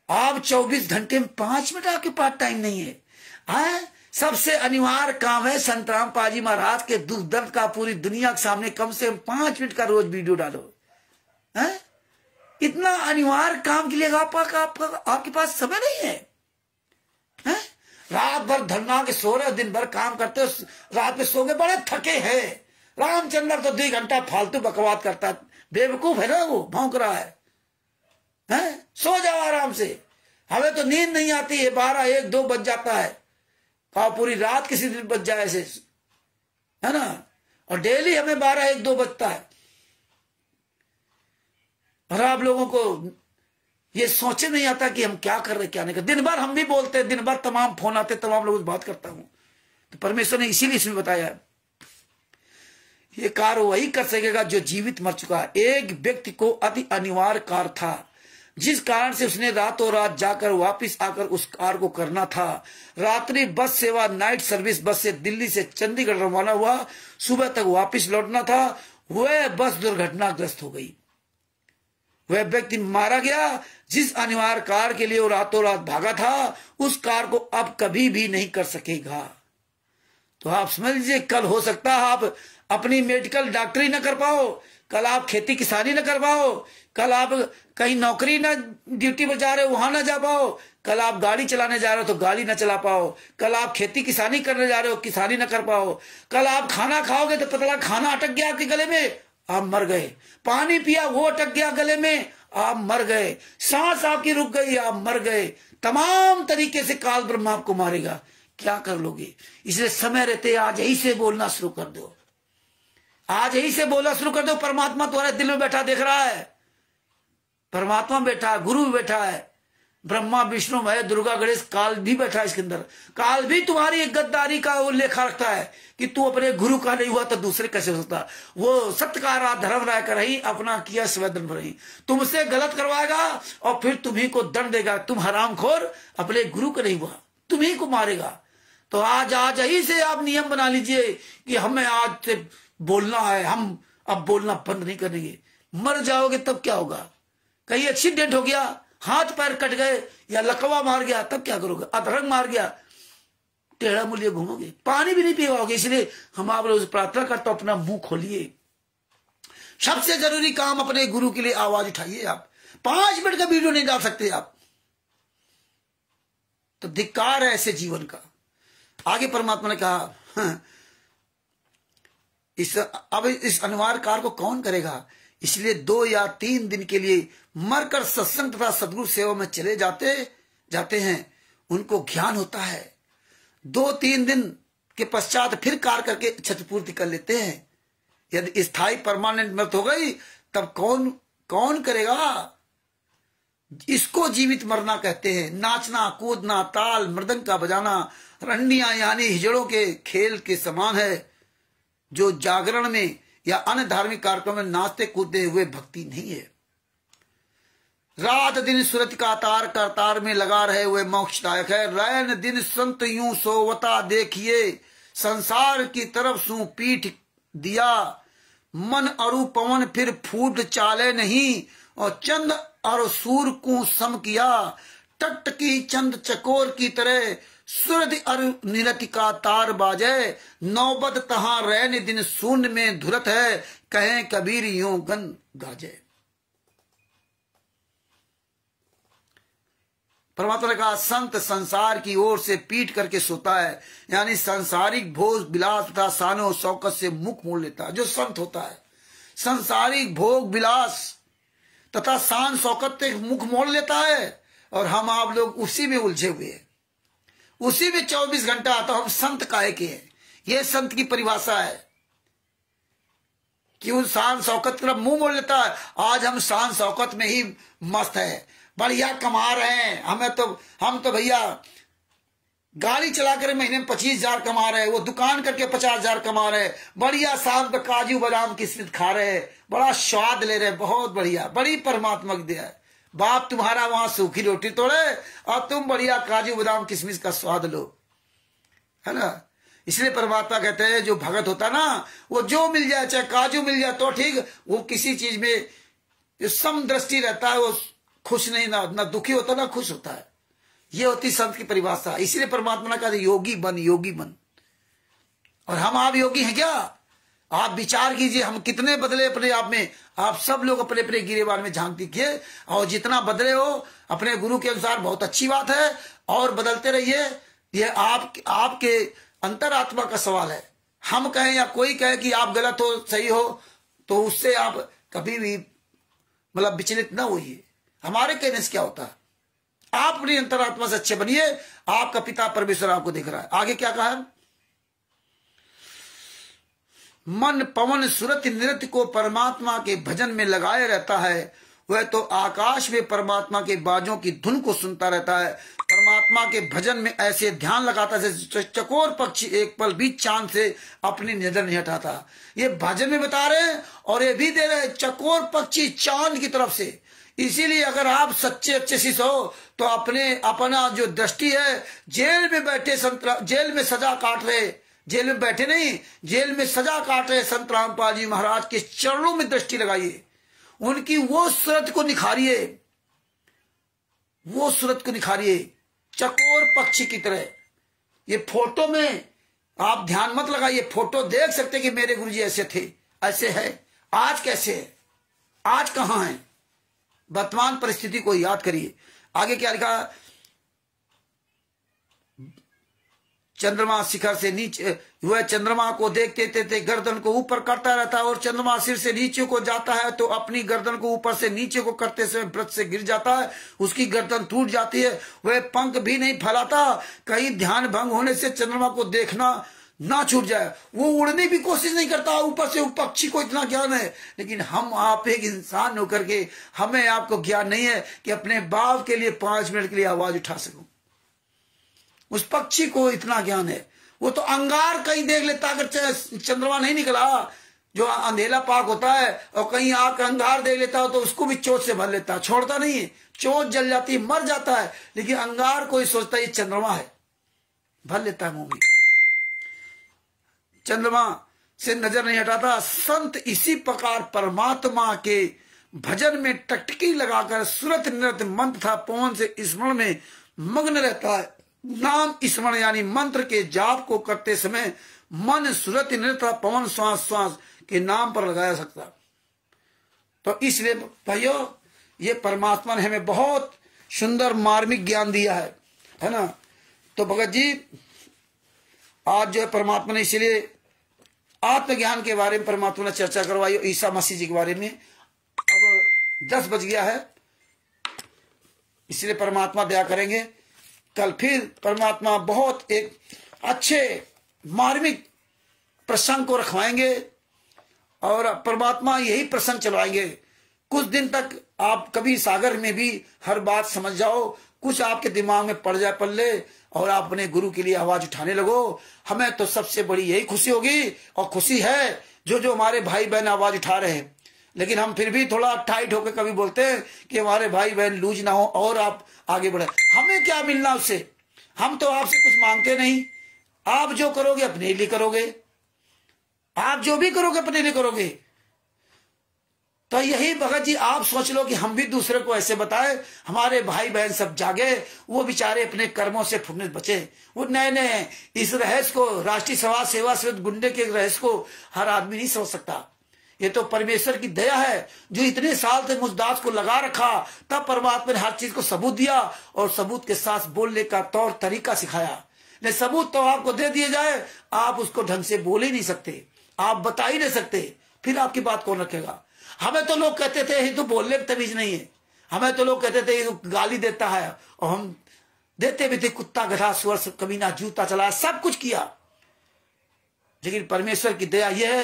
आप 24 घंटे में 5 मिनट आपके पास टाइम नहीं है। सबसे अनिवार्य काम है संतराम पाजी महाराज के दुख दर्द का पूरी दुनिया के सामने कम से कम 5 मिनट का रोज वीडियो डालो। इतना अनिवार्य काम के लिए आपके पास समय नहीं है। रात भर धरना के सो रहे, दिन भर काम करते, रात में सो गए, बड़े थके हैं। रामचंद्र तो 2 घंटा फालतू बकवास करता है, बेवकूफ है ना, वो भौंक रहा है। सो जाओ आराम से। हमें तो नींद नहीं आती है, 12, 1, 2 बज जाता है, पूरी रात किसी दिन बज जाए ऐसे, है ना। और डेली हमें 12, 1, 2 बजता है। और आप लोगों को ये सोचे नहीं आता कि हम क्या कर रहे क्या नहीं कर। दिन भर हम भी बोलते हैं, दिन भर तमाम फोन आते, तमाम लोगों से बात करता हूं। तो परमेश्वर ने इसीलिए इसमें बताया है, ये कार्य वही कर सकेगा जो जीवित मर चुका है। एक व्यक्ति को अति अनिवार्य कार्य था, जिस कारण से उसने रातों रात जाकर वापस आकर उस कार्य को करना था। रात्रि बस सेवा, नाइट सर्विस बस से दिल्ली से चंडीगढ़ रवाना हुआ, सुबह तक वापस लौटना था। वह बस दुर्घटनाग्रस्त हो गई, वह व्यक्ति मारा गया। जिस अनिवार्य कार्य के लिए वो रातों रात भागा था, उस कार्य को अब कभी भी नहीं कर सकेगा। तो आप समझ लीजिए, कल हो सकता है आप अपनी मेडिकल डॉक्टरी न कर पाओ, कल आप खेती किसानी न कर पाओ, कल आप कहीं नौकरी न ड्यूटी पर जा रहे हो वहां न जा पाओ, कल आप गाड़ी चलाने जा रहे हो तो गाड़ी न चला पाओ, कल आप खेती किसानी करने जा रहे हो किसानी न कर पाओ, कल आप खाना खाओगे तो पता लगा खाना अटक गया आपके गले में, आप मर गए। पानी पिया वो अटक गया गले में, आप मर गए। सांस आपकी रुक गई, आप मर गए। तमाम तरीके से काल ब्रह्म आपको मारेगा। क्या कर लोगे? इसलिए समय रहते आज यही से बोलना शुरू कर दो, आज यही से बोलना शुरू कर दो। परमात्मा तुम्हारे दिल में बैठा देख रहा है, परमात्मा बैठा है, गुरु भी बैठा है, ब्रह्मा विष्णु महेश दुर्गा गणेश काल भी बैठा है इसके अंदर। काल भी तुम्हारी एक गद्दारी का वो लेखा रखता है कि तू अपने गुरु का नहीं हुआ तो दूसरे कैसे हो सकता। वो सत्यकारा धर्म राय कर रही, अपना किया स्वदन रही, तुमसे गलत करवाएगा और फिर तुम्ही को दंड देगा। तुम हरामखोर, अपने गुरु का नहीं हुआ, तुम्ही को मारेगा। तो आज ही से आप नियम बना लीजिए कि हमें आज से बोलना है, हम अब बोलना बंद नहीं करेंगे। मर जाओगे तब क्या होगा? कहीं एक्सीडेंट हो गया, हाथ पैर कट गए या लकवा मार गया, तब क्या करोगे? अधरंग मार गया, टेढ़ा मूल्य घूमोगे, पानी भी नहीं पी पाओगे। इसलिए हम आप लोग प्रार्थना करते हो, अपना मुंह खोलिए। सबसे जरूरी काम, अपने गुरु के लिए आवाज उठाइए। आप 5 मिनट का वीडियो नहीं डाल सकते आप, तो धिक्कार है ऐसे जीवन का। आगे परमात्मा ने कहा, अब इस अनिवार्य कार्य को कौन करेगा? इसलिए 2 या 3 दिन के लिए मरकर सत्संग तथा सदगुरु सेवा में चले जाते हैं, उनको ज्ञान होता है। 2-3 दिन के पश्चात फिर कार्य करके क्षतिपूर्ति कर लेते हैं। यदि स्थायी परमानेंट मृत हो गई, तब कौन करेगा? इसको जीवित मरना कहते हैं। नाचना, कूदना, ताल मृदंग का बजाना, रंडियां यानी हिजड़ों के खेल के समान है, जो जागरण में या अन्य धार्मिक कार्यक्रम में नाचते कूदते हुए भक्ति नहीं है। रात दिन सूरज का तार करतार में लगा रहे हुए मोक्षदायक है। रैन दिन संत यूं सोवता देखिए, संसार की तरफ सू पीठ दिया, मन अरु पवन फिर फूट चाले नहीं, और चंद और सूर को सम किया, टट की चंद चकोर की तरह सूरज अरु निरति का तार बाजे, नौबत तहां रैन दिन शून्य में धुरत है, कहें कबीर यूं गन गाजे। परमात्मा ने कहा, संत संसार की ओर से पीठ करके सोता है, यानी सांसारिक भोग विलास तथा शानो शौकत से मुख मोड़ लेता है। जो संत होता है सांसारिक भोग विलास तथा शान शौकत से मुख मोड़ लेता है, और हम आप लोग उसी में उलझे हुए हैं, उसी में 24 घंटा। तो हम संत काहे के हैं? ये संत की परिभाषा है। क्यों शान शौकत की तरफ मुंह मोड़ लेता है? आज हम शान शौकत में ही मस्त है, बढ़िया कमा रहे हैं। हम तो भैया गाड़ी चलाकर महीने में 25,000 कमा रहे हैं, वो दुकान करके 50,000 कमा रहे हैं, बढ़िया शाम पे काजू बादाम किस्मत खा रहे हैं, बड़ा स्वाद ले रहे हैं, बहुत बढ़िया, बड़ी परमात्मा की दया है। बाप तुम्हारा वहां सूखी रोटी तोड़े और तुम बढ़िया काजू बादाम किशमिश का स्वाद लो, है ना। इसलिए परमात्मा कहते हैं, जो भगत होता ना, वो जो मिल जाए, चाहे काजू मिल जाए तो ठीक, वो किसी चीज में जो सम दृष्टि रहता है, वो खुश नहीं, ना दुखी होता ना खुश होता है। ये होती संत की परिभाषा। इसलिए परमात्मा ने कहा, योगी बन, योगी बन। और हम आप योगी हैं क्या? आप विचार कीजिए, हम कितने बदले अपने आप में। आप सब लोग अपने अपने गिरेबान में झांक दीजिए, और जितना बदले हो अपने गुरु के अनुसार बहुत अच्छी बात है, और बदलते रहिए। ये आपके अंतरात्मा का सवाल है। हम कहें या कोई कहे कि आप गलत हो, सही हो, तो उससे आप कभी भी मतलब विचलित ना होइए। हमारे कहने से क्या होता है? आप अपनी अंतरात्मा से अच्छे बनिए, आपका पिता परमेश्वर आपको देख रहा है। आगे क्या कहा? मन पवन सुरति नृत्य को परमात्मा के भजन में लगाए रहता है, वह तो आकाश में परमात्मा के बाजों की धुन को सुनता रहता है। परमात्मा के भजन में ऐसे ध्यान लगाता है जैसे चकोर पक्षी एक पल भी चांद से अपनी नजर नहीं हटाता। ये भजन में बता रहे हैं और ये भी दे रहे हैं, चकोर पक्षी चांद की तरफ से। इसीलिए अगर आप सच्चे अच्छे शिष्य हो तो अपना जो दृष्टि है, जेल में बैठे जेल में सजा काट रहे, जेल में बैठे नहीं, जेल में सजा काट रहे संत रामपाल जी महाराज के चरणों में दृष्टि लगाइए, उनकी वो सूरत को निखारिए, वो सूरत को निखारिए चकोर पक्षी की तरह। ये फोटो में आप ध्यान मत लगाइए, फोटो देख सकते कि मेरे गुरुजी ऐसे थे, ऐसे है, आज कैसे है, आज कहां है। वर्तमान परिस्थिति को याद करिए। आगे क्या लिखा? चंद्रमा शिखर से नीचे, वह चंद्रमा को देखते थे गर्दन को ऊपर करता रहता है, और चंद्रमा सिर से नीचे को जाता है तो अपनी गर्दन को ऊपर से नीचे को करते समय व्रत से गिर जाता है, उसकी गर्दन टूट जाती है। वह पंख भी नहीं फैलाता, कहीं ध्यान भंग होने से चंद्रमा को देखना ना छूट जाए। वो उड़ने की कोशिश नहीं करता, ऊपर से पक्षी को इतना ज्ञान है। लेकिन हम आप एक इंसान होकर के हमें आपको ज्ञान नहीं है कि अपने बाप के लिए 5 मिनट के लिए आवाज उठा सकूं। उस पक्षी को इतना ज्ञान है। वो तो अंगार कहीं देख लेता, अगर चंद्रमा नहीं निकला, जो अंधेला पाक होता है, और कहीं आकर अंगार देख लेता हो तो उसको भी चोट से भर लेता, छोड़ता नहीं है, चोट जल जाती, मर जाता है, लेकिन अंगार कोई सोचता है ये चंद्रमा है, भर लेता है मुंह में। चंद्रमा से नजर नहीं हटाता। संत इसी प्रकार परमात्मा के भजन में टकटकी लगाकर सुरत नृत्य मंत्र था पवन से स्मरण में मग्न रहता है। नाम स्मरण यानी मंत्र के जाप को करते समय मन सुरत नृत्य पवन श्वास श्वास के नाम पर लगाया सकता। तो इसलिए भाइयों, ये परमात्मा ने हमें बहुत सुंदर मार्मिक ज्ञान दिया है ना। तो भगत जी आज जो है परमात्मा ने इसलिए आत्मज्ञान के बारे में परमात्मा ने चर्चा करवाई, ईसा मसीह जी के बारे में। अब 10 बज गया है, इसलिए परमात्मा दया करेंगे। कल फिर परमात्मा बहुत एक अच्छे मार्मिक प्रसंग को रखवाएंगे और परमात्मा यही प्रसंग चलवाएंगे। कुछ दिन तक आप कभी सागर में भी हर बात समझ जाओ, कुछ आपके दिमाग में पड़ जाए पल्ले और आप अपने गुरु के लिए आवाज उठाने लगो। हमें तो सबसे बड़ी यही खुशी होगी और खुशी है जो हमारे भाई बहन आवाज उठा रहे हैं। लेकिन हम फिर भी थोड़ा टाइट होकर कभी बोलते हैं कि हमारे भाई बहन लूज ना हो और आप आगे बढ़े। हमें क्या मिलना उससे? हम तो आपसे कुछ मांगते नहीं। आप जो करोगे अपने लिए करोगे, आप जो भी करोगे अपने लिए करोगे। तो यही भगत जी आप सोच लो कि हम भी दूसरे को ऐसे बताएं, हमारे भाई बहन सब जागे, वो बेचारे अपने कर्मों से फुटने बचे। वो नए नए इस रहस्य को, राष्ट्रीय समाज सेवा से गुंडे के रहस्य को हर आदमी नहीं समझ सकता। ये तो परमेश्वर की दया है जो इतने साल से मुझदास को लगा रखा, तब परमात्मा ने हर चीज को सबूत दिया और सबूत के साथ बोलने का तौर तरीका सिखाया। नहीं, सबूत तो आपको दे दिए जाए, आप उसको ढंग से बोल ही नहीं सकते, आप बता ही नहीं सकते, फिर आपकी बात कौन रखेगा? हमें तो लोग कहते थे ये तो बोलने की तमीज नहीं है। हमें तो लोग कहते थे ये तो गाली देता है, और हम देते भी थे, कुत्ता गधा सुअर कमीना जूता चलाया, सब कुछ किया। लेकिन परमेश्वर की दया यह है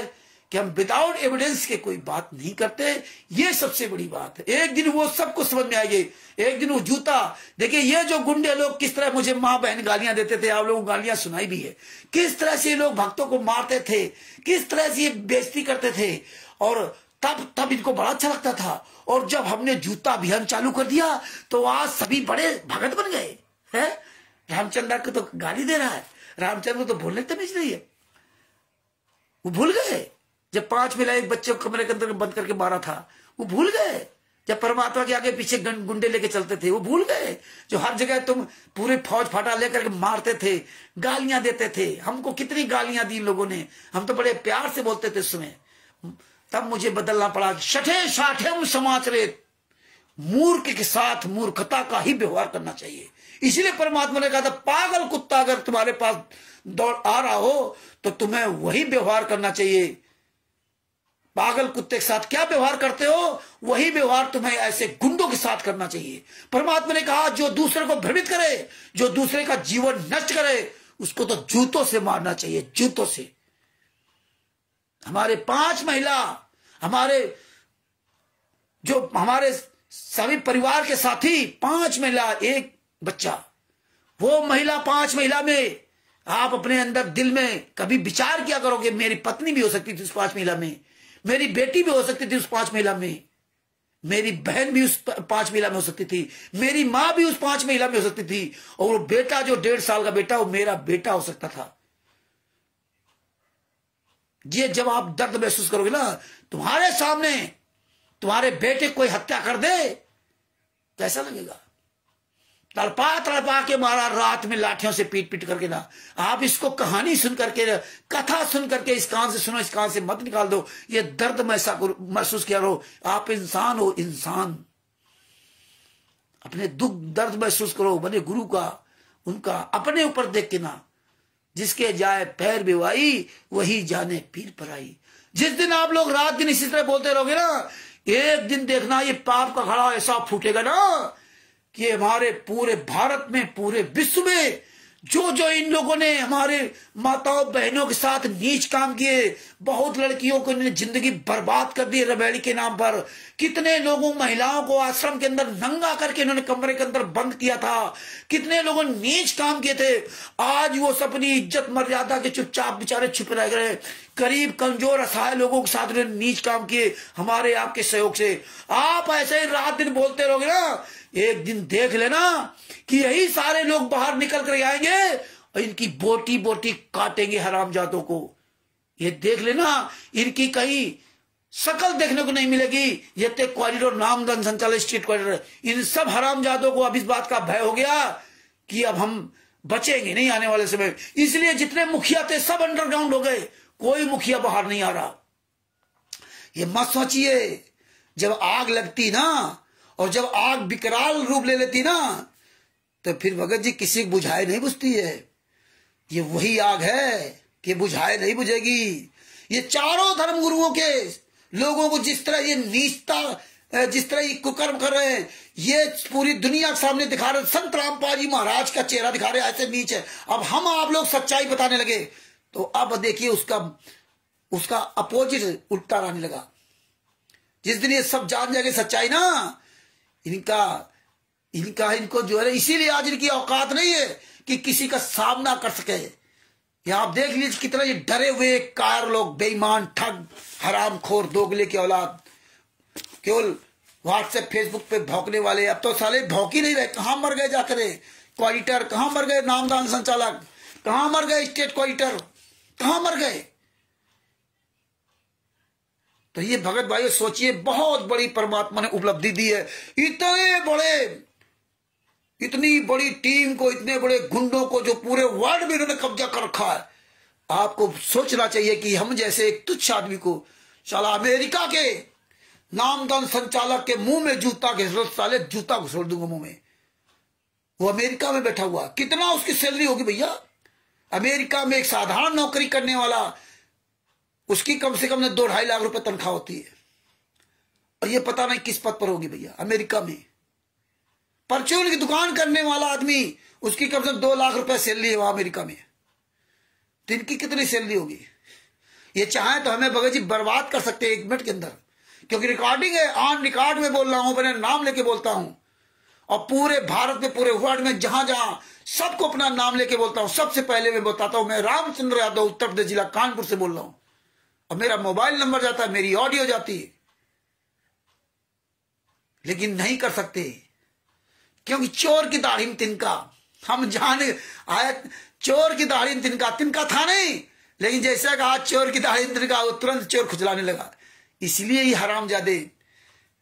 कि हम विदाउट एविडेंस के कोई बात नहीं करते। ये सबसे बड़ी बात है। एक दिन वो सबको समझ में आएगी। एक दिन वो जूता देखिए, ये जो गुंडे लोग किस तरह मुझे माँ बहन गालियां देते थे, आप लोगों को गालियां सुनाई भी है, किस तरह से ये लोग भक्तों को मारते थे, किस तरह से ये बेइज्जती करते थे, और तब इनको बड़ा अच्छा लगता था। और जब हमने जूता अभियान चालू कर दिया तो आज सभी बड़े भगत बन गए हैं। रामचंद्र को तो गाली दे रहा है, रामचंद्र को तो बोलने तमीज नहीं है। वो भूल गए जब 5 मिला एक बच्चे को कमरे के अंदर बंद करके मारा था, वो भूल गए। जब परमात्मा के आगे पीछे गुंडे लेके चलते थे, वो भूल गए। जो हर जगह तुम पूरे फौज फाटा लेकर के मारते थे, गालियां देते थे, हमको कितनी गालियां दी लोगों ने, हम तो बड़े प्यार से बोलते थे उसमें। तब मुझे बदलना पड़ा। छठे साठे समाचरित, मूर्ख के साथ मूर्खता का ही व्यवहार करना चाहिए। इसलिए परमात्मा ने कहा था, पागल कुत्ता अगर तुम्हारे पास दौड़ आ रहा हो तो तुम्हें वही व्यवहार करना चाहिए। पागल कुत्ते के साथ क्या व्यवहार करते हो, वही व्यवहार तुम्हें ऐसे गुंडों के साथ करना चाहिए। परमात्मा ने कहा, जो दूसरे को भ्रमित करे, जो दूसरे का जीवन नष्ट करे, उसको तो जूतों से मारना चाहिए, जूतों से। हमारे 5 महिला, हमारे सभी परिवार के साथी, 5 महिला 1 बच्चा, वो महिला 5 महिला में आप अपने अंदर दिल में कभी विचार किया करोगे, मेरी पत्नी भी हो सकती थी उस 5 महिला में, मेरी बेटी भी हो सकती थी उस 5 महिला में, मेरी बहन भी उस 5 महिला में हो सकती थी, मेरी माँ भी उस 5 महिला में हो सकती थी, और वो बेटा जो 1.5 साल का बेटा, वो मेरा बेटा हो सकता था। ये जब आप दर्द महसूस करोगे ना, तुम्हारे सामने तुम्हारे बेटे कोई हत्या कर दे, कैसा लगेगा? तड़पा के मारा, रात में लाठियों से पीट पीट करके ना। आप इसको कहानी सुन करके, कथा सुन करके, इस कान से सुनो, इस कान से मत निकाल दो। ये दर्द महसूस किया रहो। आप इंसान हो, इंसान अपने दुख दर्द महसूस करो, बने गुरु का, उनका अपने ऊपर देख के ना। जिसके जाए पैर बेवाई, वही जाने पीर पराई। जिस दिन आप लोग रात दिन इसी तरह बोलते रहोगे ना, एक दिन देखना ये पाप का खड़ा ऐसा फूटेगा ना कि हमारे पूरे भारत में, पूरे विश्व में जो इन लोगों ने हमारे माताओं बहनों के साथ नीच काम किए, बहुत लड़कियों को इन्होंने जिंदगी बर्बाद कर दी रबेड़ी के नाम पर। कितने लोगों, महिलाओं को आश्रम के अंदर नंगा करके इन्होंने कमरे के अंदर बंद किया था। कितने लोगों ने नीच काम किए थे। आज वो अपनी इज्जत मर्यादा के चुपचाप बेचारे छुप रह गए। गरीब कमजोर असहाय लोगों के साथ उन्होंने नीच काम किए, हमारे आपके सहयोग से। आप ऐसे ही रात दिन बोलते रहोगे ना, एक दिन देख लेना कि यही सारे लोग बाहर निकल कर आएंगे और इनकी बोटी बोटी काटेंगे हरामजादों को। ये देख लेना, इनकी कहीं शकल देखने को नहीं मिलेगी। ये तो कॉरिडोर नामदान संचालित स्ट्रीट कॉरिडोर, इन सब हरामजादों को अब इस बात का भय हो गया कि अब हम बचेंगे नहीं आने वाले समय। इसलिए जितने मुखिया थे सब अंडरग्राउंड हो गए, कोई मुखिया बाहर नहीं आ रहा। ये मत सोचिए, जब आग लगती ना और जब आग विकराल रूप ले लेती ना, तो फिर भगत जी किसी को बुझाए नहीं बुझती है। ये वही आग है कि बुझाए नहीं बुझेगी। ये चारों धर्म गुरुओं के लोगों को जिस तरह ये नीचता, जिस तरह ये कुकर्म कर रहे हैं, ये पूरी दुनिया के सामने दिखा रहे। संत रामपाल जी महाराज का चेहरा दिखा रहे, ऐसे नीच है। अब हम आप लोग सच्चाई बताने लगे तो अब देखिए उसका अपोजिट उल्टा आने लगा। जिस दिन ये सब जान जाएंगे सच्चाई ना, इनको जो है, इसीलिए आज इनकी औकात नहीं है कि किसी का सामना कर सके। ये आप देख लीजिए कितना ये डरे हुए कार लोग, बेईमान, ठग, हरामखोर, दोगले की औलाद, केवल व्हाट्सएप फेसबुक पे भौंकने वाले। अब तो साले भौंक ही नहीं रहे। कहां मर गए जाकर क्वालिटर, कहां मर गए नामदान संचालक, कहां मर गए स्टेट क्वालिटर, कहां मर गए। तो ये भगत भाई सोचिए, बहुत बड़ी परमात्मा ने उपलब्धि दी है। इतनी बड़ी टीम को, इतने बड़े गुंडों को जो पूरे वर्ल्ड में इन्होंने कब्जा कर रखा है। आपको सोचना चाहिए कि हम जैसे एक तुच्छ आदमी को साला अमेरिका के नामदान संचालक के मुंह में जूता घिसो, साले जूता घुसोड़ दूंगा मुंह में। वो अमेरिका में बैठा हुआ, कितना उसकी सैलरी होगी भैया। अमेरिका में एक साधारण नौकरी करने वाला, उसकी कम से कम 2-2.5 लाख रुपए तनख्वाह होती है। और ये पता नहीं किस पद पर होगी भैया अमेरिका में। परचून की दुकान करने वाला आदमी, उसकी कम से कम 2 लाख रुपए सैलरी है वहां अमेरिका में। तो इनकी कितनी सैलरी होगी। ये चाहे तो हमें भगत जी बर्बाद कर सकते हैं 1 मिनट के अंदर, क्योंकि रिकॉर्डिंग है, ऑन रिकॉर्ड में बोल रहा हूं, मैंने नाम लेके बोलता हूं। और पूरे भारत में, पूरे वर्ल्ड में जहां जहां सबको अपना नाम लेके बोलता हूं। सबसे पहले मैं बताता हूं, मैं रामचंद्र यादव, उत्तर प्रदेश जिला कानपुर से बोल रहा हूं। और मेरा मोबाइल नंबर जाता है, मेरी ऑडियो जाती है, लेकिन नहीं कर सकते क्योंकि चोर की दाढ़ी में तिनका। हम जाने आया, चोर की दाढ़ी में तिनका था नहीं, लेकिन जैसा कहा चोर की दाढ़ी में तिनका, वो तुरंत चोर खुजलाने लगा। इसलिए ही हरामजादे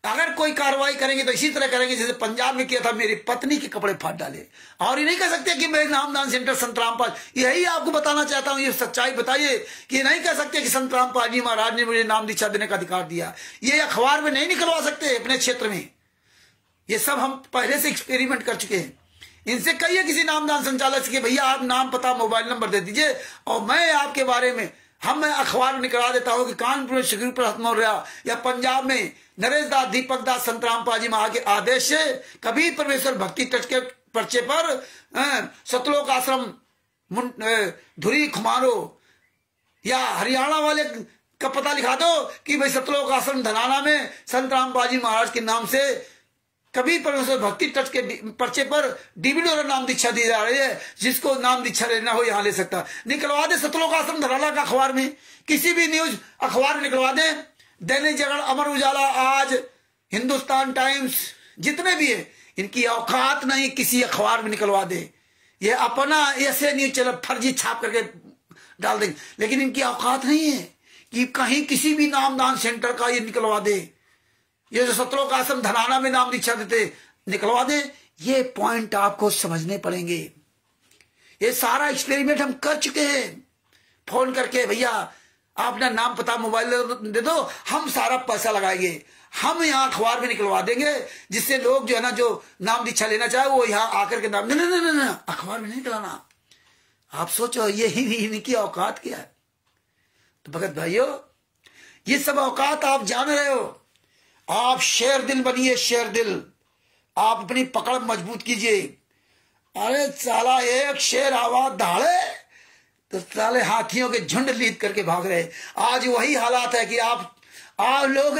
अगर कोई कार्रवाई करेंगे तो इसी तरह करेंगे जैसे पंजाब में किया था, मेरी पत्नी के कपड़े फाड़ डाले। और ये नहीं कह सकते कि मेरे नामदान सेंटर संत रामपाल, यही आपको बताना चाहता हूं, ये सच्चाई बताइए कि नहीं कह सकते कि संत रामपाल जी महाराज ने मुझे नाम दीक्षा देने का अधिकार दिया। ये अखबार में नहीं निकलवा सकते अपने क्षेत्र में। ये सब हम पहले से एक्सपेरिमेंट कर चुके हैं। इनसे कहिए किसी नामदान संचालक से कि भैया आप नाम, पता, मोबाइल नंबर दे दीजिए और मैं आपके बारे में मैं अखबार में निकला देता हूं कि कानपुर में श्री प्रसाद मौर्य या पंजाब में नरेश दास, दीपक दास, संत रामपाल जी महाराज के आदेश से कबीर परमेश्वर भक्ति ट्रस्ट के पर्चे पर सतलोक आश्रम धुरी खुमारो या हरियाणा वाले का पता लिखा दो कि भाई सतलोक आश्रम धनाना में संत रामपाल जी महाराज के नाम से कबीर परमेश्वर भक्ति ट्रस्ट के पर्चे पर डीवीडी और नाम दीक्षा दी जा रही है। जिसको नाम दीक्षा लेना हो यहां ले सकता। निकलवा दे सतलोक आश्रम धनाना का अखबार में, किसी भी न्यूज अखबार में निकलवा दे। दैनिक जागरण, अमर उजाला, आज, हिंदुस्तान टाइम्स, जितने भी है, इनकी औकात नहीं किसी अखबार में निकलवा दे। ये अपना ऐसे न्यूज चैनल फर्जी छाप करके डाल देंगे, लेकिन इनकी औकात नहीं है कि कहीं किसी भी नामदान सेंटर का ये निकलवा दे। ये जो सतलोक आश्रम धनाना में नाम दीक्षा देते निकलवा दे। ये पॉइंट आपको समझने पड़ेंगे। ये सारा एक्सपेरिमेंट हम कर चुके हैं। फोन करके भैया आप अपना नाम, पता, मोबाइल दे दो, हम सारा पैसा लगाएंगे, हम यहाँ अखबार में निकलवा देंगे, जिससे लोग जो है ना, जो नाम दीक्षा लेना चाहे वो यहाँ आकर के नाम, नहीं, अखबार में नहीं निकलाना। आप सोचो ये इनकी औकात क्या है। तो भगत भाइयों, ये सब औकात आप जान रहे हो। आप शेर दिल बनिए, शेर दिल। आप अपनी पकड़ मजबूत कीजिए। अरे साला एक शेर आवाज दहाड़े तो साले हाथियों के झुंड लीद करके भाग रहे। आज वही हालात है कि आप लोग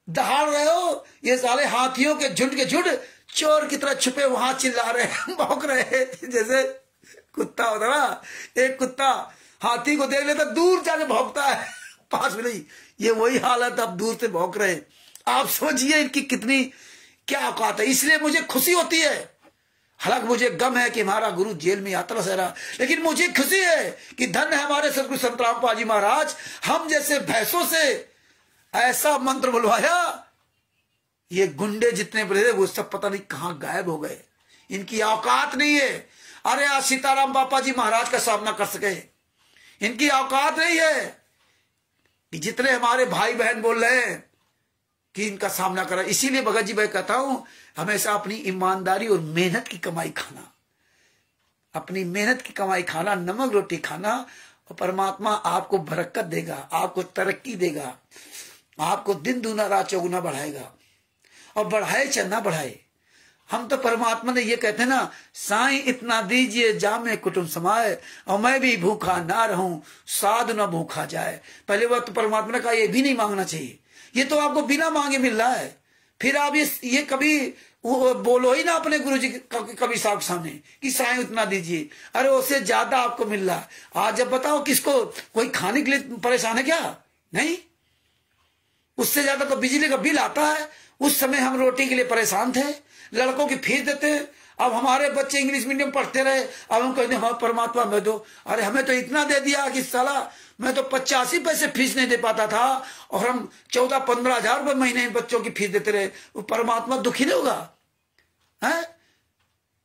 दहाड़ रहे हो, ये साले हाथियों के झुंड चोर की तरह छुपे वहां चिल्ला रहे हैं, भौंक रहे हैं। जैसे कुत्ता होता ना, एक कुत्ता हाथी को देख लेता दूर जाके भौंकता है, पास में नहीं। ये वही हालत, अब दूर से भौंक रहे हैं। आप सोचिए इनकी कितनी क्या औकात है। इसलिए मुझे खुशी होती है हालांकि मुझे गम है कि हमारा गुरु जेल में यात्रा से रहा, लेकिन मुझे खुशी है कि धन्य है हमारे सदगुरु संत रामपाल जी महाराज, हम जैसे भैंसों से ऐसा मंत्र बुलवाया, ये गुंडे जितने बड़े थे वो सब पता नहीं कहां गायब हो गए। इनकी औकात नहीं है, अरे आज सीताराम बापा जी महाराज का सामना कर सके, इनकी औकात नहीं है कि जितने हमारे भाई बहन बोल रहे हैं कि इनका सामना करा। इसीलिए भगत जी भाई कहता हूं, हमेशा अपनी ईमानदारी और मेहनत की कमाई खाना, अपनी मेहनत की कमाई खाना, नमक रोटी खाना, और परमात्मा आपको बरकत देगा, आपको तरक्की देगा, आपको दिन दूना रात चौगुना बढ़ाएगा। और बढ़ाए चाहे ना बढ़ाए, हम तो परमात्मा ने ये कहते हैं ना, साईं इतना दीजिए जामे कुटुंब समाए, और मैं भी भूखा ना रहूं साधु न भूखा जाए। पहले वह तो परमात्मा ने कहा ये भी नहीं मांगना चाहिए, ये तो आपको बिना मांगे मिल रहा है। फिर आप ये कभी बोलो ही ना अपने गुरु जी कभी साहब सामने कि साईं उतना दीजिए, अरे उससे ज्यादा आपको मिल रहा है। आज जब बताओ किसको कोई खाने के लिए परेशान है क्या? नहीं, उससे ज्यादा तो बिजली का बिल आता है। उस समय हम रोटी के लिए परेशान थे, लड़कों की फीस देते, अब हमारे बच्चे इंग्लिश मीडियम पढ़ते रहे, अब हम कहते हैं परमात्मा में दो, अरे हमें तो इतना दे दिया कि साला मैं तो 85 पैसे फीस नहीं दे पाता था, और हम 14-15 हजार रुपए महीने बच्चों की फीस देते रहे। वो परमात्मा दुखी नहीं होगा है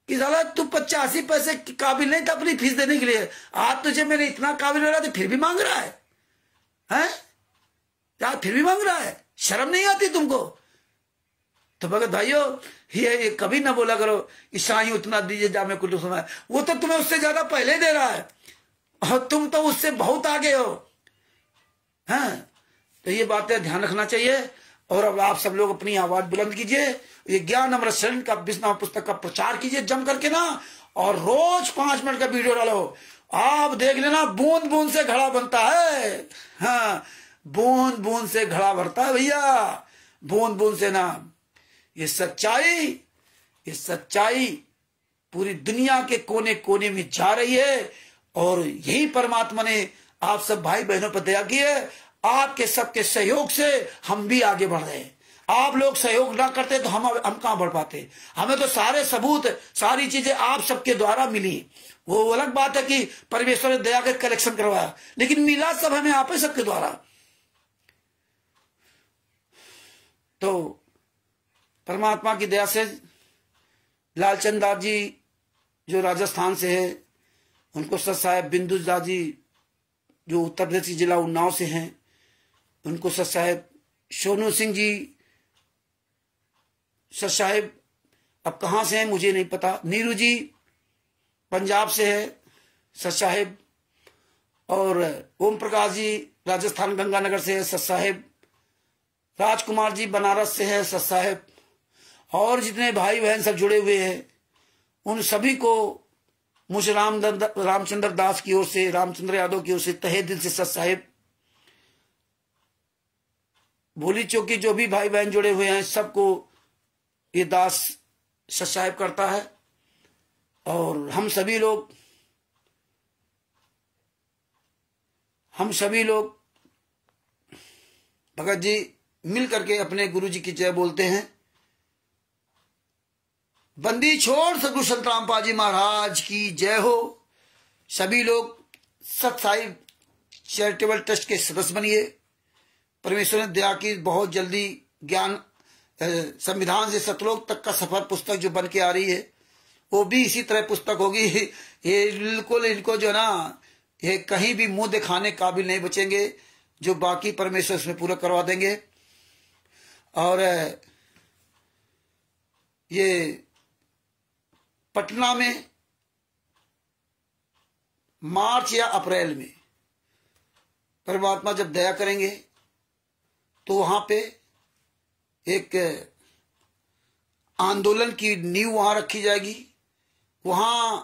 कि साला तू 85 पैसे काबिल नहीं था अपनी फीस देने के लिए, आज तुझे मैंने इतना काबिल हो रहा था फिर भी मांग रहा है यार, फिर भी मांग रहा है, शर्म नहीं आती तुमको? तो भगत भाइयों, ये कभी ना बोला करो कि साईं उतना दीजिए जामे कुटुंब समाए, वो तो तुम्हें उससे ज्यादा पहले दे रहा है और तुम तो उससे बहुत आगे हो। हाँ, तो ये बातें ध्यान रखना चाहिए। और अब आप सब लोग अपनी आवाज बुलंद कीजिए, ये ज्ञान अमृत शरण का विश्वनाथ पुस्तक का प्रचार कीजिए जम करके ना, और रोज 5 मिनट का वीडियो डालो। आप देख लेना, बूंद बूंद से घड़ा बनता है। हाँ, बूंद बूंद से घड़ा भरता है भैया, बूंद बूंद से ना। ये सच्चाई पूरी दुनिया के कोने कोने में जा रही है, और यही परमात्मा ने आप सब भाई बहनों पर दया की है। आपके सबके सहयोग से हम भी आगे बढ़ रहे हैं। आप लोग सहयोग ना करते तो हम कहां बढ़ पाते? हमें तो सारे सबूत, सारी चीजें आप सबके द्वारा मिली। वो अलग बात है कि परमेश्वर ने दया कर कलेक्शन करवाया, लेकिन मिला सब हमें आप सबके द्वारा। तो परमात्मा की दया से लालचंद दास जी जो राजस्थान से है, उनको सत साहेब बिंदु दास जी जो उत्तर प्रदेश जिला उन्नाव से हैं, उनको सत साहेब सोनू सिंह जी, सत साहेब अब कहाँ से हैं मुझे नहीं पता, नीरू जी पंजाब से है सत साहेब, और ओम प्रकाश जी राजस्थान गंगानगर से है सत साहेब, राजकुमार जी बनारस से है सत साहेब, और जितने भाई बहन सब जुड़े हुए हैं उन सभी को मुझे रामचंद्र दास की ओर से, रामचंद्र यादव की ओर से तहे दिल से सत साहेब। भोली चौकी जो भी भाई बहन जुड़े हुए हैं सबको ये दास सत साहेब करता है। और हम सभी लोग भगत जी मिल करके अपने गुरु जी की जय बोलते हैं। बंदी छोड़ सदगुरु संत रामपाल जी महाराज की जय हो। सभी लोग सत साहिब चैरिटेबल ट्रस्ट के सदस्य बनिए। परमेश्वर ने दया की, बहुत जल्दी ज्ञान संविधान से सतलोक तक का सफर पुस्तक जो बन के आ रही है वो भी इसी तरह पुस्तक होगी। ये बिल्कुल इनको जो ना, ये कहीं भी मुंह दिखाने काबिल नहीं बचेंगे, जो बाकी परमेश्वर इसमें पूरा करवा देंगे। और ये पटना में मार्च या अप्रैल में परमात्मा जब दया करेंगे तो वहां पे एक आंदोलन की नींव वहां रखी जाएगी। वहां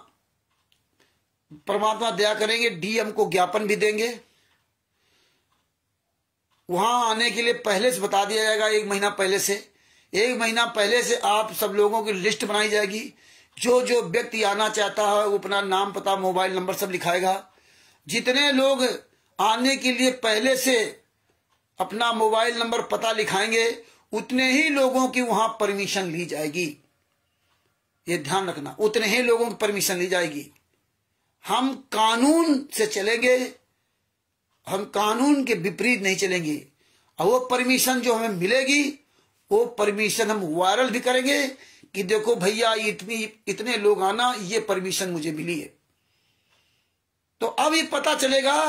परमात्मा दया करेंगे, डीएम को ज्ञापन भी देंगे। वहां आने के लिए पहले से बता दिया जाएगा, 1 महीना पहले से। 1 महीना पहले से आप सब लोगों की लिस्ट बनाई जाएगी। जो जो व्यक्ति आना चाहता है वो अपना नाम, पता, मोबाइल नंबर सब लिखाएगा। जितने लोग आने के लिए पहले से अपना मोबाइल नंबर, पता लिखाएंगे, उतने ही लोगों की वहां परमिशन ली जाएगी। ये ध्यान रखना, उतने ही लोगों की परमिशन ली जाएगी। हम कानून से चलेंगे, हम कानून के विपरीत नहीं चलेंगे। और वो परमिशन जो हमें मिलेगी, वो परमिशन हम वायरल भी करेंगे कि देखो भैया इतने लोग आना, ये परमिशन मुझे मिली है। तो अब ये पता चलेगा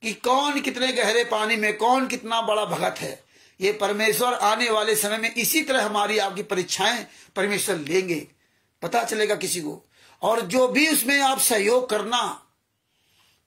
कि कौन कितने गहरे पानी में, कौन कितना बड़ा भगत है। ये परमेश्वर आने वाले समय में इसी तरह हमारी आपकी परीक्षाएं परमेश्वर लेंगे, पता चलेगा किसी को। और जो भी उसमें आप सहयोग करना,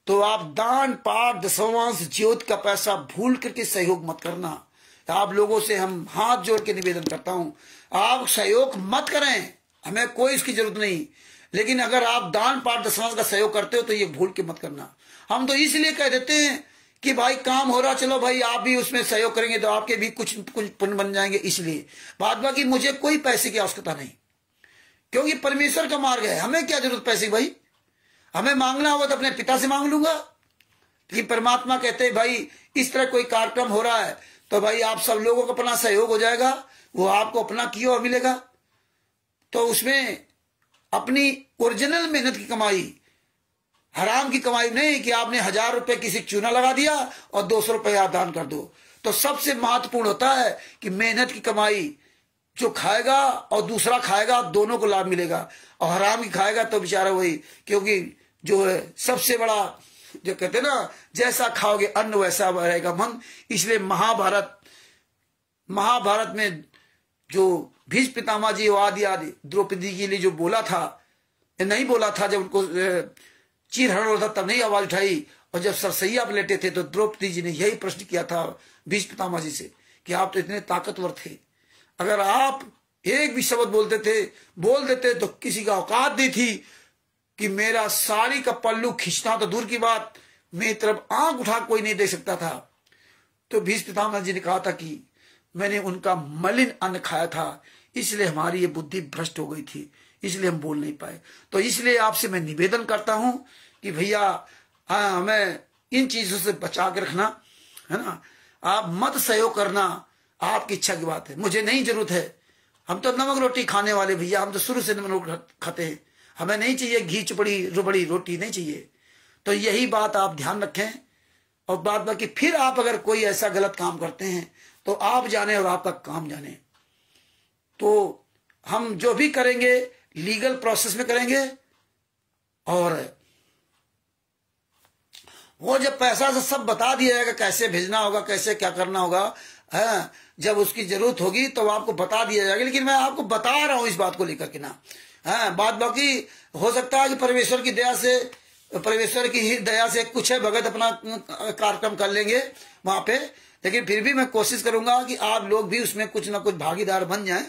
तो आप दान पाठ दशमांश ज्योत का पैसा भूल करके सहयोग मत करना। आप लोगों से हम हाथ जोड़ के निवेदन करता हूं, आप सहयोग मत करें, हमें कोई इसकी जरूरत नहीं। लेकिन अगर आप दान पाठ दशमांश का सहयोग करते हो तो ये भूल के मत करना। हम तो इसलिए कह देते हैं कि भाई काम हो रहा, चलो भाई आप भी उसमें सहयोग करेंगे तो आपके भी कुछ पुण्य बन जाएंगे, इसलिए। बाद बाकी मुझे कोई पैसे की आवश्यकता नहीं, क्योंकि परमेश्वर का मार्ग है। हमें क्या जरूरत पैसे की भाई, हमें मांगना होगा तो अपने पिता से मांग लूंगा। लेकिन परमात्मा कहते हैं भाई इस तरह कोई कार्यक्रम हो रहा है तो भाई आप सब लोगों को अपना सहयोग हो जाएगा, वो आपको अपना किया हुआ मिलेगा। तो उसमें अपनी ओरिजिनल मेहनत की कमाई, हराम की कमाई नहीं कि आपने 1000 रुपए किसी चूना लगा दिया और 200 रुपए आप दान कर दो। तो सबसे महत्वपूर्ण होता है कि मेहनत की कमाई, जो खाएगा और दूसरा खाएगा, दोनों को लाभ मिलेगा। और हराम की खाएगा तो बेचारा वही, क्योंकि जो है सबसे बड़ा, जो कहते हैं ना, जैसा खाओगे अन्न वैसा रहेगा मन। इसलिए महाभारत में जो भीष्म पितामह जी आदि आदि द्रौपदी के लिए जो बोला था, नहीं बोला था, जब उनको चीरहरण होता तब नहीं आवाज उठाई, और जब सरसैया पर लेटे थे तो द्रौपदी जी ने यही प्रश्न किया था भीष्म पितामह जी से कि आप तो इतने ताकतवर थे, अगर आप एक भी शब्द बोल देते तो किसी का औकात नहीं थी कि मेरा साड़ी का पल्लू खींचना, तो दूर की बात मेरी तरफ आंख उठा कोई नहीं दे सकता था। तो भीष्म पितामह जी ने कहा था कि मैंने उनका मलिन अन्न खाया था, इसलिए हमारी ये बुद्धि भ्रष्ट हो गई थी, इसलिए हम बोल नहीं पाए। तो इसलिए आपसे मैं निवेदन करता हूं कि भैया हमें इन चीजों से बचा के रखना है ना। आप मत सहयोग करना, आपकी इच्छा की बात है, मुझे नहीं जरूरत है। हम तो नमक रोटी खाने वाले भैया, हम तो शुरू से नमक खाते हैं, हमें नहीं चाहिए घी चुपड़ी रुबड़ी रोटी नहीं चाहिए। तो यही बात आप ध्यान रखें। और बात बाकी फिर आप अगर कोई ऐसा गलत काम करते हैं तो आप जाने और आपका काम जाने। तो हम जो भी करेंगे लीगल प्रोसेस में करेंगे, और वो जब पैसा से सब बता दिया जाएगा, कैसे भेजना होगा, कैसे क्या करना होगा, है जब उसकी जरूरत होगी तो आपको बता दिया जाएगा। लेकिन मैं आपको बता रहा हूं इस बात को लेकर के ना, है बात बाकी हो सकता है कि परमेश्वर की दया से, परमेश्वर की ही दया से कुछ है भगत अपना कार्यक्रम कर लेंगे वहां पे। लेकिन फिर भी मैं कोशिश करूंगा कि आप लोग भी उसमें कुछ ना कुछ भागीदार बन जाएं,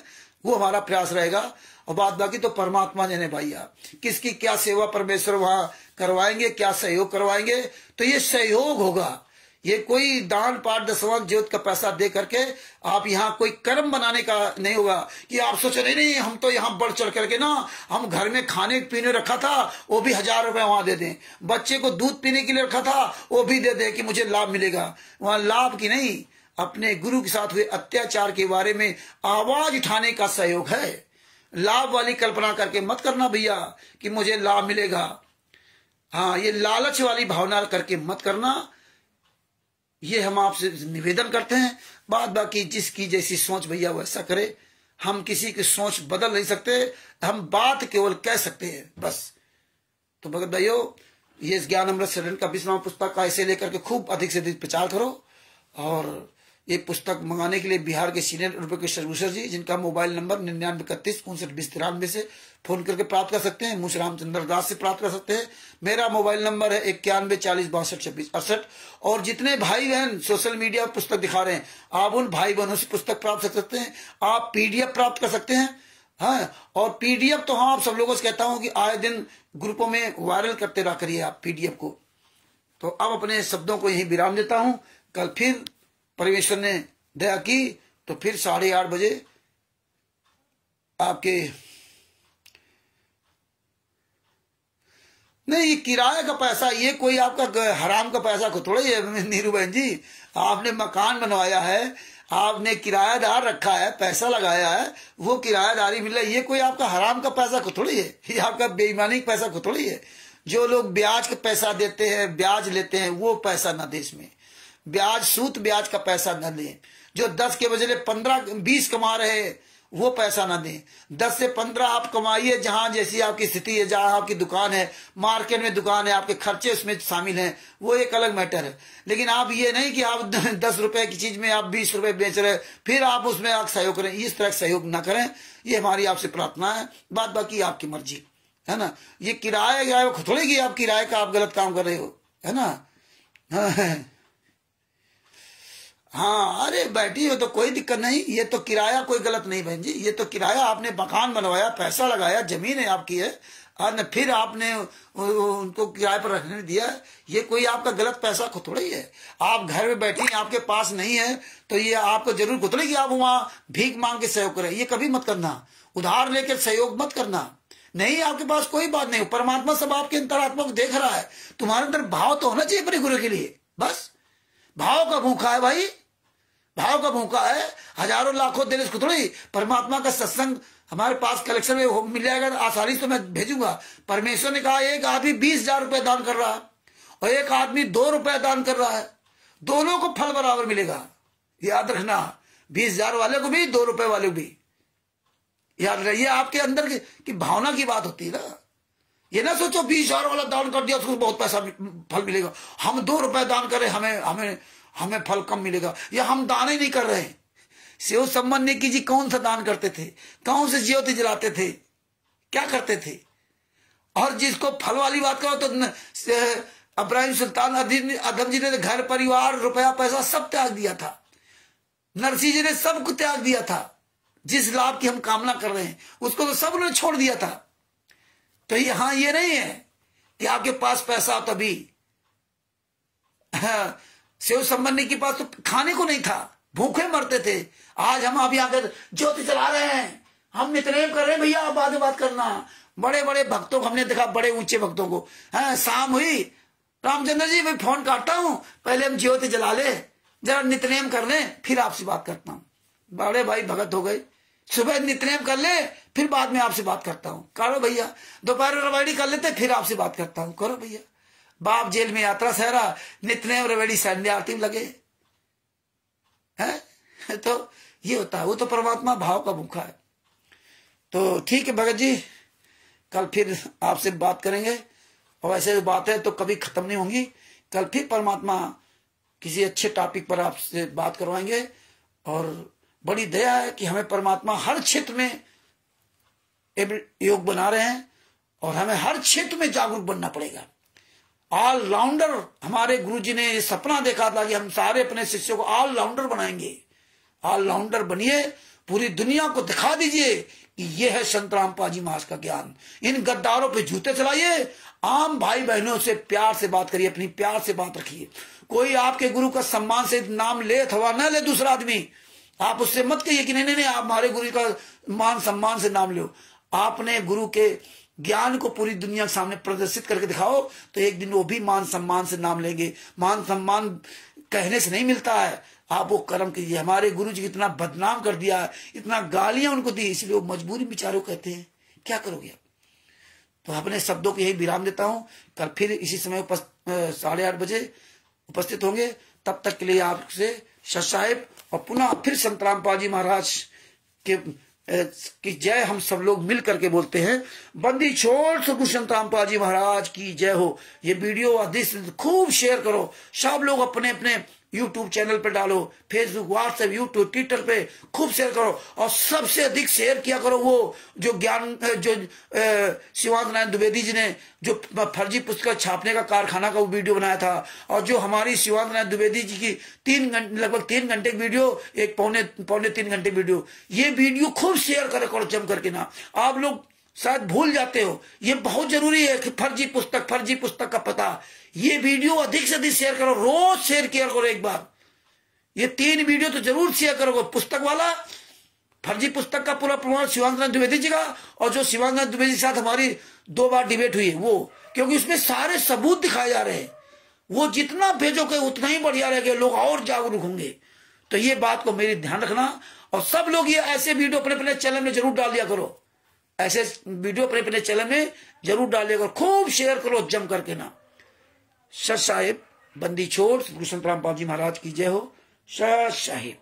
वो हमारा प्रयास रहेगा। और बात बाकी तो परमात्मा जाने भैया किसकी क्या सेवा परमेश्वर वहां करवाएंगे, क्या सहयोग करवाएंगे। तो ये सहयोग होगा, ये कोई दान पाठ दशमांश ज्योत का पैसा दे करके आप यहाँ कोई कर्म बनाने का नहीं होगा कि आप सोचे नहीं हम तो यहाँ बढ़ चढ़ करके ना, हम घर में खाने पीने रखा था वो भी 1000 रुपए वहां दे दें, बच्चे को दूध पीने के लिए रखा था वो भी दे दें कि मुझे लाभ मिलेगा। वहां लाभ की नहीं, अपने गुरु के साथ हुए अत्याचार के बारे में आवाज उठाने का सहयोग है। लाभ वाली कल्पना करके मत करना भैया कि मुझे लाभ मिलेगा, हाँ ये लालच वाली भावना करके मत करना। ये हम आपसे निवेदन करते हैं। बात बाकी जिसकी जैसी सोच भैया वैसा करे, हम किसी की सोच बदल नहीं सकते, हम बात केवल कह सकते हैं बस। तो भगत भाइयों, ये ज्ञान अमृत शरण का 20वां पुस्तक का ऐसे लेकर के खूब अधिक से अधिक प्रचार करो। और ये पुस्तक मंगाने के लिए बिहार के सीनियर एडवोकेट भूषण जी, जिनका मोबाइल नंबर 9931592093 से फोन करके प्राप्त कर सकते हैं, मुझ रामचंद्र दास से प्राप्त कर सकते हैं। मेरा मोबाइल नंबर है 9140626268। और जितने भाई बहन सोशल मीडिया पर पुस्तक दिखा रहे हैं, आप उन भाई बहनों से पुस्तक प्राप्त कर सकते हैं। आप पीडीएफ प्राप्त कर सकते हैं, हाँ। और पीडीएफ तो हाँ आप सब लोगों से कहता हूं कि आए दिन ग्रुपों में वायरल करते रहा करिए आप पीडीएफ को। तो अब अपने शब्दों को यही विराम देता हूं। कल फिर परमेश्वर ने दया की तो फिर 8:30 बजे आपके, नहीं ये किराए का पैसा, ये कोई आपका हराम का पैसा को थोड़ा ही है नीरू बहन जी। आपने मकान बनवाया है, आपने किरायादार रखा है, पैसा लगाया है, वो किरायादारी मिल रहा है। ये कोई आपका हराम का पैसा को थोड़ी है, ये आपका बेईमानी का पैसा को थोड़ी है। जो लोग ब्याज का पैसा देते हैं, ब्याज लेते हैं, वो पैसा न दे इसमें। ब्याज, सूद ब्याज का पैसा न दें। जो 10 के बदले 15-20 कमा रहे हैं, वो पैसा ना दें। 10 से 15 आप कमाइए, जहां जैसी आपकी स्थिति है, जहां आपकी दुकान है, मार्केट में दुकान है, आपके खर्चे उसमें शामिल हैं, वो एक अलग मैटर है। लेकिन आप ये नहीं कि आप 10 रुपए की चीज में आप 20 रुपए बेच रहे, फिर आप उसमें आप सहयोग करें। इस तरह सहयोग ना करें, ये हमारी आपसे प्रार्थना है। बात बाकी आपकी मर्जी है ना। ये किराया थोड़ी कि आप किराए का आप गलत काम कर रहे हो, है ना। हाँ, अरे बैठी हो तो कोई दिक्कत नहीं। ये तो किराया कोई गलत नहीं बहन जी, ये तो किराया आपने मकान बनवाया, पैसा लगाया, जमीन है आपकी है, और फिर आपने उनको किराए पर रखने दिया। ये कोई आपका गलत पैसा खुतड़ी है। आप घर में बैठी हैं, आपके पास नहीं है, तो ये आपको जरूर खुतड़ी कि आप वहां भीख मांग के सहयोग करें। ये कभी मत करना, उधार लेकर सहयोग मत करना। नहीं, आपके पास कोई बात नहीं, परमात्मा सब आपके अंतरात्मा को देख रहा है। तुम्हारे अंदर भाव तो होना चाहिए अपने गुरु के लिए। बस भाव का भूखा है भाई, भाव का भूखा है। हजारों लाखों देने को थोड़ी। परमात्मा का सत्संग हमारे पास कलेक्शन में मिल जाएगा आसानी से, तो मैं भेजूंगा। परमेश्वर ने कहा एक आदमी 20,000 रुपए दान कर रहा है और एक आदमी 2 रुपए दान कर रहा है, दोनों को फल बराबर मिलेगा। याद रखना, 20,000 वाले को भी, 2 रुपए वाले को भी। याद रखिए, आपके अंदर की भावना की बात होती है ना। ये ना सोचो 20,000 वाला दान कर दिया उसको बहुत पैसा फल मिलेगा, हम 2 रुपए दान करें हमें फल कम मिलेगा। या हम दान ही नहीं कर रहे। शिव संबंधी की जी कौन सा दान करते थे, कौन से ज्योति जलाते थे, क्या करते थे। और जिसको फल वाली बात करो तो इब्राहिम सुल्तान आदम जी ने घर परिवार रुपया पैसा सब त्याग दिया था। नरसिंह जी ने सब कुछ त्याग दिया था। जिस लाभ की हम कामना कर रहे हैं उसको तो सब ने छोड़ दिया था। तो यहां ये नहीं है कि आपके पास पैसा तभी। शिव संबंधी के पास तो खाने को नहीं था, भूखे मरते थे। आज हम अभी आकर ज्योति चला रहे हैं, हम नितनेम कर रहे हैं। भैया आप बाद में बात करना। बड़े बड़े भक्तों को हमने देखा, बड़े ऊंचे भक्तों को। हाँ, शाम हुई, रामचंद्र जी मैं फोन काटता हूं, पहले हम ज्योति जला ले, जरा नितनेम कर ले, फिर आपसे बात करता हूं। बड़े भाई भगत हो गए, सुबह नितनेम कर ले, फिर बाद में आपसे बात करता हूं। करो भैया, दोपहर रवाड़ी कर लेते, फिर आपसे बात करता हूं। करो भैया। बाप जेल में यात्रा सहरा, नितनेम रवेड़ी संध्या आरती में लगे हैं। तो ये होता है, वो तो परमात्मा भाव का भूखा है। तो ठीक है भगत जी, कल फिर आपसे बात करेंगे। और ऐसे बातें तो कभी खत्म नहीं होंगी। कल फिर परमात्मा किसी अच्छे टॉपिक पर आपसे बात करवाएंगे। और बड़ी दया है कि हमें परमात्मा हर क्षेत्र में योग बना रहे हैं और हमें हर क्षेत्र में जागरूक बनना पड़ेगा। ऑलराउंडर हमारे गुरुजी ने ये सपना देखा था कि हम सारे अपने शिष्यों को ऑलराउंडर बनाएंगे। ऑलराउंडर बनिए, पूरी दुनिया को दिखा दीजिए कि ये है संत रामपाल जी महाराज का ज्ञान। इन गद्दारों पे जूते चलाइए, आम भाई बहनों से प्यार से बात करिए, अपनी प्यार से बात रखिए। कोई आपके गुरु का सम्मान से नाम ले अथवा न ले दूसरा आदमी, आप उससे मत कहिए कि नहीं नहीं नहीं आप हमारे गुरु का मान सम्मान से नाम लो। आपने गुरु के ज्ञान को पूरी दुनिया के सामने प्रदर्शित करके दिखाओ, तो एक दिन वो भी मान सम्मान से नाम लेंगे। मान सम्मान कहने से नहीं मिलता है, आप वो कर्म कीजिए। हमारे गुरु जी इतना बदनाम कर दिया, इतना गालियां उनको दी, इसलिए वो मजबूरी बेचारों कहते हैं। क्या करोगे आप? तो अपने शब्दों को यही विराम देता हूं। कल फिर इसी समय 8:30 बजे उपस्थित होंगे। तब तक के लिए आपसे सत साहिब और पुनः फिर संत रामपाल जी महाराज की जय हम सब लोग मिल करके बोलते हैं। बंदी छोड़ सदगुरु संत रामपाल जी महाराज की जय हो। ये वीडियो अधिक खूब शेयर करो, सब लोग अपने अपने यूट्यूब चैनल पे डालो, फेसबुक, व्हाट्सएप, यूट्यूब, ट्विटर पे खूब शेयर करो। और सबसे अधिक शेयर किया करो वो जो ज्ञान, जो शिवानंद नारायण द्विवेदी जी ने जो फर्जी पुस्तक छापने का कारखाना का वो वीडियो बनाया था, और जो हमारी शिवानंद नारायण द्विवेदी जी की लगभग 3 घंटे की वीडियो, एक पौने 3 घंटे वीडियो, ये वीडियो खूब शेयर करो जम करके ना। आप लोग शायद भूल जाते हो, ये बहुत जरूरी है कि फर्जी पुस्तक का पता। ये वीडियो अधिक से अधिक शेयर करो, रोज शेयर किया करो एक बार। ये 3 वीडियो तो जरूर शेयर करोगे, पुस्तक वाला, फर्जी पुस्तक का पूरा प्रमाण शिवानंद नारायण द्विवेदी जी का, और जो शिवानंद नारायण द्विवेदी के साथ हमारी 2 बार डिबेट हुई है वो, क्योंकि उसमें सारे सबूत दिखाए जा रहे हैं। वो जितना भेजोगे उतना ही बढ़िया रहेगा, लोग और जागरूक होंगे। तो ये बात को मेरी ध्यान रखना, और सब लोग ये ऐसे वीडियो अपने अपने चैनल में जरूर डाल दिया करो, ऐसे वीडियो अपने अपने चैनल में जरूर डाल दिया करो, खूब शेयर करो जम करके ना। सत साहिब बंदी छोड़, गुरु संत रामपाल जी महाराज की जय हो। सत साहिब।